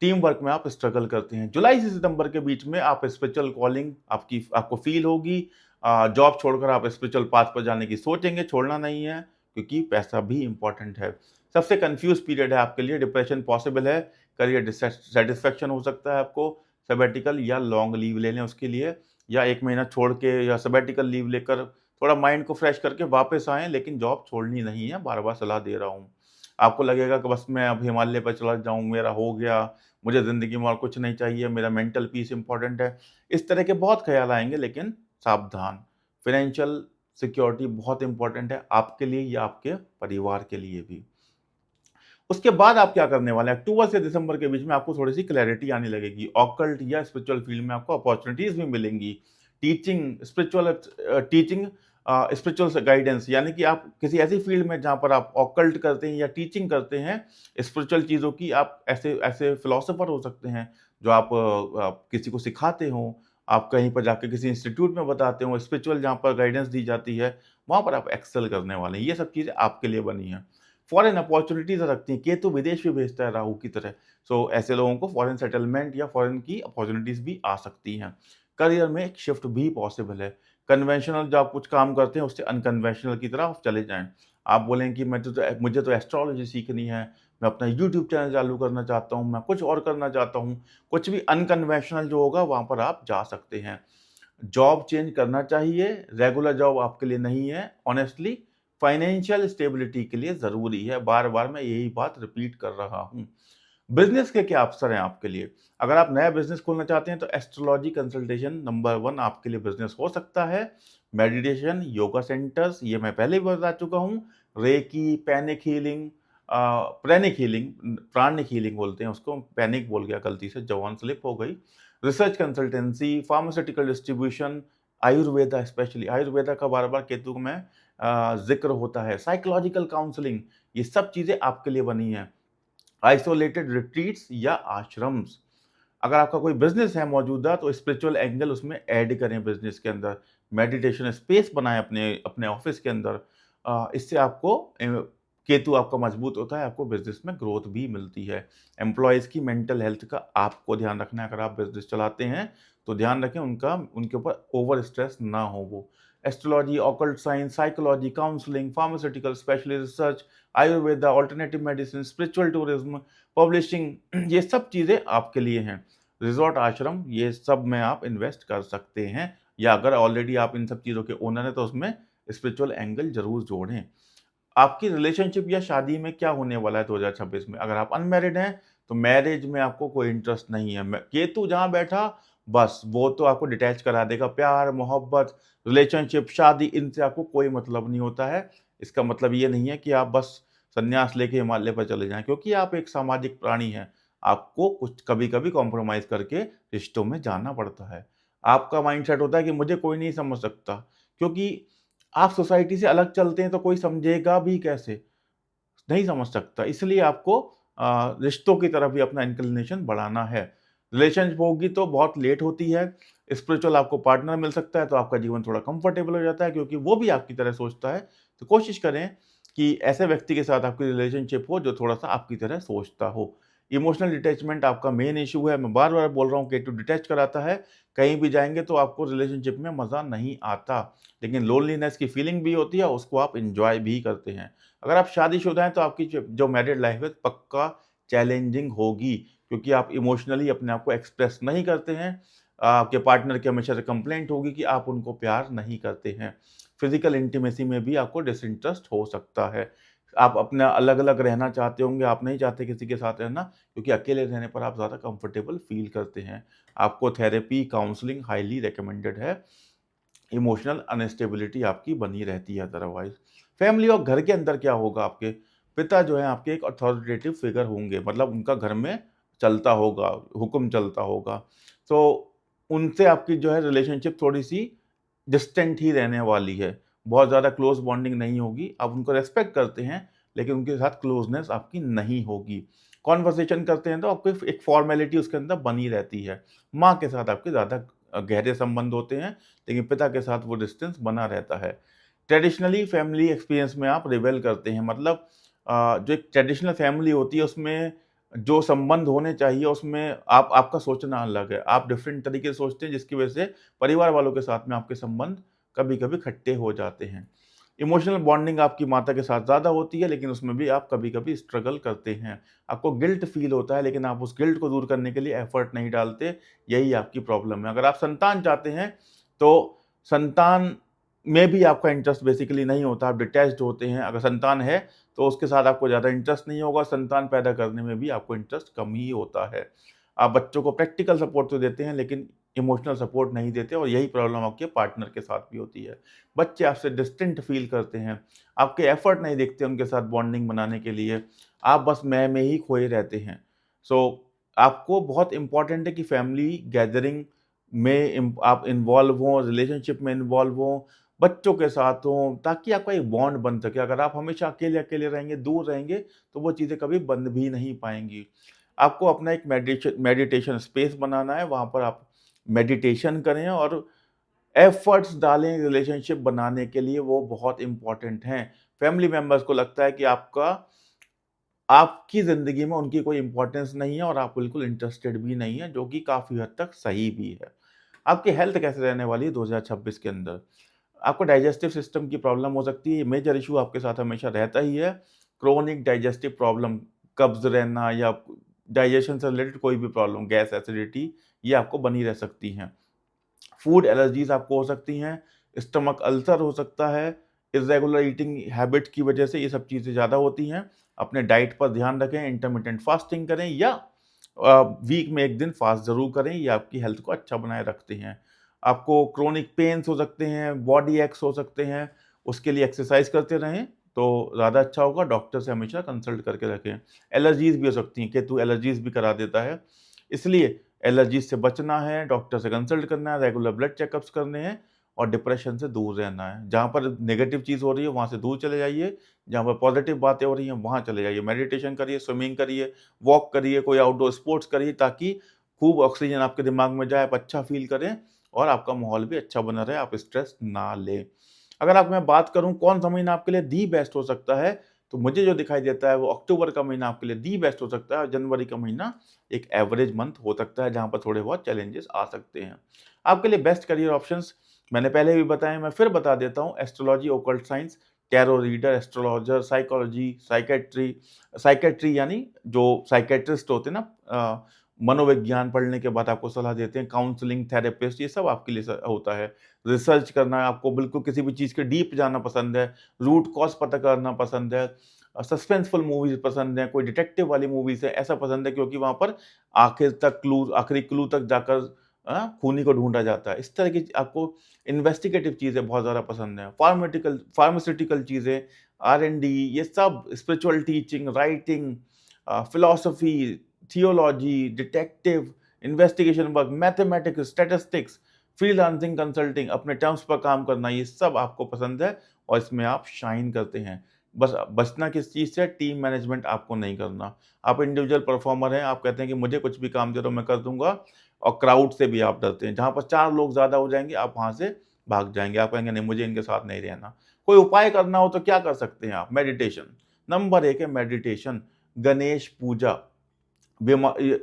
Speaker 1: टीम वर्क में आप स्ट्रगल करते हैं। जुलाई से सितंबर के बीच में आप स्पिरिचुअल कॉलिंग आपको फील होगी। जॉब छोड़कर आप स्पिरिचुअल पाथ पर जाने की सोचेंगे, छोड़ना नहीं है क्योंकि पैसा भी इम्पोर्टेंट है। सबसे कंफ्यूज पीरियड है आपके लिए, डिप्रेशन पॉसिबल है, करियर डिससैटिस्फैक्शन हो सकता है आपको, सैबैटिकल या लॉन्ग लीव ले लें उसके लिए, या 1 महीना छोड़ के या सैबैटिकल लीव लेकर थोड़ा माइंड को फ्रेश करके वापस आएँ, लेकिन जॉब छोड़नी नहीं है, बार-बार सलाह दे रहा हूँ। आपको लगेगा कि बस मैं अब हिमालय पर चला जाऊँ, मेरा हो गया, मुझे ज़िंदगी में और कुछ नहीं चाहिए, मेरा मेंटल पीस इम्पोर्टेंट है। इस तरह के बहुत ख़्याल आएँगे, लेकिन सावधान। फाइनेंशियल सिक्योरिटी बहुत इम्पोर्टेंट है आपके लिए या आपके परिवार के लिए भी। उसके बाद आप क्या करने वाले हैं? अक्टूबर से दिसंबर के बीच में आपको थोड़ी-सी क्लैरिटी आने लगेगी। ऑकल्ट या स्पिरिचुअल फील्ड में आपको अपॉर्च्युनिटीज़ भी मिलेंगी। टीचिंग स्पिरिचुअल गाइडेंस, यानी कि आप किसी ऐसी फील्ड में जहाँ पर आप ऑकल्ट करते हैं या टीचिंग करते हैं, स्पिरिचुअल चीज़ों की, आप ऐसे ऐसे फिलॉसफर हो सकते हैं, जो आप किसी को सिखाते हों, आप कहीं पर जाके किसी इंस्टीट्यूट में बताते हों, स्पिरिचुअल जहाँ पर गाइडेंस दी जाती है, वहाँ पर आप एक्सेल करने वाले हैं। ये सब चीज़ें आपके लिए बनी हैं। फॉरेन अपॉर्च्युनिटीज़ रखती हैं, केतु विदेश भी भेजता है राहु की तरह। सो ऐसे लोगों को फॉरेन सेटलमेंट या फॉरेन की अपॉर्च्युनिटीज़ भी आ सकती हैं। करियर में एक शिफ्ट भी पॉसिबल है। कन्वेंशनल जो आप कुछ काम करते हैं, उससे अनकन्वेंशनल की तरफ चले जाएँ। आप बोलें कि मुझे तो एस्ट्रोलॉजी सीखनी है, मैं अपना यूट्यूब चैनल चालू करना चाहता हूँ, मैं कुछ और करना चाहता हूँ। कुछ भी अनकन्वेंशनल जो होगा, वहाँ पर आप जा सकते हैं। जॉब चेंज करना चाहिए, रेगुलर जॉब आपके लिए नहीं है। ऑनेस्टली फाइनेंशियल स्टेबिलिटी के लिए ज़रूरी है। बार-बार मैं यही बात रिपीट कर रहा हूँ। बिज़नेस के क्या अवसर हैं आपके लिए? अगर आप नया बिज़नेस खोलना चाहते हैं, तो एस्ट्रोलॉजी कंसल्टेशन नंबर 1 आपके लिए बिज़नेस हो सकता है। मेडिटेशन, योगा सेंटर्स, ये मैं पहले भी बता चुका हूँ। Reiki, panic healing, pranic healing, pranic healing बोलते हैं उसको, पैनिक बोल गया गलती से, ज़ुबान स्लिप हो गई। Research consultancy, pharmaceutical distribution, Ayurveda, specially Ayurveda का बार-बार केतु में ज़िक्र होता है। साइकोलॉजिकल काउंसलिंग, ये सब चीज़ें आपके लिए बनी हैं। आइसोलेटेड रिट्रीट्स या आश्रम्स, अगर आपका कोई बिज़नेस है मौजूदा, तो स्पिरिचुअल एंगल उसमें ऐड करें बिज़नेस के अंदर। मेडिटेशन स्पेस बनाएँ अपने अपने ऑफ़िस के अंदर। इससे आपको केतु आपका मजबूत होता है, आपको बिज़नेस में ग्रोथ भी मिलती है। एम्प्लॉइज़ की मेंटल हेल्थ का आपको ध्यान रखना है। अगर आप बिज़नेस चलाते हैं, तो ध्यान रखें उनके ऊपर ओवर स्ट्रेस ना हो वो। Astrology, occult science, psychology, counselling, pharmaceutical specialist research, Ayurveda, alternative medicine, spiritual tourism, publishing, ये सब चीज़ें आपके लिए हैं। रिज़ॉर्ट, आश्रम, ये सब में आप इन्वेस्ट कर सकते हैं, या अगर ऑलरेडी आप इन सब चीज़ों के ओनर हैं, तो उसमें स्पिरिचुअल एंगल ज़रूर जोड़ें। आपकी रिलेशनशिप या शादी में क्या होने वाला है 2026 में? अगर आप अनमैरिड हैं, तो मैरिज में आपको कोई इंटरेस्ट नहीं है। केतु जहाँ बैठा, बस वो तो आपको डिटैच करा देगा। प्यार, मोहब्बत, रिलेशनशिप, शादी, इनसे आपको कोई मतलब नहीं होता है। इसका मतलब ये नहीं है कि आप बस संन्यास लेके हिमालय पर चले जाएँ, क्योंकि आप एक सामाजिक प्राणी हैं। आपको कुछ कभी-कभी कॉम्प्रोमाइज़ करके रिश्तों में जाना पड़ता है। आपका माइंडसेट होता है कि मुझे कोई नहीं समझ सकता, क्योंकि आप सोसाइटी से अलग चलते हैं, तो कोई समझेगा भी कैसे? नहीं समझ सकता। इसलिए आपको रिश्तों की तरफ भी अपना इंक्लिनेशन बढ़ाना है। रिलेशनशिप होगी तो बहुत लेट होती है। स्पिरिचुअल आपको पार्टनर मिल सकता है तो आपका जीवन थोड़ा कंफर्टेबल हो जाता है, क्योंकि वो भी आपकी तरह सोचता है। तो कोशिश करें कि ऐसे व्यक्ति के साथ आपकी रिलेशनशिप हो जो थोड़ा-सा आपकी तरह सोचता हो। इमोशनल डिटैचमेंट आपका मेन इश्यू है। मैं बार-बार बोल रहा हूँ, केतु डिटैच कराता है। कहीं भी जाएँगे तो आपको रिलेशनशिप में मज़ा नहीं आता। लेकिन लोनलीनेस की फीलिंग भी होती है, उसको आप एन्जॉय भी करते हैं। अगर आप शादीशुदा हैं तो आपकी जो मैरिड लाइफ़ है पक्का चैलेंजिंग होगी, क्योंकि आप इमोशनली अपने आप को एक्सप्रेस नहीं करते हैं। आपके पार्टनर की हमेशा से कंप्लेंट होगी कि आप उनको प्यार नहीं करते हैं। फिज़िकल इंटीमेसी में भी आपको डिसइंटरेस्ट हो सकता है। आप अपना अलग-अलग रहना चाहते होंगे, आप नहीं चाहते किसी के साथ रहना, क्योंकि अकेले रहने पर आप ज़्यादा कंफर्टेबल फ़ील करते हैं। आपको थेरेपी, काउंसलिंग हाइली रिकमेंडेड है। इमोशनल अनस्टेबिलिटी आपकी बनी रहती है अदरवाइज़। फैमिली और घर के अंदर क्या होगा, आपके पिता जो हैं आपके एक अथॉरिटेटिव फिगर होंगे, मतलब उनका घर में चलता होगा, हुक्म चलता होगा। तो उनसे आपकी जो है रिलेशनशिप थोड़ी-सी डिस्टेंट ही रहने वाली है। बहुत ज़्यादा क्लोज़ बॉन्डिंग नहीं होगी। आप उनको रिस्पेक्ट करते हैं, लेकिन उनके साथ क्लोज़नेस आपकी नहीं होगी। कन्वर्सेशन करते हैं तो आपको एक फॉर्मेलिटी उसके अंदर बनी रहती है। माँ के साथ आपके ज़्यादा गहरे संबंध होते हैं, लेकिन पिता के साथ वो डिस्टेंस बना रहता है। ट्रेडिशनली फैमिली एक्सपीरियंस में आप रिबेल करते हैं, मतलब जो एक ट्रेडिशनल फैमिली होती है उसमें जो संबंध होने चाहिए उसमें आप आपका सोचना अलग है। आप डिफरेंट तरीके से सोचते हैं, जिसकी वजह से परिवार वालों के साथ में आपके संबंध कभी-कभी खट्टे हो जाते हैं। इमोशनल बॉन्डिंग आपकी माता के साथ ज़्यादा होती है, लेकिन उसमें भी आप कभी-कभी स्ट्रगल करते हैं। आपको गिल्ट फ़ील होता है, लेकिन आप उस गिल्ट को दूर करने के लिए एफ़र्ट नहीं डालते, यही आपकी प्रॉब्लम है। अगर आप संतान चाहते हैं, तो संतान में भी आपका इंटरेस्ट बेसिकली नहीं होता, आप डिटैच्ड होते हैं। अगर संतान है, तो उसके साथ आपको ज़्यादा इंटरेस्ट नहीं होगा, संतान पैदा करने में भी आपको इंटरेस्ट कम ही होता है। आप बच्चों को प्रैक्टिकल सपोर्ट तो देते हैं, लेकिन इमोशनल सपोर्ट नहीं देते, और यही प्रॉब्लम आपके पार्टनर के साथ भी होती है। बच्चे आपसे डिस्टेंट फ़ील करते हैं, आपके एफ़र्ट नहीं दिखते उनके साथ बॉन्डिंग बनाने के लिए, आप बस मैं में ही खोए रहते हैं। सो आपको बहुत इम्पोर्टेंट है कि फैमिली गैदरिंग में आप इन्वॉल्व हों, रिलेशनशिप में इन्वॉल्व हों, बच्चों के साथ हों, ताकि आपका एक बॉन्ड बन सके। अगर आप हमेशा अकेले-अकेले रहेंगे, दूर रहेंगे, तो वो चीज़ें कभी बन भी नहीं पाएँगी। आपको अपना एक मेडिटेशन स्पेस बनाना है, वहाँ पर आप मेडिटेशन करें और एफर्ट्स डालें रिलेशनशिप बनाने के लिए, वो बहुत इम्पोर्टेंट हैं। फैमिली मेंबर्स को लगता है कि आपकी ज़िंदगी में उनकी कोई इम्पोर्टेंस नहीं है और आप बिल्कुल इंटरेस्टेड भी नहीं हैं, जो कि काफ़ी हद तक सही भी है। आपकी हेल्थ कैसे रहने वाली है 2026 के अंदर? आपको डाइजेस्टिव सिस्टम की प्रॉब्लम हो सकती है, ये मेजर इश्यू आपके साथ हमेशा रहता ही है। क्रोनिक डाइजेस्टिव प्रॉब्लम, कब्ज़ रहना या डाइजेशन से रिलेटेड कोई भी प्रॉब्लम, गैस, एसिडिटी, ये आपको बनी रह सकती हैं। फूड एलर्जीज़ आपको हो सकती हैं, स्टमक अल्सर हो सकता है, इर्रेगुलर ईटिंग हैबिट की वजह से ये सब चीज़ें ज़्यादा होती हैं। अपने डाइट पर ध्यान रखें, इंटरमिटेंट फास्टिंग करें या वीक में 1 दिन फास्ट ज़रूर करें, ये आपकी हेल्थ को अच्छा बनाए रखते हैं। आपको क्रोनिक पेन्स हो सकते हैं, बॉडी एक्स हो सकते हैं, उसके लिए एक्सरसाइज़ करते रहें, तो ज़्यादा अच्छा होगा। डॉक्टर से हमेशा कंसल्ट करके रखें। एलर्जीज़ भी हो सकती हैं, केतु एलर्जीज़ भी करा देता है, इसलिए एलर्जीज़ से बचना है, डॉक्टर से कंसल्ट करना है, रेगुलर ब्लड चेकअप्स करने हैं और डिप्रेशन से दूर रहना है। जहाँ पर नेगेटिव चीज़ हो रही है, वहाँ से दूर चले जाइए, जहाँ पर पॉज़िटिव बातें हो रही हैं, वहाँ चले जाइए। मेडिटेशन करिए, स्विमिंग करिए, वॉक करिए, कोई आउटडोर स्पोर्ट्स करिए, ताकि खूब ऑक्सीजन आपके दिमाग में जाए, आप अच्छा फ़ील करें और आपका माहौल भी अच्छा बना रहे, आप स्ट्रेस ना लें। अगर आप मैं बात करूँ कौन-सा महीना आपके लिए दी बेस्ट हो सकता है, तो मुझे जो दिखाई देता है वो अक्टूबर का महीना आपके लिए दी बेस्ट हो सकता है, और जनवरी का महीना एक एवरेज मंथ हो सकता है, जहाँ पर थोड़े बहुत चैलेंजेस आ सकते हैं। आपके लिए बेस्ट करियर ऑप्शंस मैंने पहले भी बताए, मैं फिर बता देता हूँ। Astrology, occult science, tarot reader, astrologer, psychology, psychiatry, psychiatry यानी जो साइकियाट्रिस्ट होते हैं ना, मनोविज्ञान पढ़ने के बाद आपको सलाह देते हैं, काउंसलिंग, थेरेपिस्ट, ये सब आपके लिए होता है। रिसर्च करना है, आपको बिल्कुल किसी भी चीज़ के डीप जाना पसंद है, रूट कॉज़ पता करना पसंद है, सस्पेंसफुल मूवीज़ पसंद हैं, कोई डिटेक्टिव वाली मूवीज़ है, ऐसा पसंद है क्योंकि वहाँ पर आखिरी क्लू तक जाकर खूनी को ढूँढा जाता है। इस तरह की आपको इन्वेस्टिगेटिव चीज़ें बहुत ज़्यादा पसंद हैं। फार्मास्यूटिकल चीज़ें, R&D, ये सब, spiritual teaching, writing, philosophy, theology, detective, investigation work, mathematics, statistics, freelancing, consulting, अपने टर्म्स पर काम करना, ये सब आपको पसंद है और इसमें आप शाइन करते हैं। बस बचना किस चीज़ से? टीम मैनेजमेंट आपको नहीं करना। आप इंडिविजुअल परफॉर्मर हैं, आप कहते हैं कि मुझे कुछ भी काम दे दो मैं कर दूँगा, और क्राउड से भी आप डरते हैं। जहाँ पर 4 लोग ज़्यादा हो जाएँगे, आप वहाँ से भाग जाएँगे। आप कहेंगे नहीं, मुझे इनके साथ नहीं रहना। कोई उपाय करना हो तो क्या कर सकते हैं आप? मेडिटेशन। नंबर 1 है मेडिटेशन, गणेश पूजा।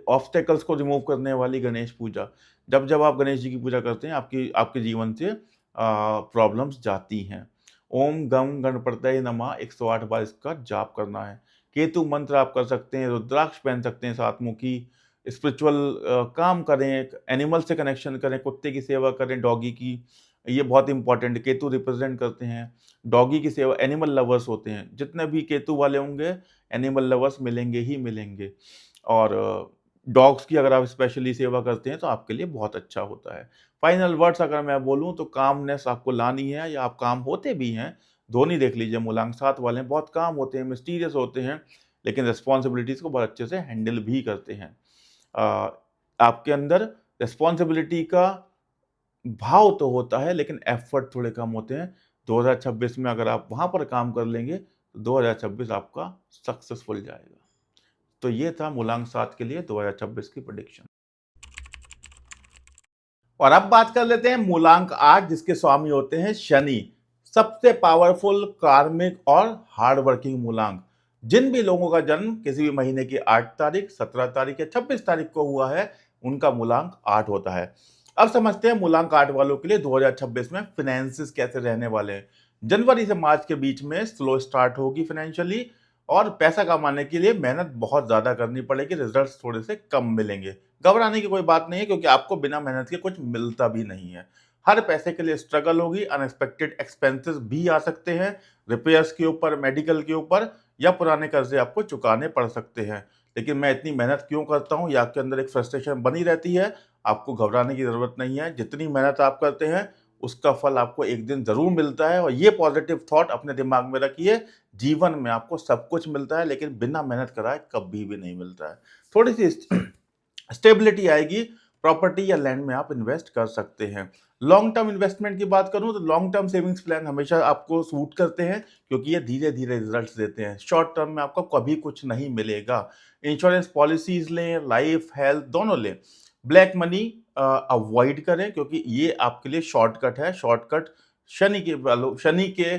Speaker 1: ऑब्स्टेकल्स को रिमूव करने वाली गणेश पूजा। जब-जब आप गणेश जी की पूजा करते हैं, आपकी आपके जीवन से प्रॉब्लम्स जाती हैं। ओम गम गणपतये नमः 108 बार इसका जाप करना है। केतु मंत्र आप कर सकते हैं, रुद्राक्ष पहन सकते हैं 7 मुखी, स्पिरिचुअल काम करें, एनिमल से कनेक्शन करें, कुत्ते की सेवा करें, डॉगी की, ये बहुत इंपॉर्टेंट है। केतु रिप्रेजेंट करते हैं डॉगी की सेवा, एनिमल लवर्स होते हैं। जितने भी केतु वाले होंगे, एनिमल लवर्स मिलेंगे ही मिलेंगे। और डॉग्स की अगर आप स्पेशली सेवा करते हैं तो आपके लिए बहुत अच्छा होता है। फाइनल वर्ड्स अगर मैं बोलूँ तो कामनेस आपको लानी है, या आप काम होते भी हैं। धोनी देख लीजिए, मूलांक 7 वाले हैं, बहुत काम होते हैं, मिस्टीरियस होते हैं, लेकिन रिस्पॉन्सिबिलिटीज़ को बहुत अच्छे से हैंडल भी करते हैं। अ, आपके अंदर रिस्पॉन्सिबिलिटी का भाव तो होता है, लेकिन एफर्ट थोड़े कम होते हैं। 2026 में अगर आप वहाँ पर काम कर लेंगे, तो 2026 आपका सक्सेसफुल जाएगा। तो ये था मूलांक 7 के लिए 2026 की प्रेडिक्शन। और अब बात कर लेते हैं मूलांक 8, जिसके स्वामी होते हैं शनि। सबसे पावरफुल, कार्मिक और हार्ड वर्किंग मूलांक। जिन भी लोगों का जन्म किसी भी महीने की 8 तारीख, 17 तारीख या 26 तारीख को हुआ है, उनका मूलांक 8 होता है। अब समझते हैं मूलांक 8 वालों के लिए 2026 में फिनेंसिस कैसे रहने वाले हैं। जनवरी से मार्च के बीच में स्लो स्टार्ट होगी फाइनेंशियली, और पैसा कमाने के लिए मेहनत बहुत ज्यादा करनी पड़ेगी, रिजल्ट्स थोड़े से कम मिलेंगे। घबराने की कोई बात नहीं है, क्योंकि आपको बिना मेहनत के कुछ मिलता भी नहीं है। हर पैसे के लिए स्ट्रगल होगी, अनएक्सपेक्टेड एक्सपेंसेस भी आ सकते हैं, रिपेयर्स के ऊपर, मेडिकल के ऊपर, या पुराने कर्जे आपको चुकाने पड़ सकते हैं। लेकिन मैं इतनी मेहनत क्यों करता हूँ, या आपके अंदर एक फ्रस्ट्रेशन बनी रहती है, आपको घबराने की जरूरत नहीं है। जितनी मेहनत आप करते हैं, उसका फल आपको एक दिन जरूर मिलता है। और ये पॉजिटिव थॉट अपने दिमाग में रखिए, जीवन में आपको सब कुछ मिलता है, लेकिन बिना मेहनत कराए कभी भी नहीं मिलता है। थोड़ी सी स्टेबिलिटी आएगी, प्रॉपर्टी या लैंड में आप इन्वेस्ट कर सकते हैं। लॉन्ग टर्म इन्वेस्टमेंट की बात करूं तो लॉन्ग टर्म सेविंग्स प्लान हमेशा आपको सूट करते हैं, क्योंकि ये धीरे धीरे रिजल्ट्स देते हैं। शॉर्ट टर्म में आपको कभी कुछ नहीं मिलेगा। इंश्योरेंस पॉलिसीज लें, लाइफ हेल्थ दोनों लें। ब्लैक मनी अवॉइड करें, क्योंकि ये आपके लिए शॉर्टकट है। शॉर्टकट शनि के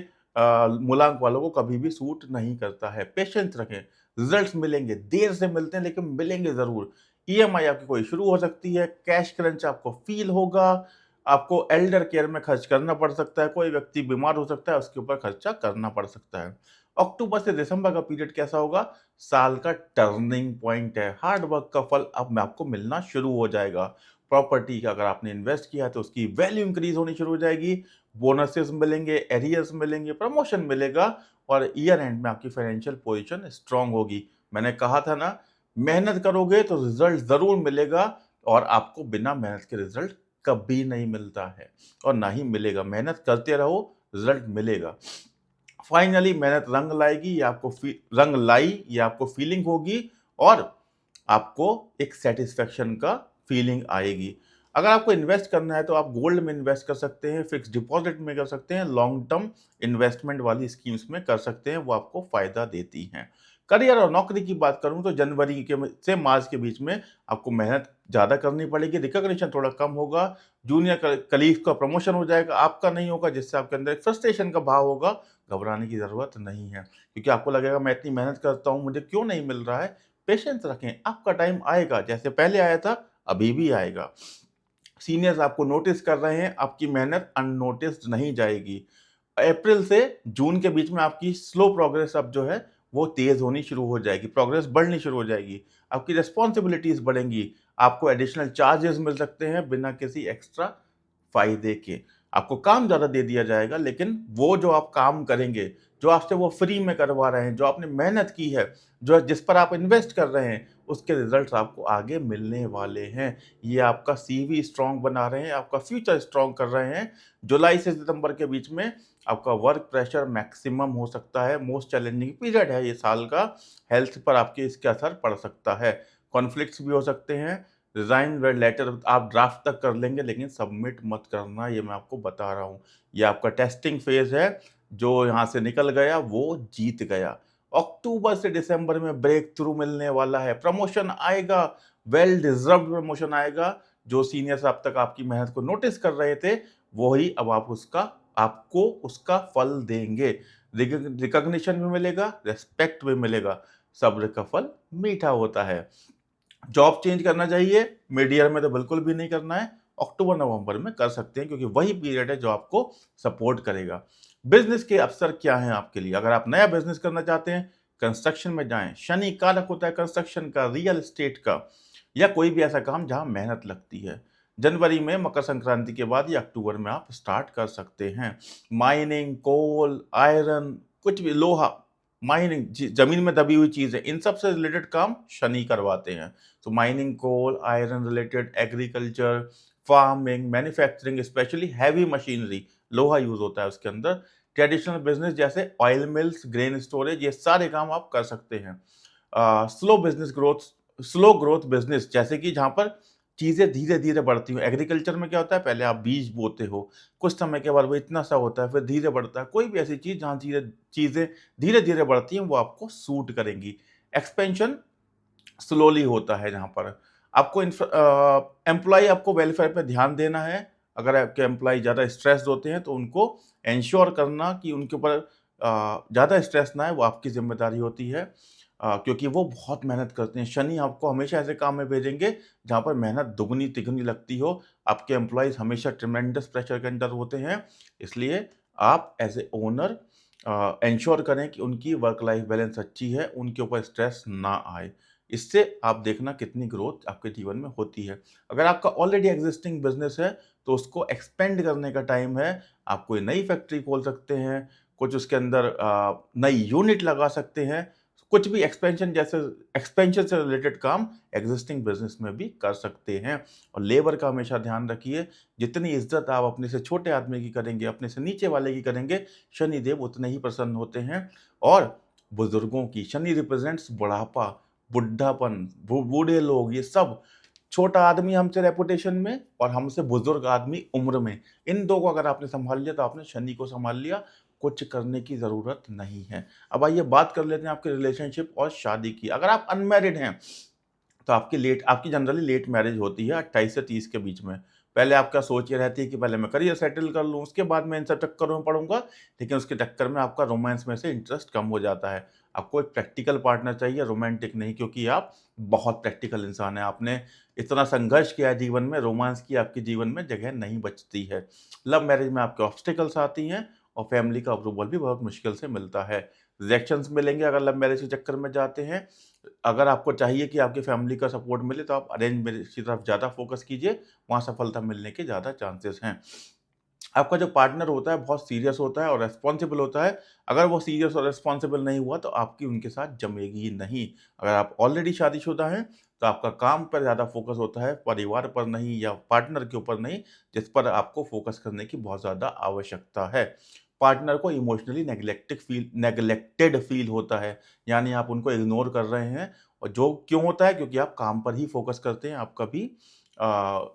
Speaker 1: मूलांक वालों को कभी भी सूट नहीं करता है। पेशेंस रखें, रिजल्ट्स मिलेंगे, देर से मिलते हैं लेकिन मिलेंगे जरूर। ईएमआई आपकी कोई शुरू हो सकती है, कैश क्रंच आपको फील होगा, आपको एल्डर केयर में खर्च करना पड़ सकता है, कोई व्यक्ति बीमार हो सकता है, उसके ऊपर खर्चा करना पड़ सकता है। अक्टूबर से दिसंबर का पीरियड कैसा होगा? साल का टर्निंग पॉइंट है। हार्ड वर्क का फल अब में आपको मिलना शुरू हो जाएगा। प्रॉपर्टी का अगर आपने इन्वेस्ट किया है तो उसकी वैल्यू इंक्रीज होनी शुरू हो जाएगी, बोनसेस मिलेंगे, एरियर्स मिलेंगे, प्रमोशन मिलेगा, और ईयर एंड में आपकी फाइनेंशियल पोजीशन स्ट्रांग होगी। मैंने कहा था ना, मेहनत करोगे तो रिजल्ट जरूर मिलेगा, और आपको बिना मेहनत के रिजल्ट कभी नहीं मिलता है, और ना ही मिलेगा। मेहनत करते रहो, रिजल्ट मिलेगा। फाइनली मेहनत रंग लाएगी, ये आपको रंग लाई, ये आपको फीलिंग होगी, और आपको एक सेटिस्फेक्शन का फीलिंग आएगी। अगर आपको इन्वेस्ट करना है तो आप गोल्ड में इन्वेस्ट कर सकते हैं, फिक्स डिपॉजिट में कर सकते हैं, लॉन्ग टर्म इन्वेस्टमेंट वाली स्कीम्स में कर सकते हैं, वो आपको फायदा देती हैं। करियर और नौकरी की बात करूं तो जनवरी के से मार्च के बीच में आपको मेहनत ज़्यादा करनी पड़ेगी, रिकॉग्निशन थोड़ा कम होगा, जूनियर कलीग का प्रमोशन हो जाएगा, आपका नहीं होगा, जिससे आपके अंदर एक फ्रस्ट्रेशन का भाव होगा। घबराने की ज़रूरत नहीं है, क्योंकि आपको लगेगा मैं इतनी मेहनत करता हूँ, मुझे क्यों नहीं मिल रहा है। पेशेंस रखें, आपका टाइम आएगा, जैसे पहले आया था अभी भी आएगा। सीनियर्स आपको नोटिस कर रहे हैं, आपकी मेहनत अननोटिस्ड नहीं जाएगी। अप्रैल से जून के बीच में आपकी स्लो प्रोग्रेस अब जो है वो तेज होनी शुरू हो जाएगी, प्रोग्रेस बढ़नी शुरू हो जाएगी, आपकी रिस्पॉन्सिबिलिटीज बढ़ेंगी, आपको एडिशनल चार्जेस मिल सकते हैं बिना किसी एक्स्ट्रा फायदे के। आपको काम ज़्यादा दे दिया जाएगा, लेकिन वो जो आप काम करेंगे, जो आपसे वो फ्री में करवा रहे हैं, जो आपने मेहनत की है, जो जिस पर आप इन्वेस्ट कर रहे हैं, उसके रिजल्ट्स आपको आगे मिलने वाले हैं। ये आपका सीवी स्ट्रॉन्ग बना रहे हैं, आपका फ्यूचर स्ट्रॉन्ग कर रहे हैं। जुलाई से सितंबर के बीच में आपका वर्क प्रेशर मैक्सिमम हो सकता है, मोस्ट चैलेंजिंग पीरियड है ये साल का। हेल्थ पर आपके इसका असर पड़ सकता है, कॉन्फ्लिक्ट्स भी हो सकते हैं। रिजाइन लेटर आप ड्राफ्ट तक कर लेंगे, लेकिन सबमिट मत करना, ये मैं आपको बता रहा हूँ। ये आपका टेस्टिंग फेज है, जो यहाँ से निकल गया वो जीत गया। अक्टूबर से दिसंबर में ब्रेक थ्रू मिलने वाला है, प्रमोशन आएगा, वेल डिजर्व्ड प्रमोशन आएगा। जो सीनियर्स अब तक आपकी मेहनत को नोटिस कर रहे थे, वो ही अब आपको उसका फल देंगे। रिकॉग्निशन भी मिलेगा, रिस्पेक्ट भी मिलेगा। सब्र का फल मीठा होता है। जॉब चेंज करना चाहिए, मिड ईयर में तो बिल्कुल भी नहीं करना है। अक्टूबर नवंबर में कर सकते हैं, क्योंकि वही पीरियड है जो आपको सपोर्ट करेगा। बिजनेस के अवसर क्या हैं आपके लिए? अगर आप नया बिजनेस करना चाहते हैं, कंस्ट्रक्शन में जाएं। शनि कारक होता है कंस्ट्रक्शन का, रियल एस्टेट का, या कोई भी ऐसा काम जहां मेहनत लगती है। जनवरी में, मकर संक्रांति के बाद या अक्टूबर में आप स्टार्ट कर सकते हैं। माइनिंग, कोल, आयरन, कुछ भी, लोहा, माइनिंग, जमीन में दबी हुई चीजें, इन सब से रिलेटेड काम शनि करवाते हैं। तो mining, coal, iron related, agriculture, farming, manufacturing, specially heavy machinery, लोहा यूज होता है उसके अंदर। ट्रेडिशनल बिजनेस जैसे ऑयल मिल्स, ग्रेन स्टोरेज, ये सारे काम आप कर सकते हैं। स्लो ग्रोथ बिजनेस, जैसे कि जहां पर चीजें धीरे धीरे बढ़ती हो। एग्रीकल्चर में क्या होता है, पहले आप बीज बोते हो, कुछ समय के बाद वो इतना सा होता है, फिर धीरे बढ़ता है। कोई भी ऐसी चीज जहां चीजें धीरे धीरे बढ़ती हैं, वो आपको सूट करेंगी। एक्सपेंशन स्लोली होता है, जहां पर आपको एम्प्लॉय आपको वेलफेयर पे ध्यान देना है। अगर आपके एम्प्लॉय ज़्यादा स्ट्रेस होते हैं, तो उनको इंश्योर करना कि उनके ऊपर ज़्यादा स्ट्रेस ना है, वो आपकी जिम्मेदारी होती है। क्योंकि वो बहुत मेहनत करते हैं। शनि आपको हमेशा ऐसे काम में भेजेंगे जहाँ पर मेहनत दुगनी तिगुनी लगती हो। आपके एम्प्लॉयज़ हमेशा ट्रिमेंडस प्रेशर के अंडर होते हैं। इसलिए आप एज ए ओनर इंश्योर करें कि उनकी वर्क लाइफ बैलेंस अच्छी है, उनके ऊपर स्ट्रेस ना आए। इससे आप देखना कितनी ग्रोथ आपके जीवन में होती है। अगर आपका ऑलरेडी एग्जिस्टिंग बिजनेस है, तो उसको एक्सपेंड करने का टाइम है। आप कोई नई फैक्ट्री खोल सकते हैं, कुछ उसके अंदर नई यूनिट लगा सकते हैं। कुछ भी एक्सपेंशन से रिलेटेड काम एग्जिस्टिंग बिजनेस में भी कर सकते हैं। और लेबर का हमेशा ध्यान रखिए। जितनी इज्जत आप अपने से छोटे आदमी की करेंगे, अपने से नीचे वाले की करेंगे, शनिदेव उतने ही प्रसन्न होते हैं। और बुजुर्गों की, शनि रिप्रेजेंट्स बुढ़ापा, बुढ़ापन, बूढ़े लोग, ये सब। छोटा आदमी हमसे रेपुटेशन में, और हमसे बुजुर्ग आदमी उम्र में। इन दो को अगर आपने संभाल लिया, तो आपने शनि को संभाल लिया। कुछ करने की ज़रूरत नहीं है। अब आइए बात कर लेते हैं आपके रिलेशनशिप और शादी की। अगर आप अनमैरिड हैं, तो आपकी जनरली लेट मैरिज होती है 28 से 30 के बीच में। पहले आपका सोच ये रहती है कि पहले मैं करियर सेटल कर लूँ, उसके बाद मैं इन सब चक्करों में पड़ूँगा। लेकिन उसके चक्कर में आपका रोमांस में से इंटरेस्ट कम हो जाता है। आपको एक प्रैक्टिकल पार्टनर चाहिए, रोमांटिक नहीं, क्योंकि आप बहुत प्रैक्टिकल इंसान हैं। आपने इतना संघर्ष किया है जीवन में, रोमांस की आपके जीवन में जगह नहीं बचती है। लव मैरिज में आपके ऑब्स्टिकल्स आती हैं, और फैमिली का अप्रूवल भी बहुत मुश्किल से मिलता है। रिजेक्शंस मिलेंगे अगर लव मैरिज के चक्कर में जाते हैं। अगर आपको चाहिए कि आपकी फैमिली का सपोर्ट मिले, तो आप अरेंज मैरिज की तरफ ज़्यादा फोकस कीजिए, वहाँ सफलता मिलने के ज़्यादा चांसेस हैं। आपका जो पार्टनर होता है बहुत सीरियस होता है और रिस्पॉन्सिबल होता है। अगर वो सीरियस और रिस्पॉन्सिबल नहीं हुआ, तो आपकी उनके साथ जमेगी ही नहीं। अगर आप ऑलरेडी शादीशुदा हैं, तो आपका काम पर ज़्यादा फोकस होता है, परिवार पर नहीं या पार्टनर के ऊपर नहीं, जिस पर आपको फोकस करने की बहुत ज़्यादा आवश्यकता है। पार्टनर को इमोशनली नेग्लेक्टेड फील होता है, यानी आप उनको इग्नोर कर रहे हैं। और जो क्यों होता है, क्योंकि आप काम पर ही फोकस करते हैं। आप कभी अ,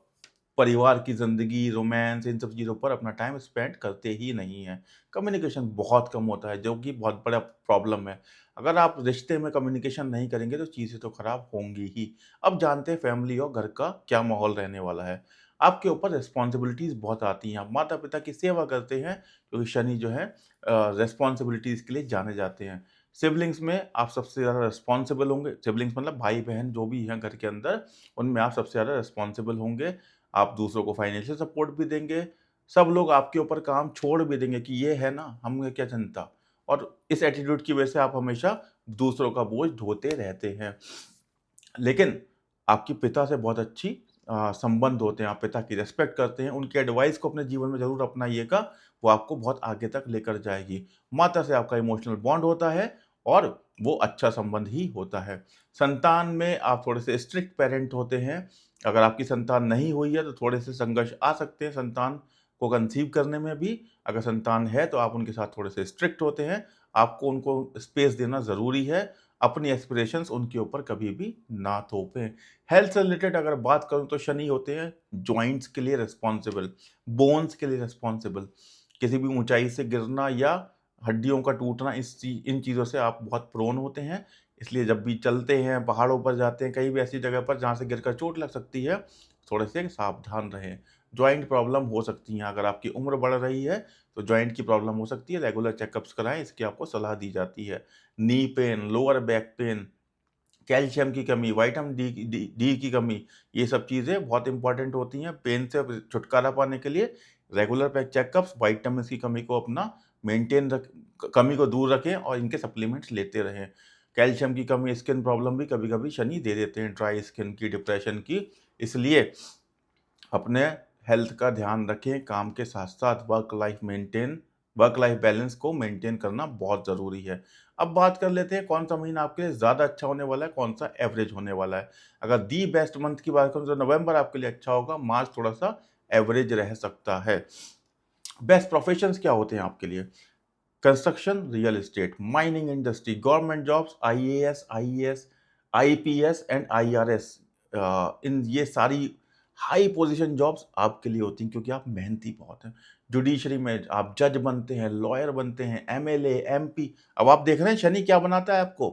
Speaker 1: परिवार की ज़िंदगी, रोमांस, इन सब चीज़ों पर अपना टाइम स्पेंड करते ही नहीं हैं। कम्युनिकेशन बहुत कम होता है, जो कि बहुत बड़ा प्रॉब्लम है। अगर आप रिश्ते में कम्युनिकेशन नहीं करेंगे, तो चीज़ें तो खराब होंगी ही। अब जानते हैं फैमिली और घर का क्या माहौल रहने वाला है। आपके ऊपर रिस्पॉन्सिबिलिटीज़ बहुत आती हैं। आप माता-पिता की सेवा करते हैं, क्योंकि शनि जो है रिस्पॉन्सिबिलिटीज़ के लिए जाने जाते हैं। सिबलिंग्स में आप सबसे ज़्यादा रिस्पॉन्सिबल होंगे। सिबलिंग्स मतलब भाई-बहन जो भी हैं घर के अंदर, उनमें आप सबसे ज़्यादा रिस्पॉन्सिबल होंगे। आप दूसरों को फाइनेंशियल सपोर्ट भी देंगे। सब लोग आपके ऊपर काम छोड़ भी देंगे कि ये है ना, हमें क्या चिंता। और इस एटीट्यूड की वजह से आप हमेशा दूसरों का बोझ ढोते रहते हैं। लेकिन आपके पिता से बहुत अच्छी संबंध होते हैं, आप पिता की रिस्पेक्ट करते हैं, उनकी एडवाइस को अपने जीवन में ज़रूर अपनाइएगा, वो आपको बहुत आगे तक लेकर जाएगी। माता से आपका इमोशनल बॉन्ड होता है, और वो अच्छा संबंध ही होता है। संतान में आप थोड़े से स्ट्रिक्ट पेरेंट होते हैं। अगर आपकी संतान नहीं हुई है, तो थोड़े से संघर्ष आ सकते हैं संतान को कंसीव करने में भी। अगर संतान है, तो आप उनके साथ थोड़े से स्ट्रिक्ट होते हैं। आपको उनको स्पेस देना ज़रूरी है। अपनी एस्पिरेशंस उनके ऊपर कभी भी ना थोपें। हेल्थ से रिलेटेड अगर बात करूँ, तो शनि होते हैं जॉइंट्स के लिए रिस्पॉन्सिबल, बोन्स के लिए रिस्पॉन्सिबल। किसी भी ऊंचाई से गिरना या हड्डियों का टूटना, इन चीज़ों से आप बहुत प्रोन होते हैं। इसलिए जब भी चलते हैं, पहाड़ों पर जाते हैं, कहीं भी ऐसी जगह पर जहाँ से गिरकर चोट लग सकती है, थोड़े से सावधान रहें। जॉइंट प्रॉब्लम हो सकती हैं, अगर आपकी उम्र बढ़ रही है तो जॉइंट की प्रॉब्लम हो सकती है, रेगुलर चेकअप्स कराएँ, इसकी आपको सलाह दी जाती है। Knee pain, lower back pain, calcium की कमी, विटामिन डी की कमी, ये सब चीज़ें बहुत इंपॉर्टेंट होती हैं। पेन से छुटकारा पाने के लिए रेगुलर पे चेकअप्स, विटामिन्स की कमी को अपना मेंटेन रख कमी को दूर रखें और इनके सप्लीमेंट्स लेते रहें। कैल्शियम की कमी, स्किन प्रॉब्लम भी कभी-कभी शनि दे देते हैं, ड्राई स्किन की, डिप्रेशन की। इसलिए अपने हेल्थ का ध्यान रखें, काम के साथ-साथ वर्क लाइफ बैलेंस को मेंटेन करना बहुत ज़रूरी है। अब बात कर लेते हैं कौन-सा महीना आपके लिए ज़्यादा अच्छा होने वाला है, कौन-सा एवरेज होने वाला है। अगर दी बेस्ट मंथ की बात करूँ तो नवंबर आपके लिए अच्छा होगा, मार्च थोड़ा-सा एवरेज रह सकता है। बेस्ट प्रोफेशंस क्या होते हैं आपके लिए? Construction, real estate, mining industry, government jobs, IAS, IAS, IPS and IRS, इन ये सारी हाई पोजीशन जॉब्स आपके लिए होती हैं क्योंकि आप मेहनती बहुत हैं। जुडिशरी में आप जज बनते हैं, लॉयर बनते हैं, एमएलए, एमपी। अब आप देख रहे हैं शनि क्या बनाता है आपको?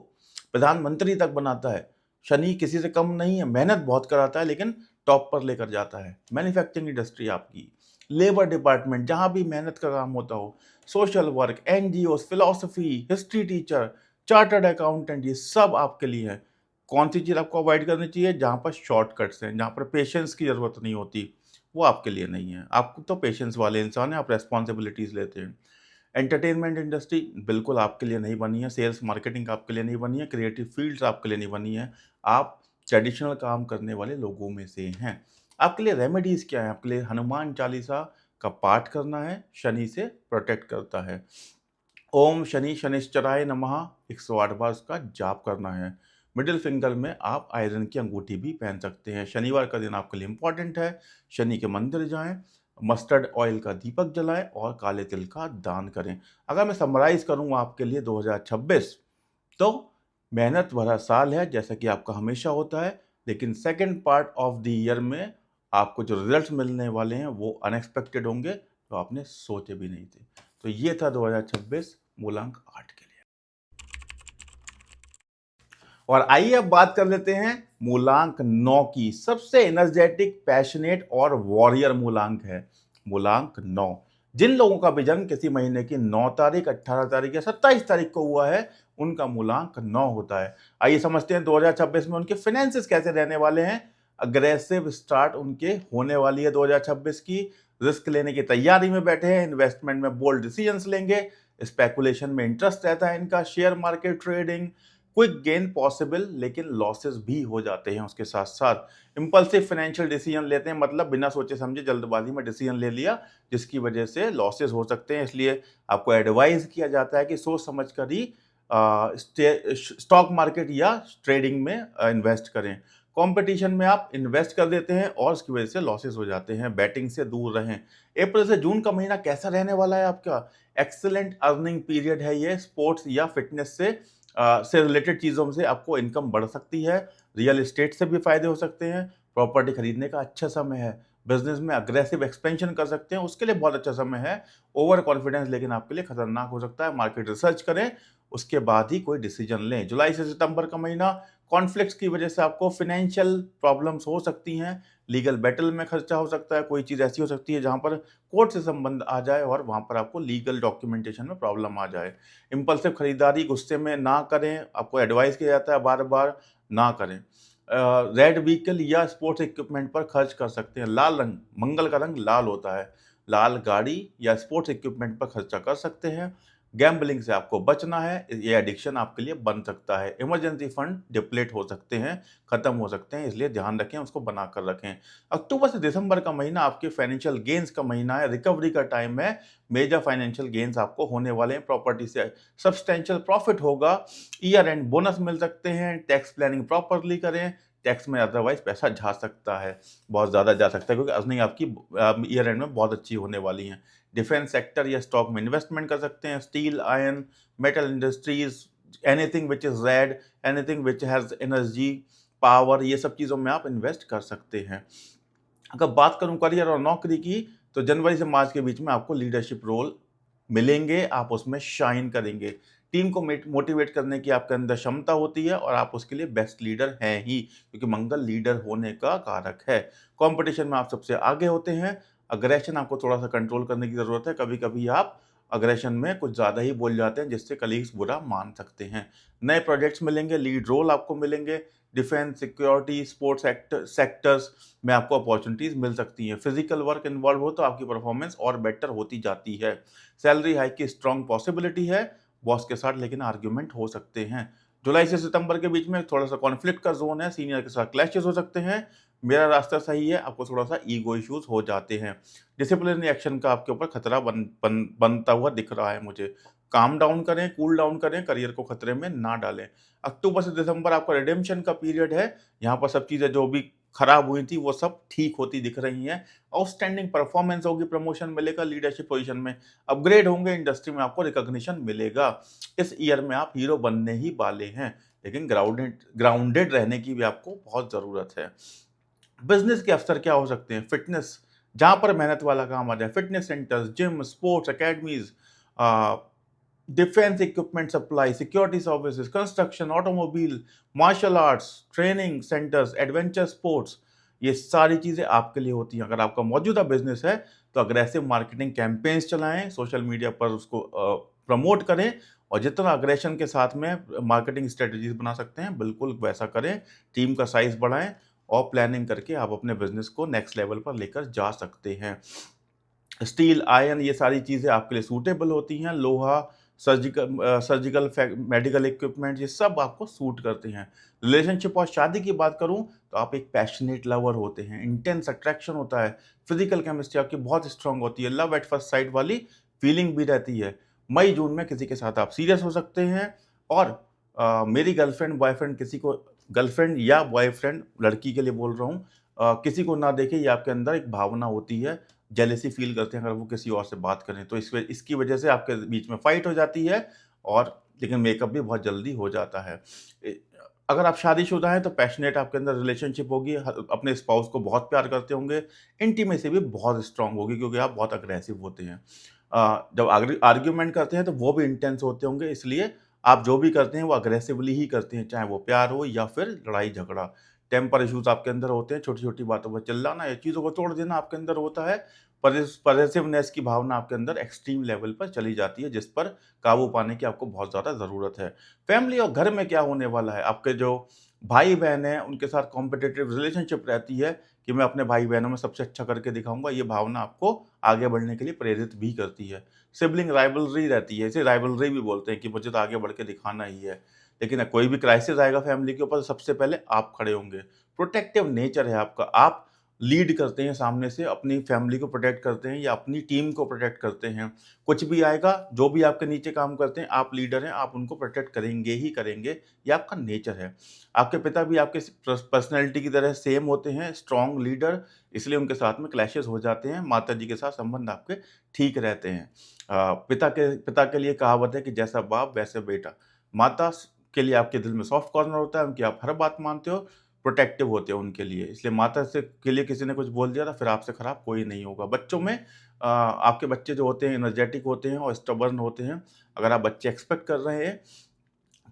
Speaker 1: प्रधानमंत्री तक बनाता है। शनि किसी से कम नहीं है, मेहनत बहुत कराता है लेकिन टॉप पर लेकर जाता है। मैन्युफैक्चरिंग इंडस्ट्री आपकी, लेबर डिपार्टमेंट जहाँ भी मेहनत का काम होता हो, social work, NGOs, philosophy, history teacher, chartered accountant, ये सब आपके लिए है। कौन सी चीज़ आपको अवॉइड करनी चाहिए? जहाँ पर शॉर्टकट्स हैं, जहाँ पर पेशेंस की ज़रूरत नहीं होती, वो आपके लिए नहीं है। आप तो पेशेंस वाले इंसान हैं, आप रिस्पॉन्सिबिलिटीज़ लेते हैं। एंटरटेनमेंट इंडस्ट्री बिल्कुल आपके लिए नहीं बनी है, सेल्स मार्केटिंग आपके लिए नहीं बनी है, क्रिएटिव फील्ड्स आपके लिए नहीं बनी है। आप ट्रेडिशनल काम करने वाले लोगों में से हैं। आपके लिए रेमेडीज़ क्या है? आपके लिए हनुमान चालीसा का पाठ करना है, शनि से प्रोटेक्ट करता है। ओम शनि शनिश्चराय नमः 108 बार उसका जाप करना है। मिडिल फिंगर में आप आयरन की अंगूठी भी पहन सकते हैं। शनिवार का दिन आपके लिए इम्पोर्टेंट है। शनि के मंदिर जाएं, मस्टर्ड ऑयल का दीपक जलाएं और काले तिल का दान करें। अगर मैं समराइज करूं आपके लिए 2026, तो मेहनत भरा साल है जैसा कि आपका हमेशा होता है, लेकिन second part of the year में आपको जो रिजल्ट्स मिलने वाले हैं वो अनएक्सपेक्टेड होंगे, तो आपने सोचे भी नहीं थे। तो ये था 2026 मूलांक 8 के लिए। और आइए अब बात कर लेते हैं मूलांक 9 की। सबसे एनर्जेटिक, पैशनेट और वॉरियर मूलांक है मूलांक 9। जिन लोगों का भी जन्म किसी महीने की 9 तारीख, 18 तारीख या 27 तारीख को हुआ है, उनका मूलांक 9 होता है। आइए समझते हैं 2026 में उनके फाइनेंसेस कैसे रहने वाले हैं। अग्रेसिव स्टार्ट उनके होने वाली है 2026 की। रिस्क लेने की तैयारी में बैठे हैं, इन्वेस्टमेंट में बोल्ड डिसीजंस लेंगे, स्पेकुलेशन में इंटरेस्ट रहता है इनका, share market, trading, quick gain possible, लेकिन लॉसेस भी हो जाते हैं उसके साथ साथ। इम्पल्सिव फाइनेंशियल डिसीजन लेते हैं, मतलब बिना सोचे समझे जल्दबाजी में डिसीजन ले लिया जिसकी वजह से लॉसेस हो सकते हैं। इसलिए आपको एडवाइस किया जाता है कि सोच समझ कर ही स्टॉक मार्केट या ट्रेडिंग में इन्वेस्ट करें। कंपटीशन में आप इन्वेस्ट कर देते हैं और उसकी वजह से लॉसेस हो जाते हैं। बैटिंग से दूर रहें। अप्रैल से जून का महीना कैसा रहने वाला है आपका? एक्सेलेंट अर्निंग पीरियड है ये। स्पोर्ट्स या फिटनेस से रिलेटेड चीज़ों से आपको इनकम बढ़ सकती है। रियल एस्टेट से भी फायदे हो सकते हैं। प्रॉपर्टी खरीदने का अच्छा समय है। बिजनेस में अग्रेसिव एक्सपेंशन कर सकते हैं, उसके लिए बहुत अच्छा समय है। ओवर कॉन्फिडेंस लेकिन आपके लिए खतरनाक हो सकता है। मार्केट रिसर्च करें, उसके बाद ही कोई डिसीजन लें। जुलाई से सितंबर का महीना कॉन्फ्लिक्ट्स की वजह से आपको फाइनेंशियल प्रॉब्लम्स हो सकती हैं। लीगल बैटल में खर्चा हो सकता है। कोई चीज़ ऐसी हो सकती है जहाँ पर कोर्ट से संबंध आ जाए और वहाँ पर आपको लीगल डॉक्यूमेंटेशन में प्रॉब्लम आ जाए। इम्पल्सिव खरीदारी गुस्से में ना करें, आपको एडवाइस किया जाता है बार-बार ना करें। रेड व्हीकल या स्पोर्ट्स इक्विपमेंट पर खर्च कर सकते हैं। लाल रंग, मंगल का रंग लाल होता है। लाल गाड़ी या स्पोर्ट्स इक्विपमेंट पर खर्चा कर सकते हैं। गैम्बलिंग से आपको बचना है, ये एडिक्शन आपके लिए बन सकता है। इमरजेंसी फंड डिप्लीट हो सकते हैं, खत्म हो सकते हैं, इसलिए ध्यान रखें, उसको बना कर रखें। अक्टूबर से दिसंबर का महीना आपके फाइनेंशियल गेन्स का महीना है, रिकवरी का टाइम है। मेजर फाइनेंशियल गेन्स आपको होने वाले हैं। प्रॉपर्टी से सब्सटेंशियल प्रॉफिट होगा। ईयर एंड बोनस मिल सकते हैं। टैक्स प्लानिंग प्रॉपरली करें। टैक्स में अदरवाइज पैसा जा सकता है, बहुत ज़्यादा जा सकता है, क्योंकि अर्निंग आपकी ईयर एंड में बहुत अच्छी होने वाली है। डिफेंस सेक्टर या स्टॉक में इन्वेस्टमेंट कर सकते हैं। Steel, iron, metal industries, anything which is red, anything which has energy, power, ये सब चीज़ों में आप इन्वेस्ट कर सकते हैं। अगर बात करूं करियर और नौकरी की, तो जनवरी से मार्च के बीच में आपको लीडरशिप रोल मिलेंगे, आप उसमें शाइन करेंगे। टीम को मोटिवेट करने की आपके अंदर क्षमता होती है और आप उसके लिए बेस्ट लीडर हैं ही, क्योंकि मंगल लीडर होने का कारक है। कंपटीशन में आप सबसे आगे होते हैं। अग्रेशन आपको थोड़ा-सा कंट्रोल करने की ज़रूरत है। कभी-कभी आप अग्रेशन में कुछ ज़्यादा ही बोल जाते हैं, जिससे कलीग्स बुरा मान सकते हैं। नए प्रोजेक्ट्स मिलेंगे, लीड रोल आपको मिलेंगे। डिफेंस, सिक्योरिटी, स्पोर्ट्स सेक्टर्स में आपको अपॉर्च्युनिटीज़ मिल सकती हैं। फिजिकल वर्क इन्वॉल्व हो तो आपकी परफॉर्मेंस और बेटर होती जाती है। सैलरी हाइक की स्ट्रॉन्ग पॉसिबिलिटी है। बॉस के साथ लेकिन आर्ग्यूमेंट हो सकते हैं। जुलाई से सितंबर के बीच में थोड़ा-सा कॉन्फ्लिक्ट का ज़ोन है, सीनियर के साथ क्लैशेस हो सकते हैं। मेरा रास्ता सही है, आपको थोड़ा-सा ईगो इश्यूज़ हो जाते हैं। डिसिप्लिनरी एक्शन का आपके ऊपर खतरा बनता हुआ दिख रहा है मुझे। काम डाउन करें, कूल डाउन करें, करियर को खतरे में ना डालें। अक्टूबर से दिसंबर आपका रिडेम्पशन का पीरियड है। यहाँ पर सब चीज़ें जो भी खराब हुई थी, वो सब ठीक होती दिख रही हैं। आउटस्टैंडिंग परफॉर्मेंस होगी, प्रमोशन मिलेगा लीडरशिप पोजीशन में, अपग्रेड होंगे, इंडस्ट्री में आपको रिकॉग्निशन मिलेगा। इस ईयर में आप हीरो बनने ही वाले हैं, लेकिन ग्राउंडेड ग्राउंडेड रहने की भी आपको बहुत ज़रूरत है। बिज़नेस के अवसर क्या हो सकते हैं? फ़िटनेस, जहाँ पर मेहनत वाला काम आ जाए, fitness centres, gym, sports academies, uh, defence equipment supply, security services, construction, automobile, martial arts, training centres, adventure sports, ये सारी चीज़ें आपके लिए होती हैं। अगर आपका मौजूदा बिज़नेस है, तो अग्रेसिव मार्केटिंग कैंपेन्स चलाएँ, सोशल मीडिया पर उसको प्रमोट करें और जितना अग्रेशन के साथ में मार्केटिंग स्ट्रेटजीज़ बना सकते हैं, बिल्कुल वैसा करें। टीम का साइज़ बढ़ाएँ और प्लानिंग करके आप अपने बिज़नेस को नेक्स्ट लेवल पर लेकर जा सकते हैं। स्टील, आयरन, ये सारी चीज़ें आपके लिए सूटेबल होती हैं। लोहा, सर्जिकल मेडिकल इक्विपमेंट, ये सब आपको सूट करते हैं। रिलेशनशिप और शादी की बात करूँ, तो आप एक पैशनेट लवर होते हैं, इंटेंस अट्रैक्शन होता है, फिजिकल केमिस्ट्री आपकी बहुत स्ट्रांग होती है, लव एट फर्स्ट साइट वाली फीलिंग भी रहती है। मई-जून में किसी के साथ आप सीरियस हो सकते हैं और मेरी गर्लफ्रेंड, बॉयफ्रेंड किसी को, गर्लफ्रेंड या बॉयफ्रेंड लड़की के लिए बोल रहा हूँ, किसी को ना देखे, ये आपके अंदर एक भावना होती है। जेलसी फ़ील करते हैं अगर वो किसी और से बात करें, तो इसकी वजह से आपके बीच में फ़ाइट हो जाती है और लेकिन मेकअप भी बहुत जल्दी हो जाता है। ए अगर आप शादीशुदा हैं तो पैशनेट आपके अंदर रिलेशनशिप होगी, अपने स्पाउस को बहुत प्यार करते होंगे, इंटीमेसी भी बहुत स्ट्रॉन्ग होगी क्योंकि आप बहुत अग्रेसिव होते हैं। जब आर्ग्यूमेंट करते हैं तो वो भी इंटेंस होते होंगे, इसलिए आप जो भी करते हैं वो अग्रेसिवली ही करते हैं, चाहे वो प्यार हो या फिर लड़ाई-झगड़ा। टेम्पर इश्यूज़ आपके अंदर होते हैं, छोटी-छोटी बातों पर चिल्लाना या चीज़ों को तोड़ देना आपके अंदर होता है। पॉसेसिवनेस की भावना आपके अंदर एक्सट्रीम लेवल पर चली जाती है, जिस पर काबू पाने की आपको बहुत ज़्यादा ज़रूरत है। फैमिली और घर में क्या होने वाला है, आपके जो भाई-बहन हैं, उनके साथ कॉम्पिटिटिव रिलेशनशिप रहती है कि मैं अपने भाई-बहनों में सबसे अच्छा करके दिखाऊँगा, ये भावना आपको आगे बढ़ने के लिए प्रेरित भी करती है। सिबलिंग राइवलरी रहती है, इसे राइवलरी भी बोलते हैं कि मुझे तो आगे बढ़ के दिखाना ही है। लेकिन कोई भी क्राइसिस आएगा फैमिली के ऊपर, सबसे पहले आप खड़े होंगे। प्रोटेक्टिव नेचर है आपका, आप लीड करते हैं सामने से, अपनी फैमिली को प्रोटेक्ट करते हैं या अपनी टीम को प्रोटेक्ट करते हैं। कुछ भी आएगा, जो भी आपके नीचे काम करते हैं, आप लीडर हैं, आप उनको प्रोटेक्ट करेंगे ही करेंगे, ये आपका नेचर है। आपके पिता भी आपके पर्सनैलिटी की तरह सेम होते हैं, स्ट्रॉन्ग लीडर, इसलिए उनके साथ में क्लैशेज़ हो जाते हैं। माताजी के साथ संबंध आपके ठीक रहते हैं। पिता के लिए कहावत है कि जैसा बाप वैसे बेटा। माता के लिए आपके दिल में सॉफ्ट कॉर्नर होता है, उनकी आप हर बात मानते हो, प्रोटेक्टिव होते हो उनके लिए। इसलिए माता से के लिए किसी ने कुछ बोल दिया था, फिर आपसे खराब कोई नहीं होगा। बच्चों में आपके बच्चे जो होते हैं एनर्जेटिक होते हैं और स्टबर्न होते हैं। अगर आप बच्चे एक्सपेक्ट कर रहे हैं,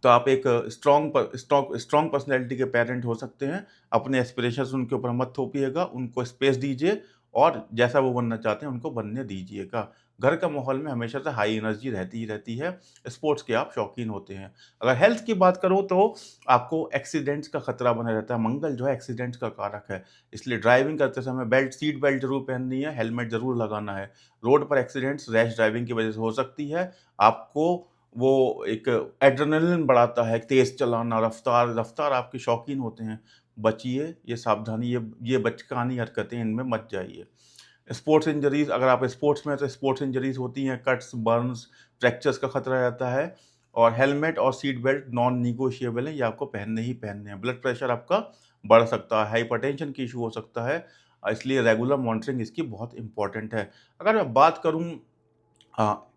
Speaker 1: तो आप एक स्ट्रॉन्ग पर्सनैलिटी के पेरेंट हो सकते हैं। अपने एस्पिरेशंस उनके ऊपर मत थोपिएगा, उनको स्पेस दीजिए और जैसा वो बनना चाहते हैं, उनको बनने दीजिएगा। घर का माहौल में हमेशा से हाई एनर्जी रहती ही रहती है। स्पोर्ट्स के आप शौकीन होते हैं। अगर हेल्थ की बात करूँ तो आपको एक्सीडेंट्स का खतरा बना रहता है। मंगल जो है एक्सीडेंट्स का कारक है। इसलिए ड्राइविंग करते समय सीट बेल्ट ज़रूर पहननी है, हेलमेट ज़रूर लगाना है। रोड पर एक्सीडेंट्स रैश ड्राइविंग की वजह से हो सकती है। आपको वो एक एड्रेनालिन बढ़ाता है, तेज़ चलाना, रफ़्तार आपके शौकीन होते हैं। बचिए, ये सावधानी, ये बचकानी हरकतें इनमें मत जाइए। स्पोर्ट्स इंजरीज़, अगर आप स्पोर्ट्स में हैं तो स्पोर्ट्स इंजरीज़ होती हैं, कट्स, बर्न्स, फ्रैक्चर्स का खतरा रहता है और हेलमेट और सीट बेल्ट नॉन नेगोशिएबल है, ये आपको पहनने ही पहनने हैं। ब्लड प्रेशर आपका बढ़ सकता है, हाइपरटेंशन की इश्यू हो सकता है, इसलिए रेगुलर मॉनिटरिंग इसकी बहुत इम्पोर्टेंट है। अगर मैं बात करूँ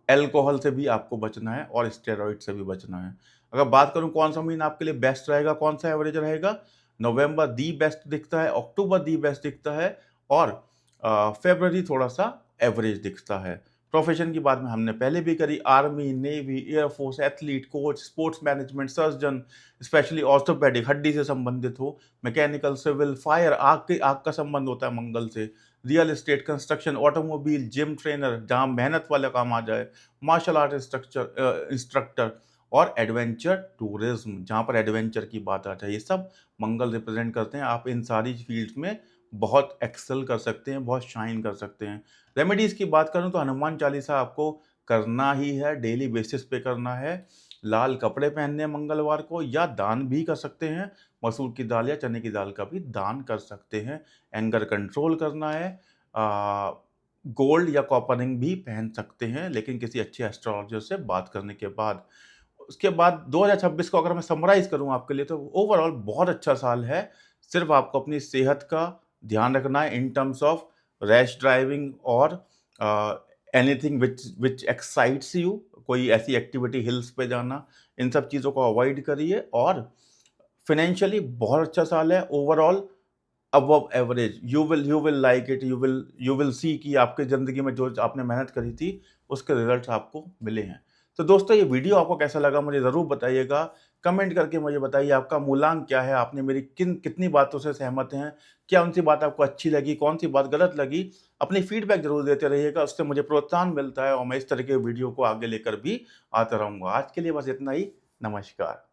Speaker 1: अल्कोहल से भी आपको बचना है और स्टेरॉइड से भी बचना है। अगर बात करूँ कौन-सा महीना आपके लिए बेस्ट रहेगा, कौन-सा एवरेज रहेगा? नवंबर दी बेस्ट दिखता है, अक्टूबर दी बेस्ट दिखता है और फ़रवरी थोड़ा-सा एवरेज दिखता है। प्रोफेशन की बात में हमने पहले भी करी, army, navy, air force, athlete, coach, sports management, surgeon, specially orthopaedic, हड्डी से संबंधित हो, मैकेनिकल, सिविल, फायर, आग का संबंध होता है मंगल से, real estate, construction, automobile, gym trainer जहाँ मेहनत वाला काम आ जाए, मार्शल आर्ट इंस्ट्रक्टर और एडवेंचर टूरिज्म जहाँ पर एडवेंचर की बात आ जाए, ये सब मंगल रिप्रेजेंट करते हैं। आप इन सारी फील्ड्स में बहुत एक्सेल कर सकते हैं, बहुत शाइन कर सकते हैं। रेमेडीज़ की बात करूँ तो हनुमान चालीसा आपको करना ही है, डेली बेसिस पे करना है। लाल कपड़े पहनने हैं मंगलवार को, या दान भी कर सकते हैं, मसूर की दाल या चने की दाल का भी दान कर सकते हैं। एंगर कंट्रोल करना है, गोल्ड या कॉपर रिंग भी पहन सकते हैं, लेकिन किसी अच्छे एस्ट्रोलॉजर से बात करने के बाद। उसके बाद 2026 को अगर मैं समराइज़ करूँ आपके लिए, तो ओवरऑल बहुत अच्छा साल है। सिर्फ़ आपको अपनी सेहत का ध्यान रखना है in terms of rash driving और एनीथिंग व्हिच एक्साइट्स यू, कोई ऐसी एक्टिविटी, हिल्स पे जाना, इन सब चीज़ों को अवॉइड करिए। और फाइनेंशियली बहुत अच्छा साल है overall, above average. You will like it, you will see कि आपकी ज़िंदगी में जो आपने मेहनत करी थी उसके रिजल्ट्स आपको मिले हैं। तो दोस्तों, ये वीडियो आपको कैसा लगा मुझे ज़रूर बताइएगा। कमेंट करके मुझे बताइए आपका मूल्यांकन क्या है, आपने मेरी कितनी बातों से सहमत हैं, क्या उनसी बात आपको अच्छी लगी, कौन सी बात गलत लगी। अपनी फीडबैक ज़रूर देते रहिएगा, उससे मुझे प्रोत्साहन मिलता है और मैं इस तरह के वीडियो को आगे लेकर भी आता रहूँगा। आज के लिए बस इतना ही। नमस्कार।